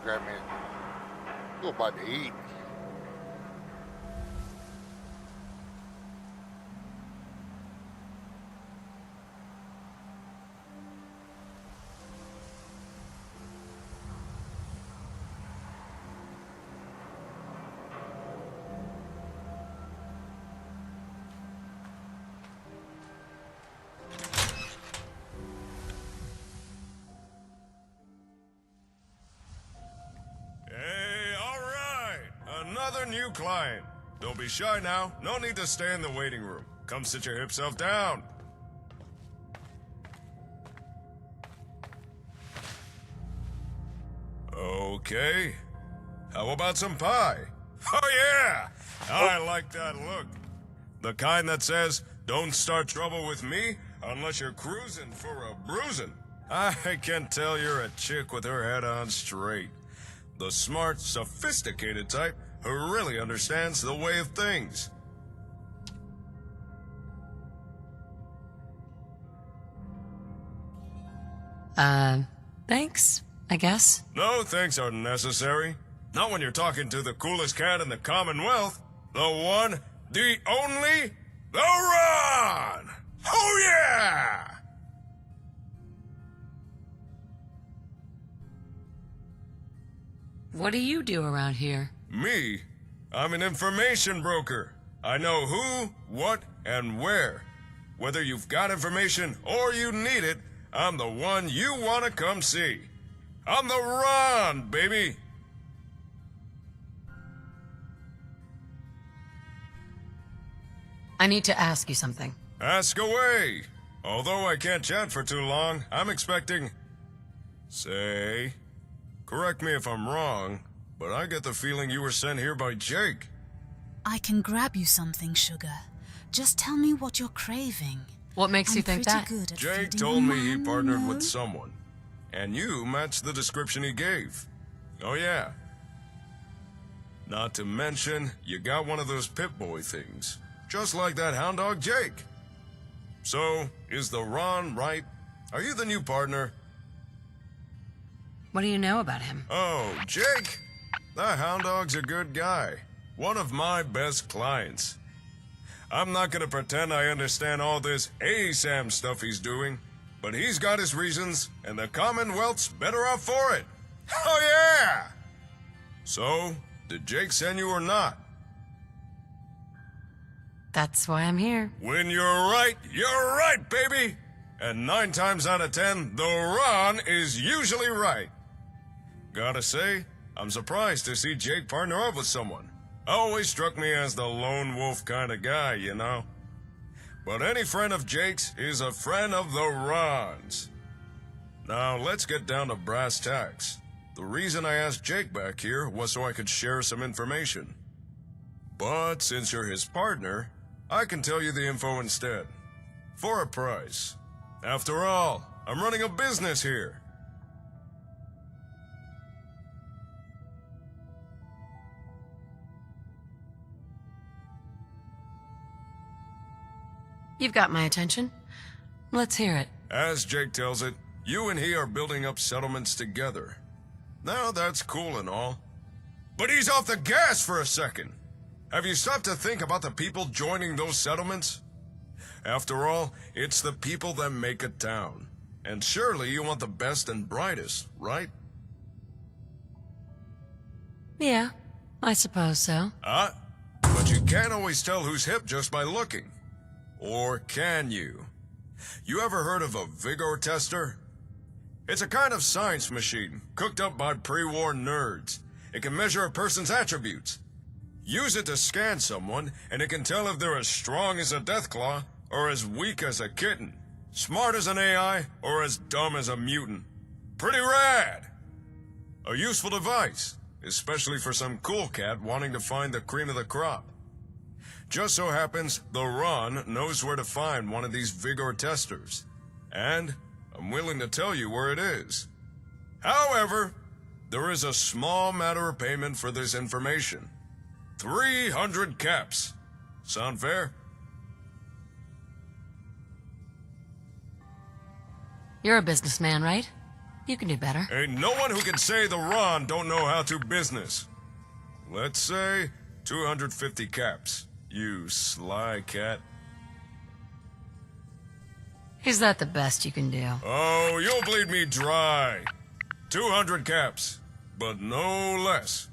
grab me a little bite to eat. Hey, all right. Another new client. Don't be shy now. No need to stay in the waiting room. Come sit your hipself down. Okay. How about some pie? Oh, yeah! I like that look. The kind that says, don't start trouble with me unless you're cruising for a bruising. I can tell you're a chick with her head on straight. The smart, sophisticated type who really understands the way of things. Thanks, I guess. No thanks are necessary. Not when you're talking to the coolest cat in the Commonwealth. The one, the only, the Ron! Oh yeah! What do you do around here? Me? I'm an information broker. I know who, what, and where. Whether you've got information or you need it, I'm the one you want to come see. I'm the Ron, baby! I need to ask you something. Ask away! Although I can't chat for too long, I'm expecting... Say... Correct me if I'm wrong, but I get the feeling you were sent here by Jake. I can grab you something, Sugar. Just tell me what you're craving. What makes you think that? Good at Jake feeding told me he your partnered mind, with no? someone, and you matched the description he gave. Oh yeah. Not to mention, you got one of those Pip-Boy things, just like that hound dog Jake. So, is the Ron right? Are you the new partner? What do you know about him? Oh, Jake! That hound dog's a good guy. One of my best clients. I'm not gonna pretend I understand all this ASAM stuff he's doing, but he's got his reasons, and the Commonwealth's better off for it. Oh yeah! So, did Jake send you or not? That's why I'm here. When you're right, baby! And 9 times out of 10, the Ron is usually right. Gotta say, I'm surprised to see Jake partner up with someone. Always struck me as the lone wolf kind of guy, you know? But any friend of Jake's is a friend of the Ron's. Now, let's get down to brass tacks. The reason I asked Jake back here was so I could share some information. But since you're his partner, I can tell you the info instead. For a price. After all, I'm running a business here. You've got my attention. Let's hear it. As Jake tells it, you and he are building up settlements together. Now that's cool and all. But he's off the gas for a second. Have you stopped to think about the people joining those settlements? After all, it's the people that make a town. And surely you want the best and brightest, right? Yeah, I suppose so. But you can't always tell who's hip just by looking. Or can you? You ever heard of a vigor tester? It's a kind of science machine, cooked up by pre-war nerds. It can measure a person's attributes. Use it to scan someone, and it can tell if they're as strong as a deathclaw, or as weak as a kitten. Smart as an AI, or as dumb as a mutant. Pretty rad! A useful device, especially for some cool cat wanting to find the cream of the crop. Just so happens, the Ron knows where to find one of these vigor testers. And I'm willing to tell you where it is. However, there is a small matter of payment for this information. 300 caps. Sound fair? You're a businessman, right? You can do better. Ain't no one who can say the Ron don't know how to business. Let's say 250 caps. You sly cat. Is that the best you can do? Oh, you'll bleed me dry. 200 caps, but no less.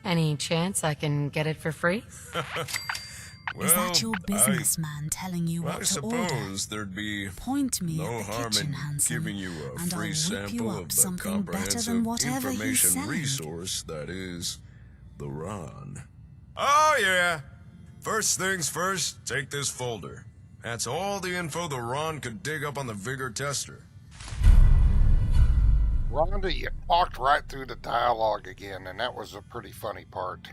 Any chance I can get it for free? Well, Is that your businessman telling you what to order? I suppose there'd be Point me no at the harm kitchen, in Hanson, giving you a and I'll free whip sample you up of the something better comprehensive than whatever he's information selling. resource that is the Ron. Oh yeah! First things first, take this folder. That's all the info the Ron could dig up on the Vigor tester. Rhonda, you talked right through the dialogue again, and that was a pretty funny part.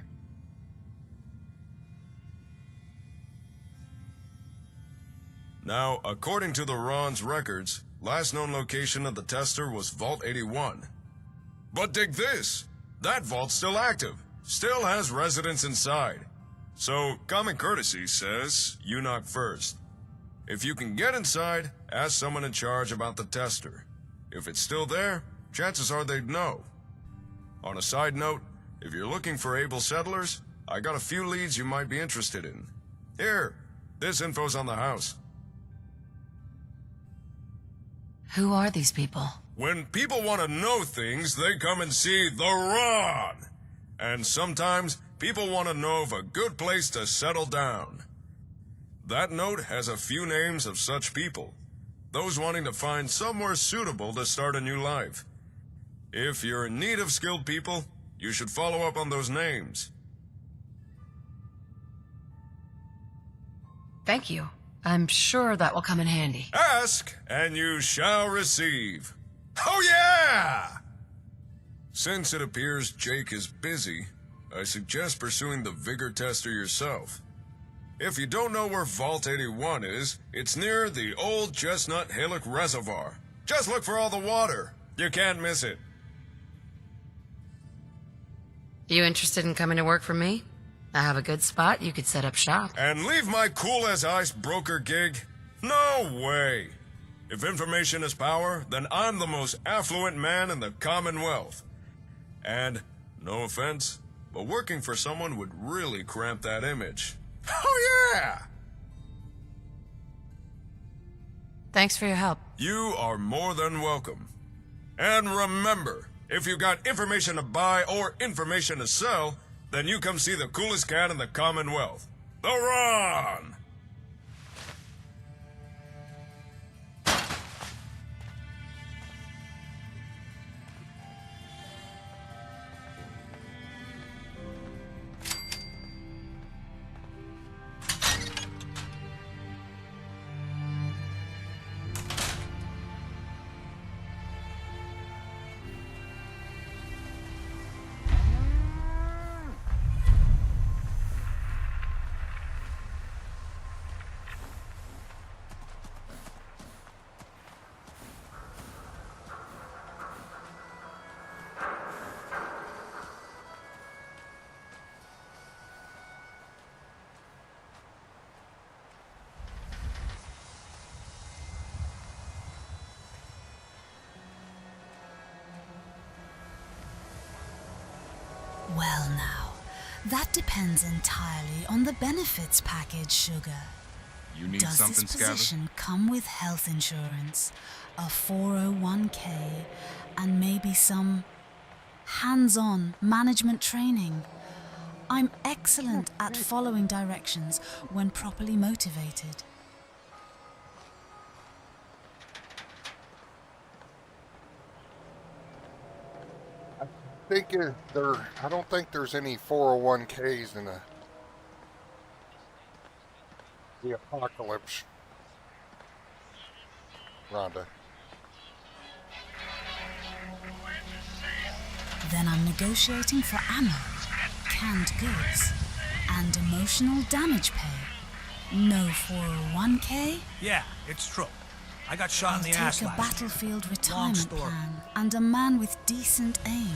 Now, according to the Ron's records, last known location of the tester was Vault 81. But dig this! That vault's still active, still has residents inside. So, common courtesy says, you knock first. If you can get inside, ask someone in charge about the tester. If it's still there, chances are they'd know. On a side note, if you're looking for able settlers, I got a few leads you might be interested in. Here, this info's on the house. Who are these people? When people want to know things, they come and see the Ron. And sometimes, people want to know of a good place to settle down. That note has a few names of such people. Those wanting to find somewhere suitable to start a new life. If you're in need of skilled people, you should follow up on those names. Thank you. I'm sure that will come in handy. Ask, and you shall receive. Oh yeah! Since it appears Jake is busy, I suggest pursuing the Vigor tester yourself. If you don't know where Vault 81 is, it's near the old Chestnut Hillock Reservoir. Just look for all the water. You can't miss it. You interested in coming to work for me? I have a good spot you could set up shop. And leave my cool-as-ice broker gig? No way! If information is power, then I'm the most affluent man in the Commonwealth. And, no offense, but working for someone would really cramp that image. Oh yeah! Thanks for your help. You are more than welcome. And remember, if you got information to buy or information to sell, then you come see the coolest cat in the Commonwealth. The Ron! Well now, that depends entirely on the benefits package, Sugar. You need Does something, this Scabbard? position come with health insurance, a 401k, and maybe some hands-on management training? I'm excellent at following directions when properly motivated. I don't think there's any 401ks in the apocalypse, Rhonda. Then I'm negotiating for ammo, canned goods, and emotional damage pay. No 401k? Yeah, it's true. I got shot in the ass Take a last year. battlefield Long retirement story. plan and a man with decent aim.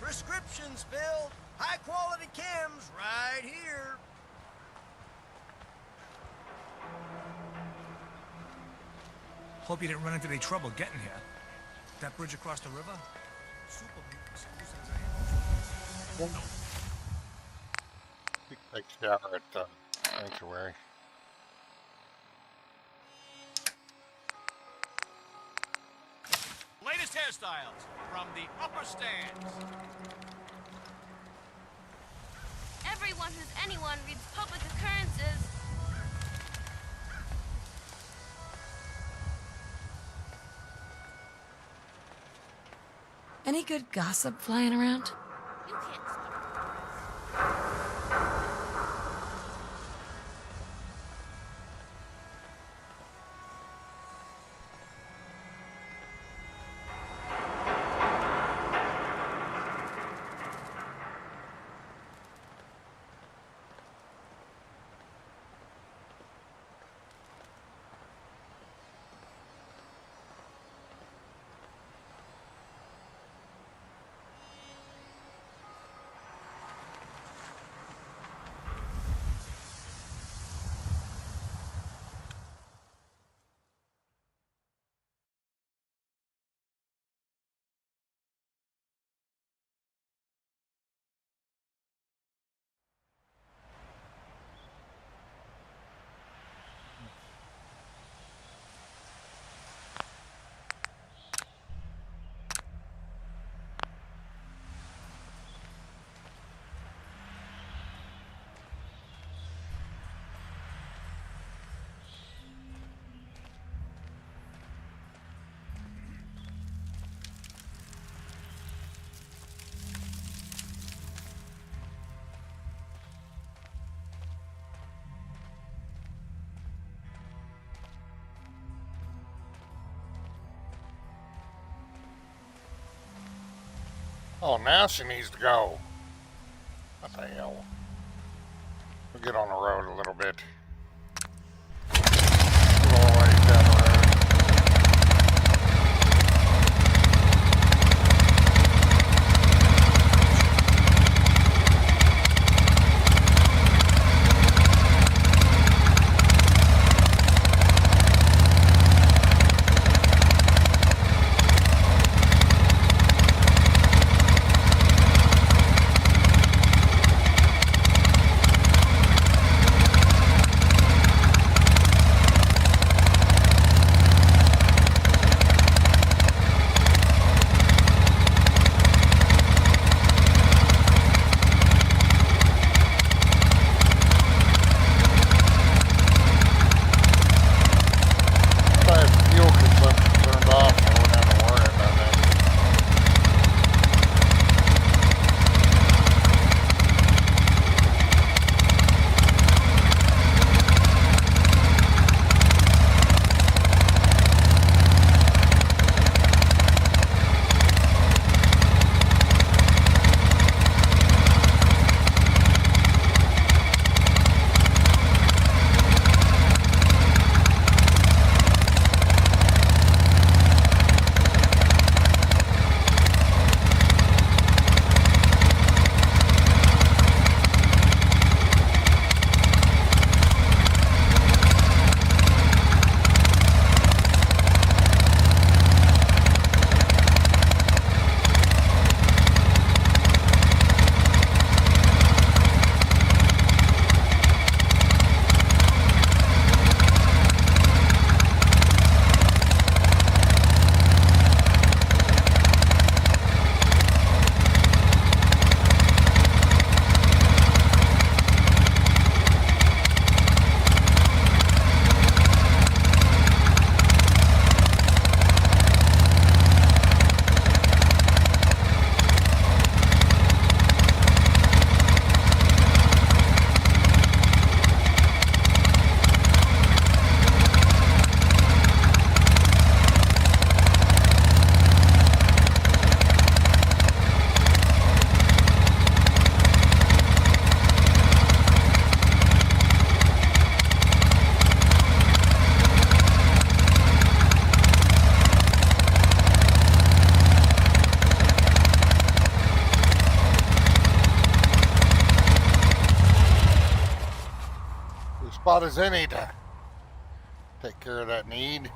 Prescriptions filled. High quality chems right here. Hope you didn't run into any trouble getting here. That bridge across the river? Super mutants use it as a ambush. Take a shower at the sanctuary. Latest hairstyles from the upper stands. Everyone who's anyone reads public occurrences. Any good gossip flying around? You can't stop. Oh, now she needs to go. What the hell? We'll get on the road a little bit. Go all the way down the road. Spot as any to take care of that need.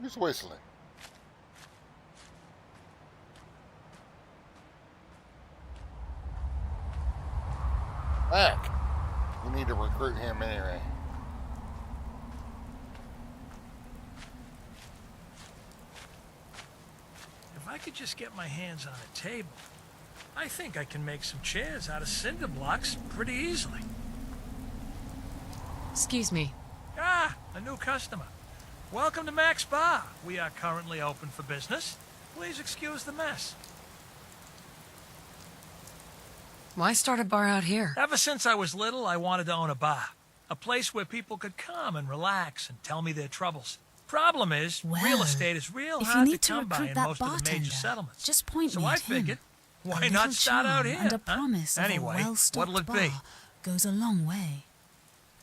Who's whistling? Mac. We need to recruit him anyway. If I could just get my hands on a table, I think I can make some chairs out of cinder blocks pretty easily. Excuse me. Ah, a new customer. Welcome to Mac's Bar. We are currently open for business. Please excuse the mess. Why start a bar out here? Ever since I was little, I wanted to own a bar. A place where people could come and relax and tell me their troubles. Problem is, real estate is real if you hard to need to come by recruit in that most of the major bartender, settlements. just point so me I at him. figured, A why little not start out charm here? and a huh? promise Anyway, of a well-stocked what'll it bar be? goes a long way.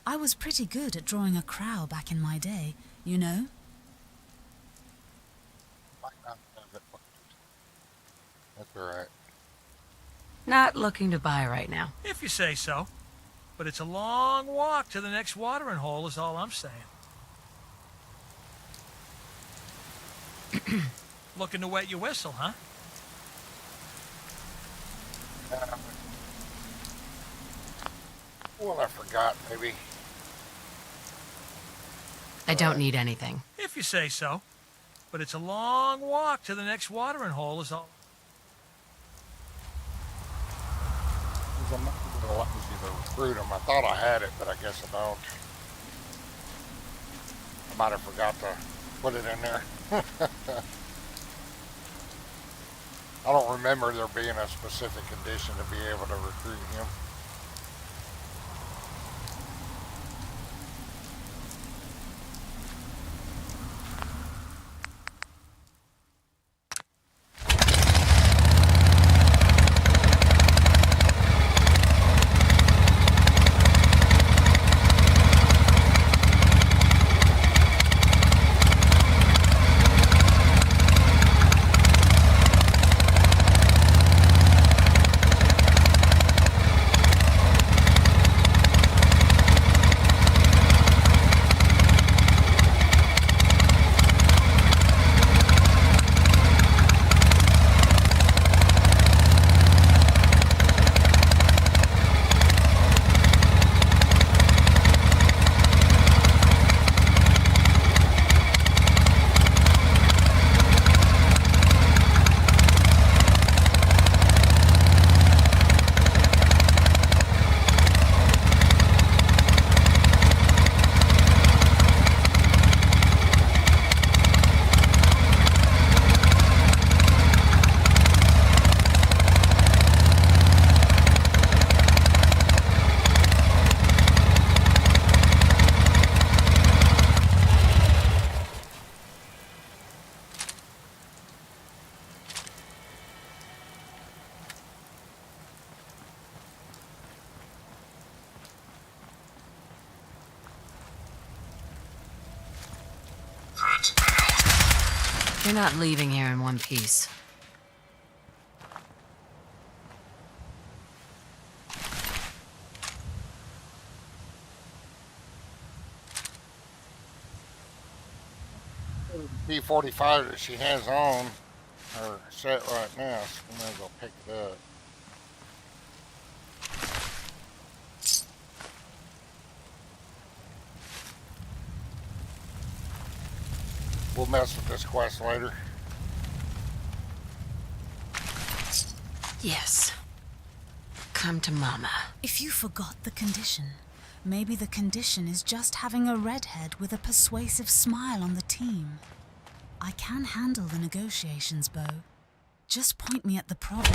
I was pretty good at drawing a crowd back in my day, you know? That's alright. Not looking to buy right now. If you say so. But it's a long walk to the next watering hole is all I'm saying. Looking to wet your whistle, huh? Well, I forgot, maybe. I don't need anything. If you say so. But it's a long walk to the next watering hole is all... I'm not going to allow you to recruit him. I thought I had it, but I guess I don't. I might have forgot to put it in there. I don't remember there being a specific condition to be able to recruit him. You're not leaving here in one piece. P45 that she has on her set right now, so I'm gonna go pick it up. We'll mess with this quest later. Yes. Come to Mama. If you forgot the condition, maybe the condition is just having a redhead with a persuasive smile on the team. I can handle the negotiations, Bo. Just point me at the problem.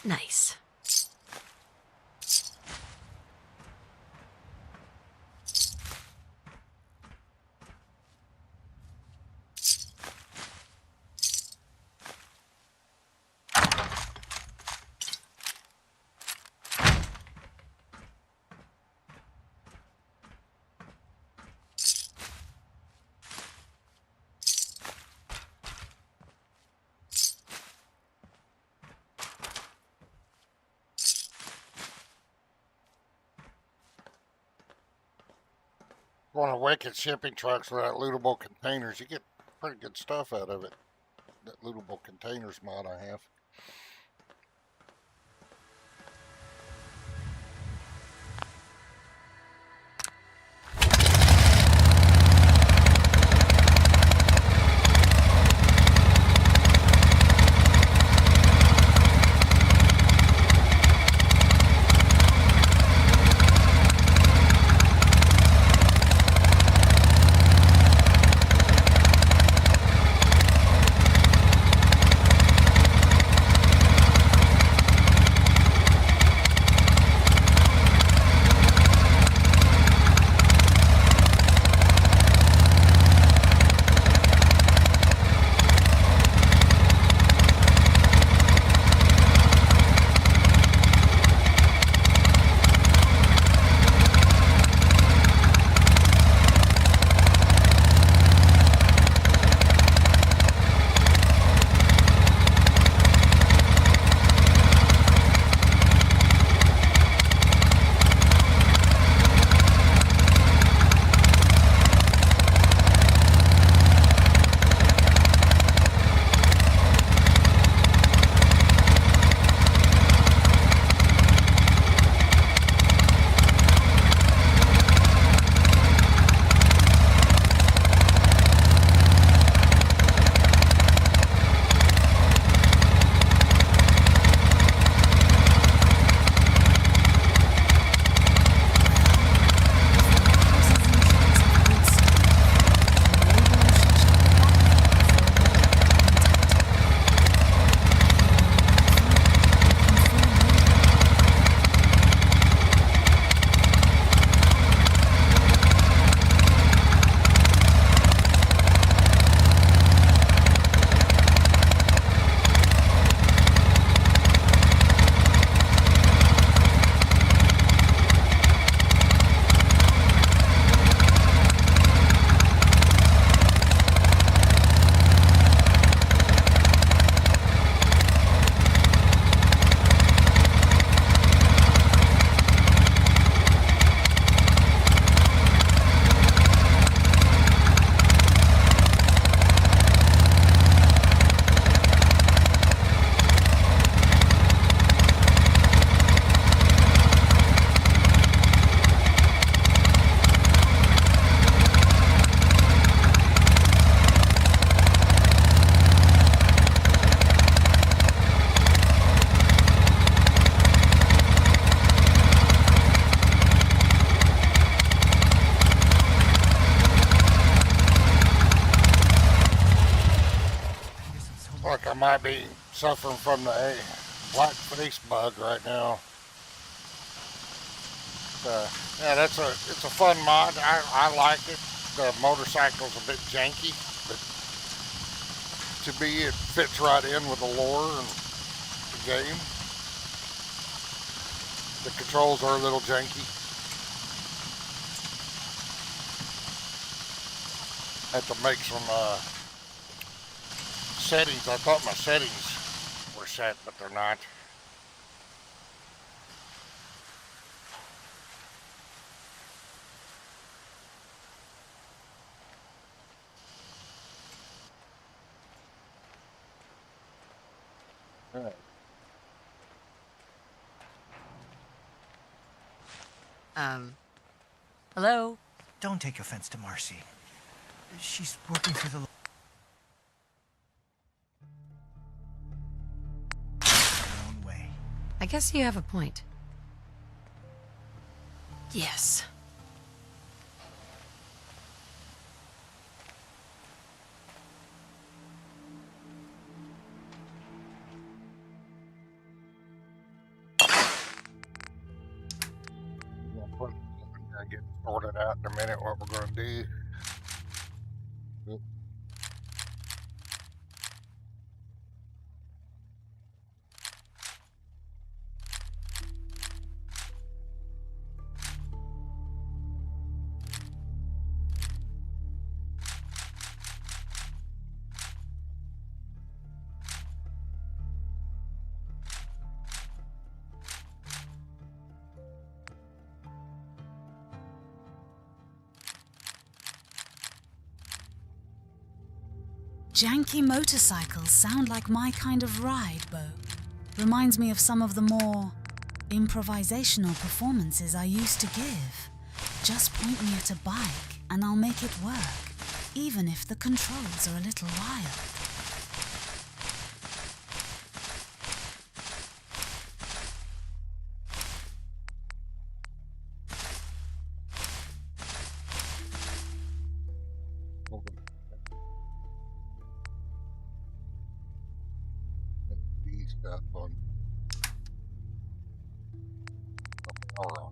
Nice. One of wicked shipping trucks without lootable containers. You get pretty good stuff out of it. That lootable containers mod I have. Like I might be suffering from the black face bug right now. Yeah, it's a fun mod. I like it. The motorcycle's a bit janky, but to me it fits right in with the lore and the game. The controls are a little janky. Had to make some settings. I thought my settings were set, but they're not. Hello? Don't take offense to Marcy. She's working through the... her own way. I guess you have a point. Yes. sort it out in a minute what we're going to do. Janky motorcycles sound like my kind of ride, Bo. Reminds me of some of the more improvisational performances I used to give. Just point me at a bike and I'll make it work, even if the controls are a little wild. Stuff on Nora.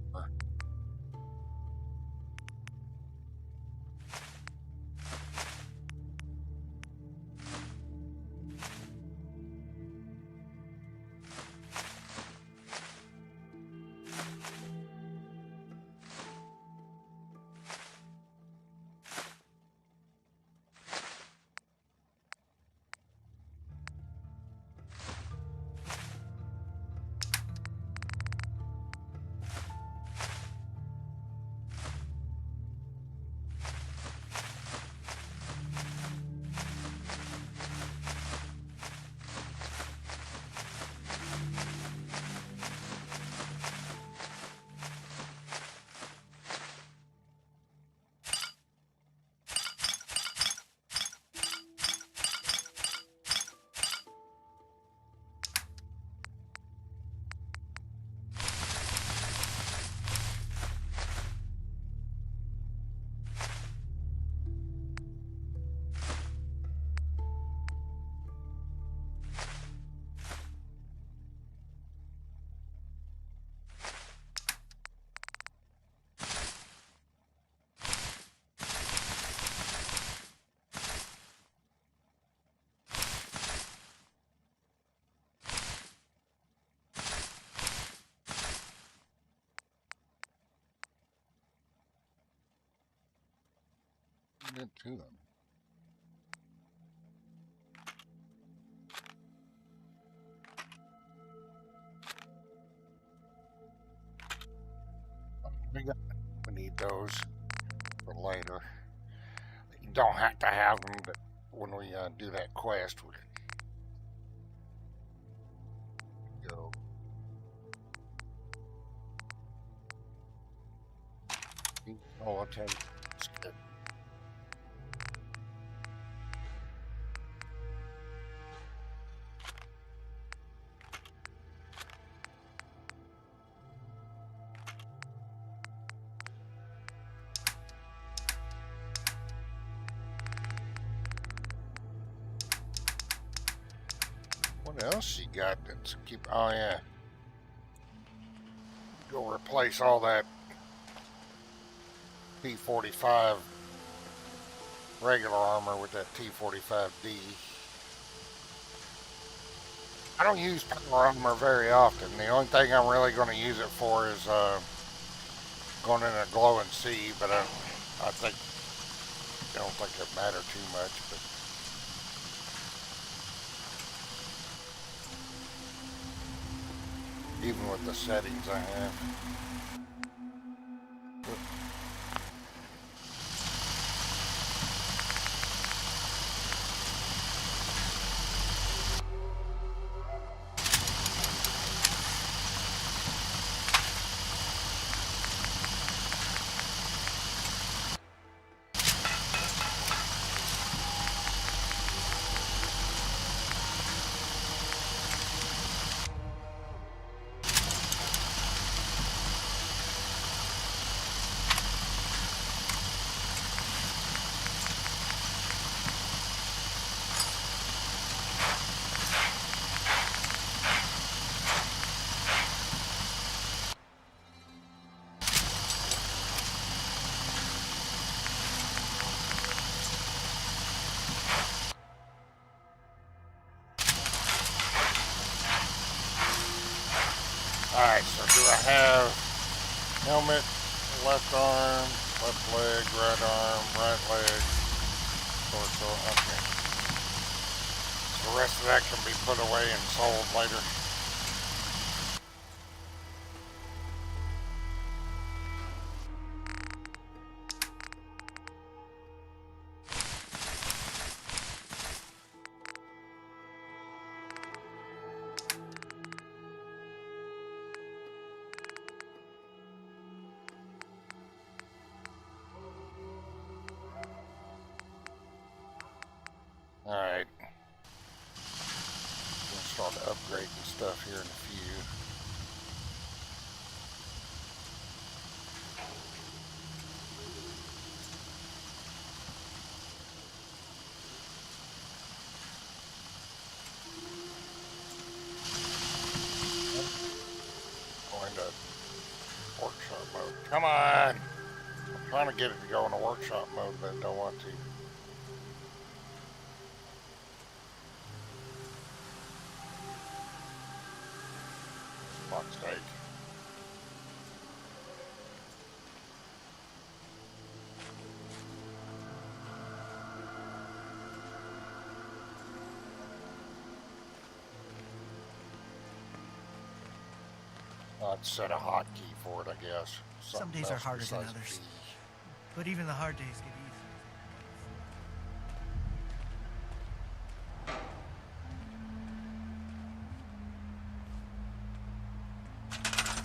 Get to them. We need those for later. You don't have to have them, but when we do that quest, we can go. Oh, I'll tell you. It's good. What else you got that's keep? Oh yeah, go replace all that T45 regular armor with that T45D. I don't use power armor very often. The only thing I'm really going to use it for is going in a glowing sea, but I don't think it matter too much. But even with the settings I have. have helmet, left arm, left leg, right arm, right leg, torso. Okay. The rest of that can be put away and sold later. Alright. We'll start upgrading stuff here in a few. Going to workshop mode. Come on! I'm trying to get it to go into workshop mode, but I don't want to. Fuck's sake. I'd set a hotkey for it, I guess. Some days are harder than others. But even the hard days get easier.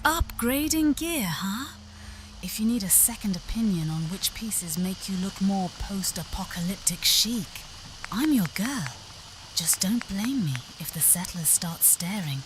Upgrading gear, huh? If you need a second opinion on which pieces make you look more post-apocalyptic chic, I'm your girl. Just don't blame me if the settlers start staring.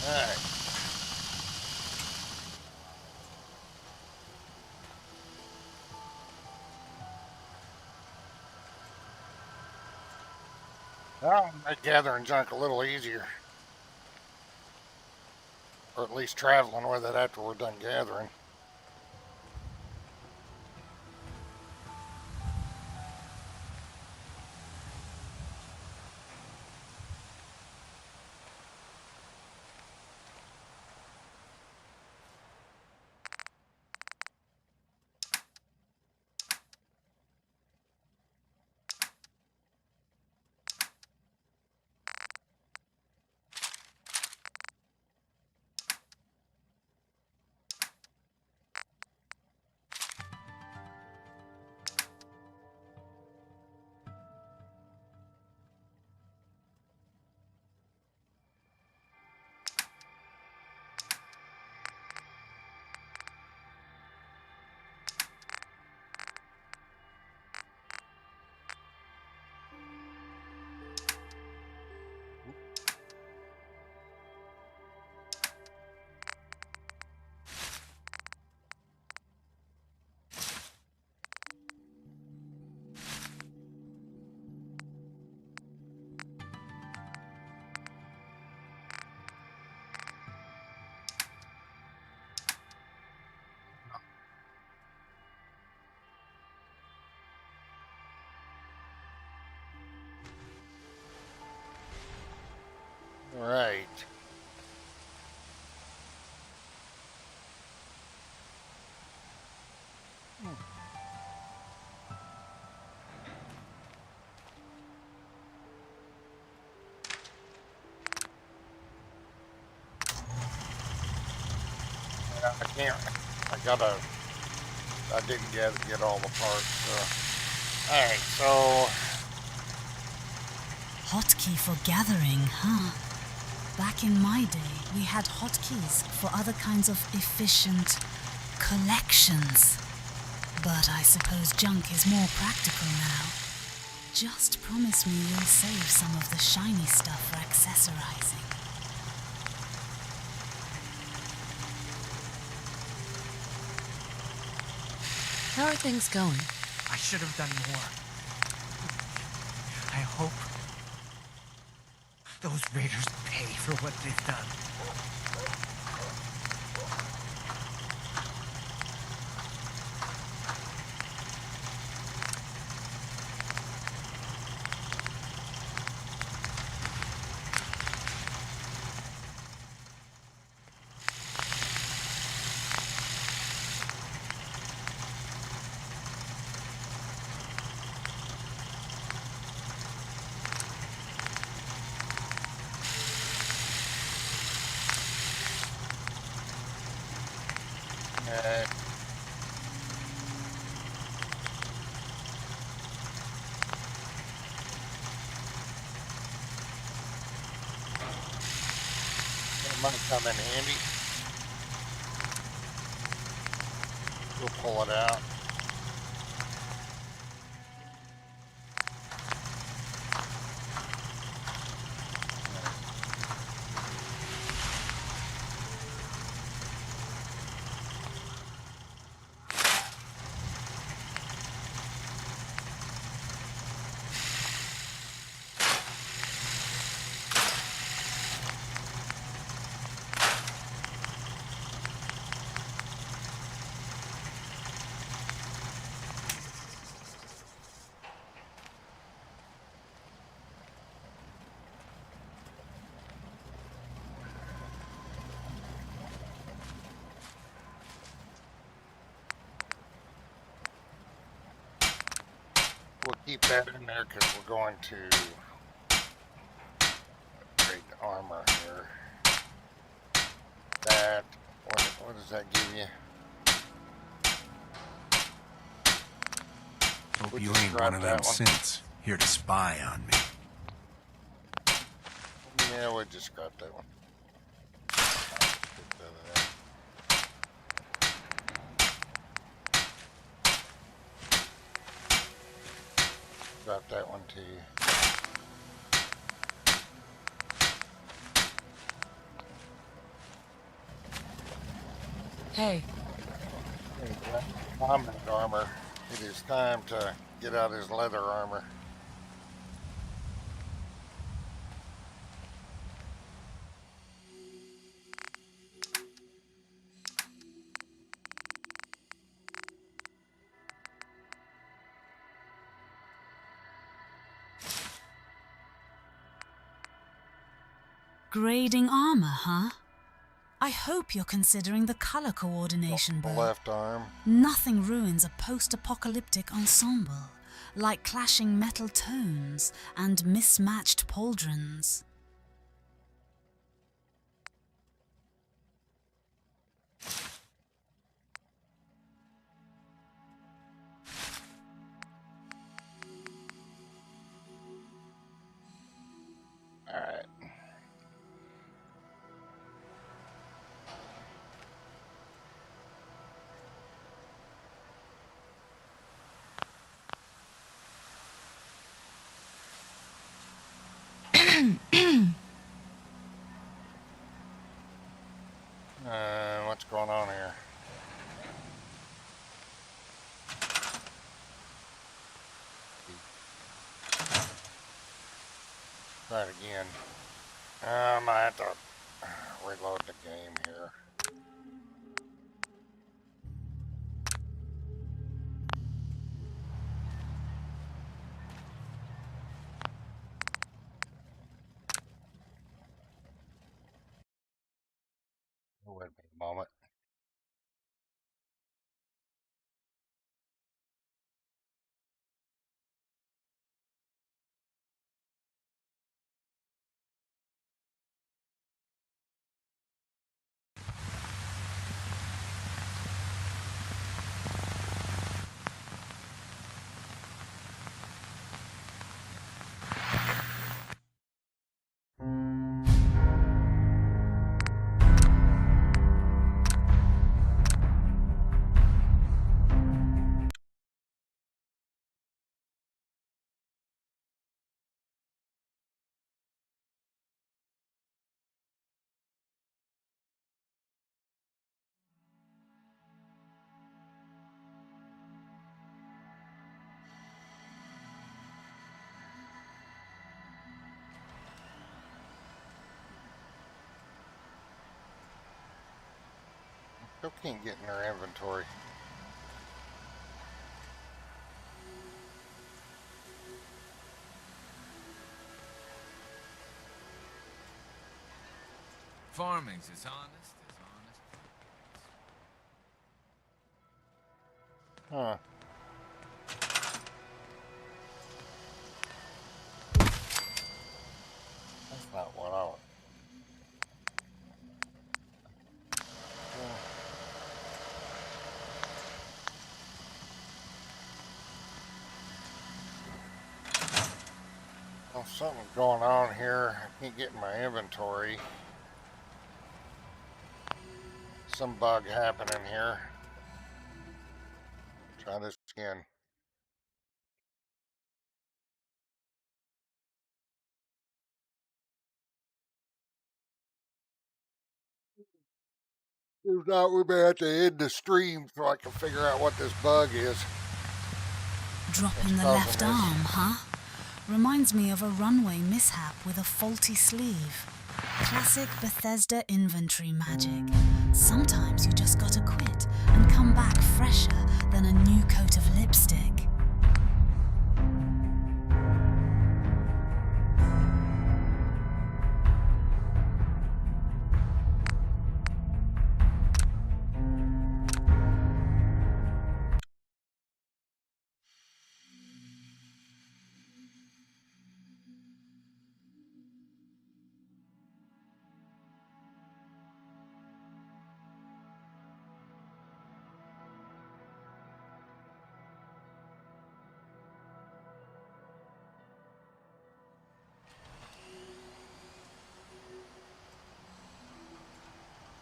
Alright. Well, make gathering junk a little easier. Or at least traveling with it after we're done gathering. Right. can't. I didn't get all the parts. All right, so Hotkey for gathering, huh? Back in my day, we had hotkeys for other kinds of efficient collections. But I suppose junk is more practical now. Just promise me you'll save some of the shiny stuff for accessorizing. How are things going? I should have done more. I hope those raiders pay for what they've done. it might come in handy. We'll pull it out. We'll keep that in there because we're going to upgrade the armor here. That, what does that give you? Hope We'll you just ain't grab one of that them one. synths here to spy on me. Yeah, we'll just grab that one. Drop that one to you. Hey. Combat armor. It is time to get out his leather armor. Grading armor, huh? I hope you're considering the color coordination, The Bo. left arm. Nothing ruins a post-apocalyptic ensemble, like clashing metal tones and mismatched pauldrons. All right. What's going on here? Try it again. I might have to reload the game here. Wait a moment. Still can't get in her inventory. Farming's as honest as honest. Huh. That's not what I want. Well, something's going on here. I can't get in my inventory. Some bug happening here. Try this again. If not, we may have to end the stream so I can figure out what this bug is. Dropping the left arm, huh? Reminds me of a runway mishap with a faulty sleeve. Classic Bethesda inventory magic. Sometimes you just gotta quit and come back fresher than a new coat of lipstick.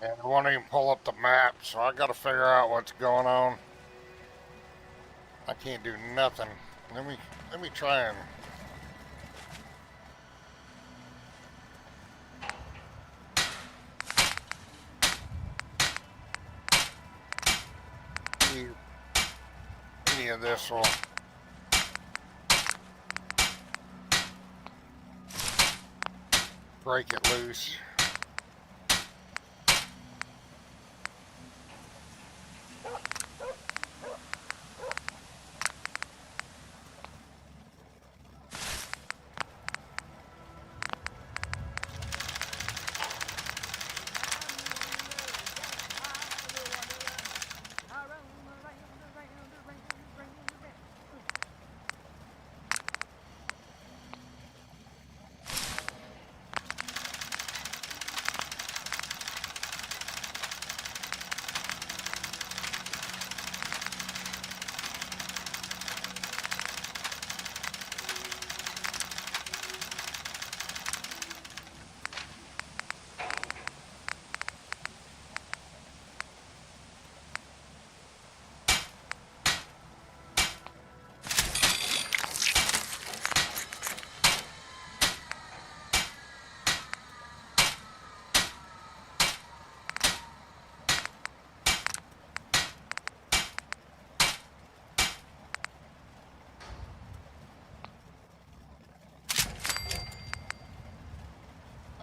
And I won't even pull up the map, so I gotta figure out what's going on. I can't do nothing. Let me try and see if any of this will break it loose.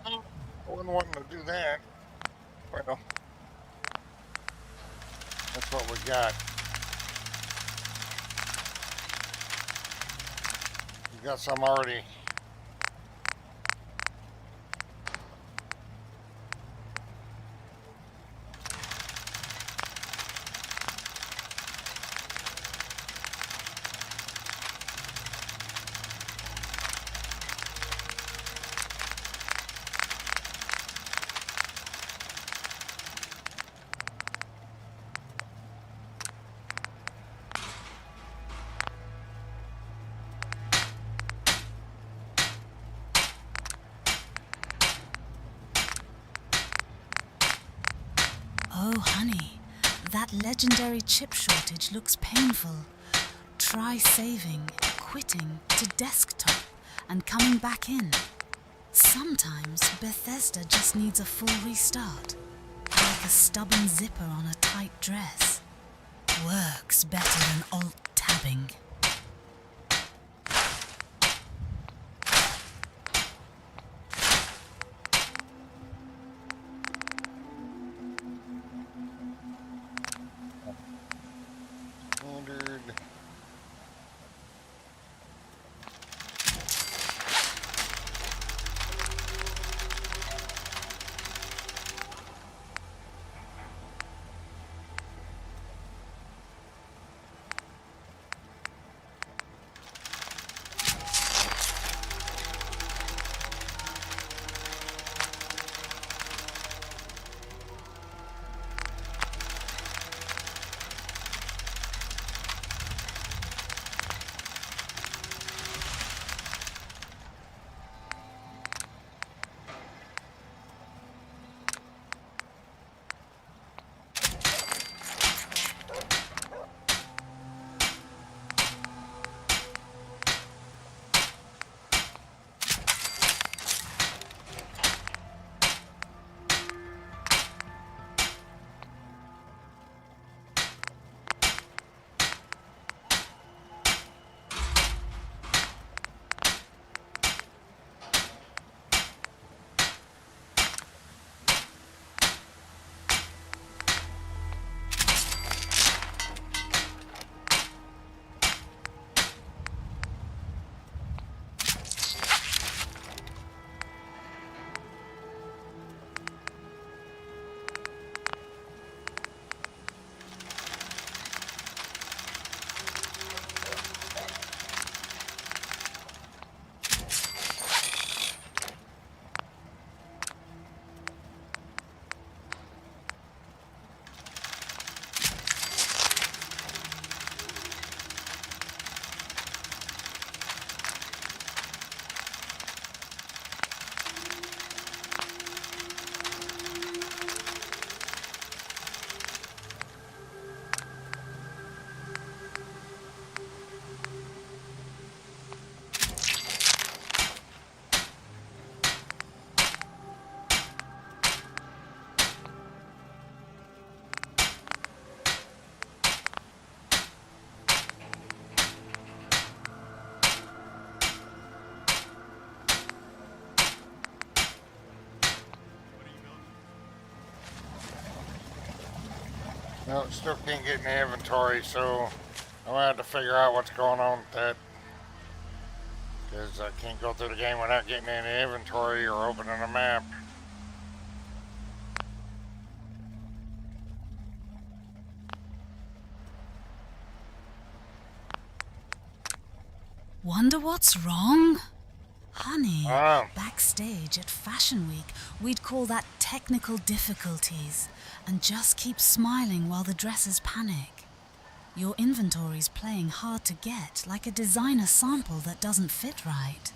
I wasn't wanting to do that. Well, that's what we got. We got some already. Oh, honey, that legendary chip shortage looks painful. Try saving, quitting to desktop, and coming back in. Sometimes Bethesda just needs a full restart, like a stubborn zipper on a tight dress. Works better than alt-tabbing. No, still can't get in the inventory, so I'm gonna have to figure out what's going on with that. Because I can't go through the game without getting in the inventory or opening a map. Wonder what's wrong? Honey, backstage at Fashion Week, we'd call that technical difficulties, and just keep smiling while the dressers panic. Your inventory's playing hard to get, like a designer sample that doesn't fit right.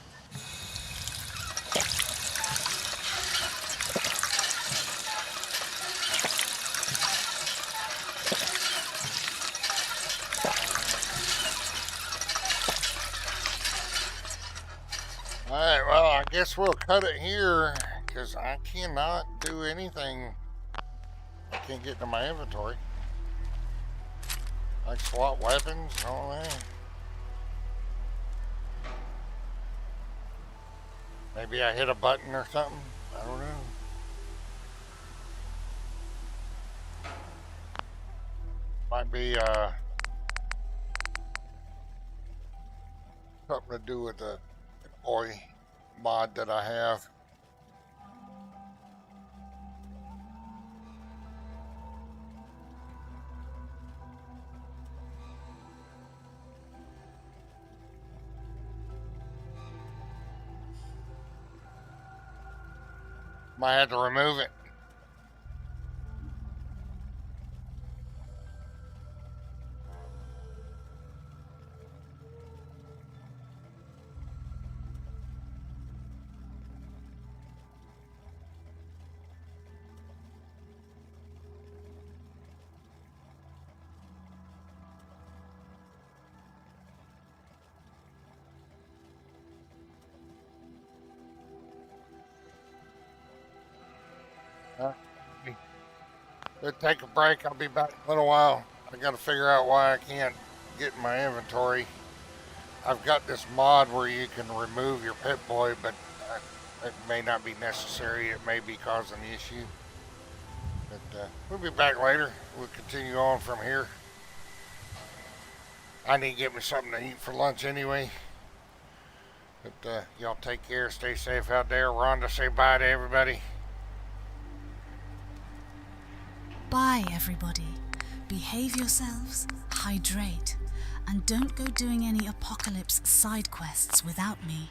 Alright, well, I guess we'll cut it here, because I cannot do anything. I can't get into my inventory. Like swap weapons and all that. Maybe I hit a button or something. I don't know. Might be something to do with the oi mod that I have. Might have to remove it. We'll take a break. I'll be back in a little while. I gotta figure out why I can't get in my inventory. I've got this mod where you can remove your Pip-Boy, but it may not be necessary. It may be causing the issue. But we'll be back later. We'll continue on from here. I need to get me something to eat for lunch anyway. But y'all take care. Stay safe out there. Rhonda, say bye to everybody. Bye, everybody. Behave yourselves, hydrate, and don't go doing any apocalypse side quests without me.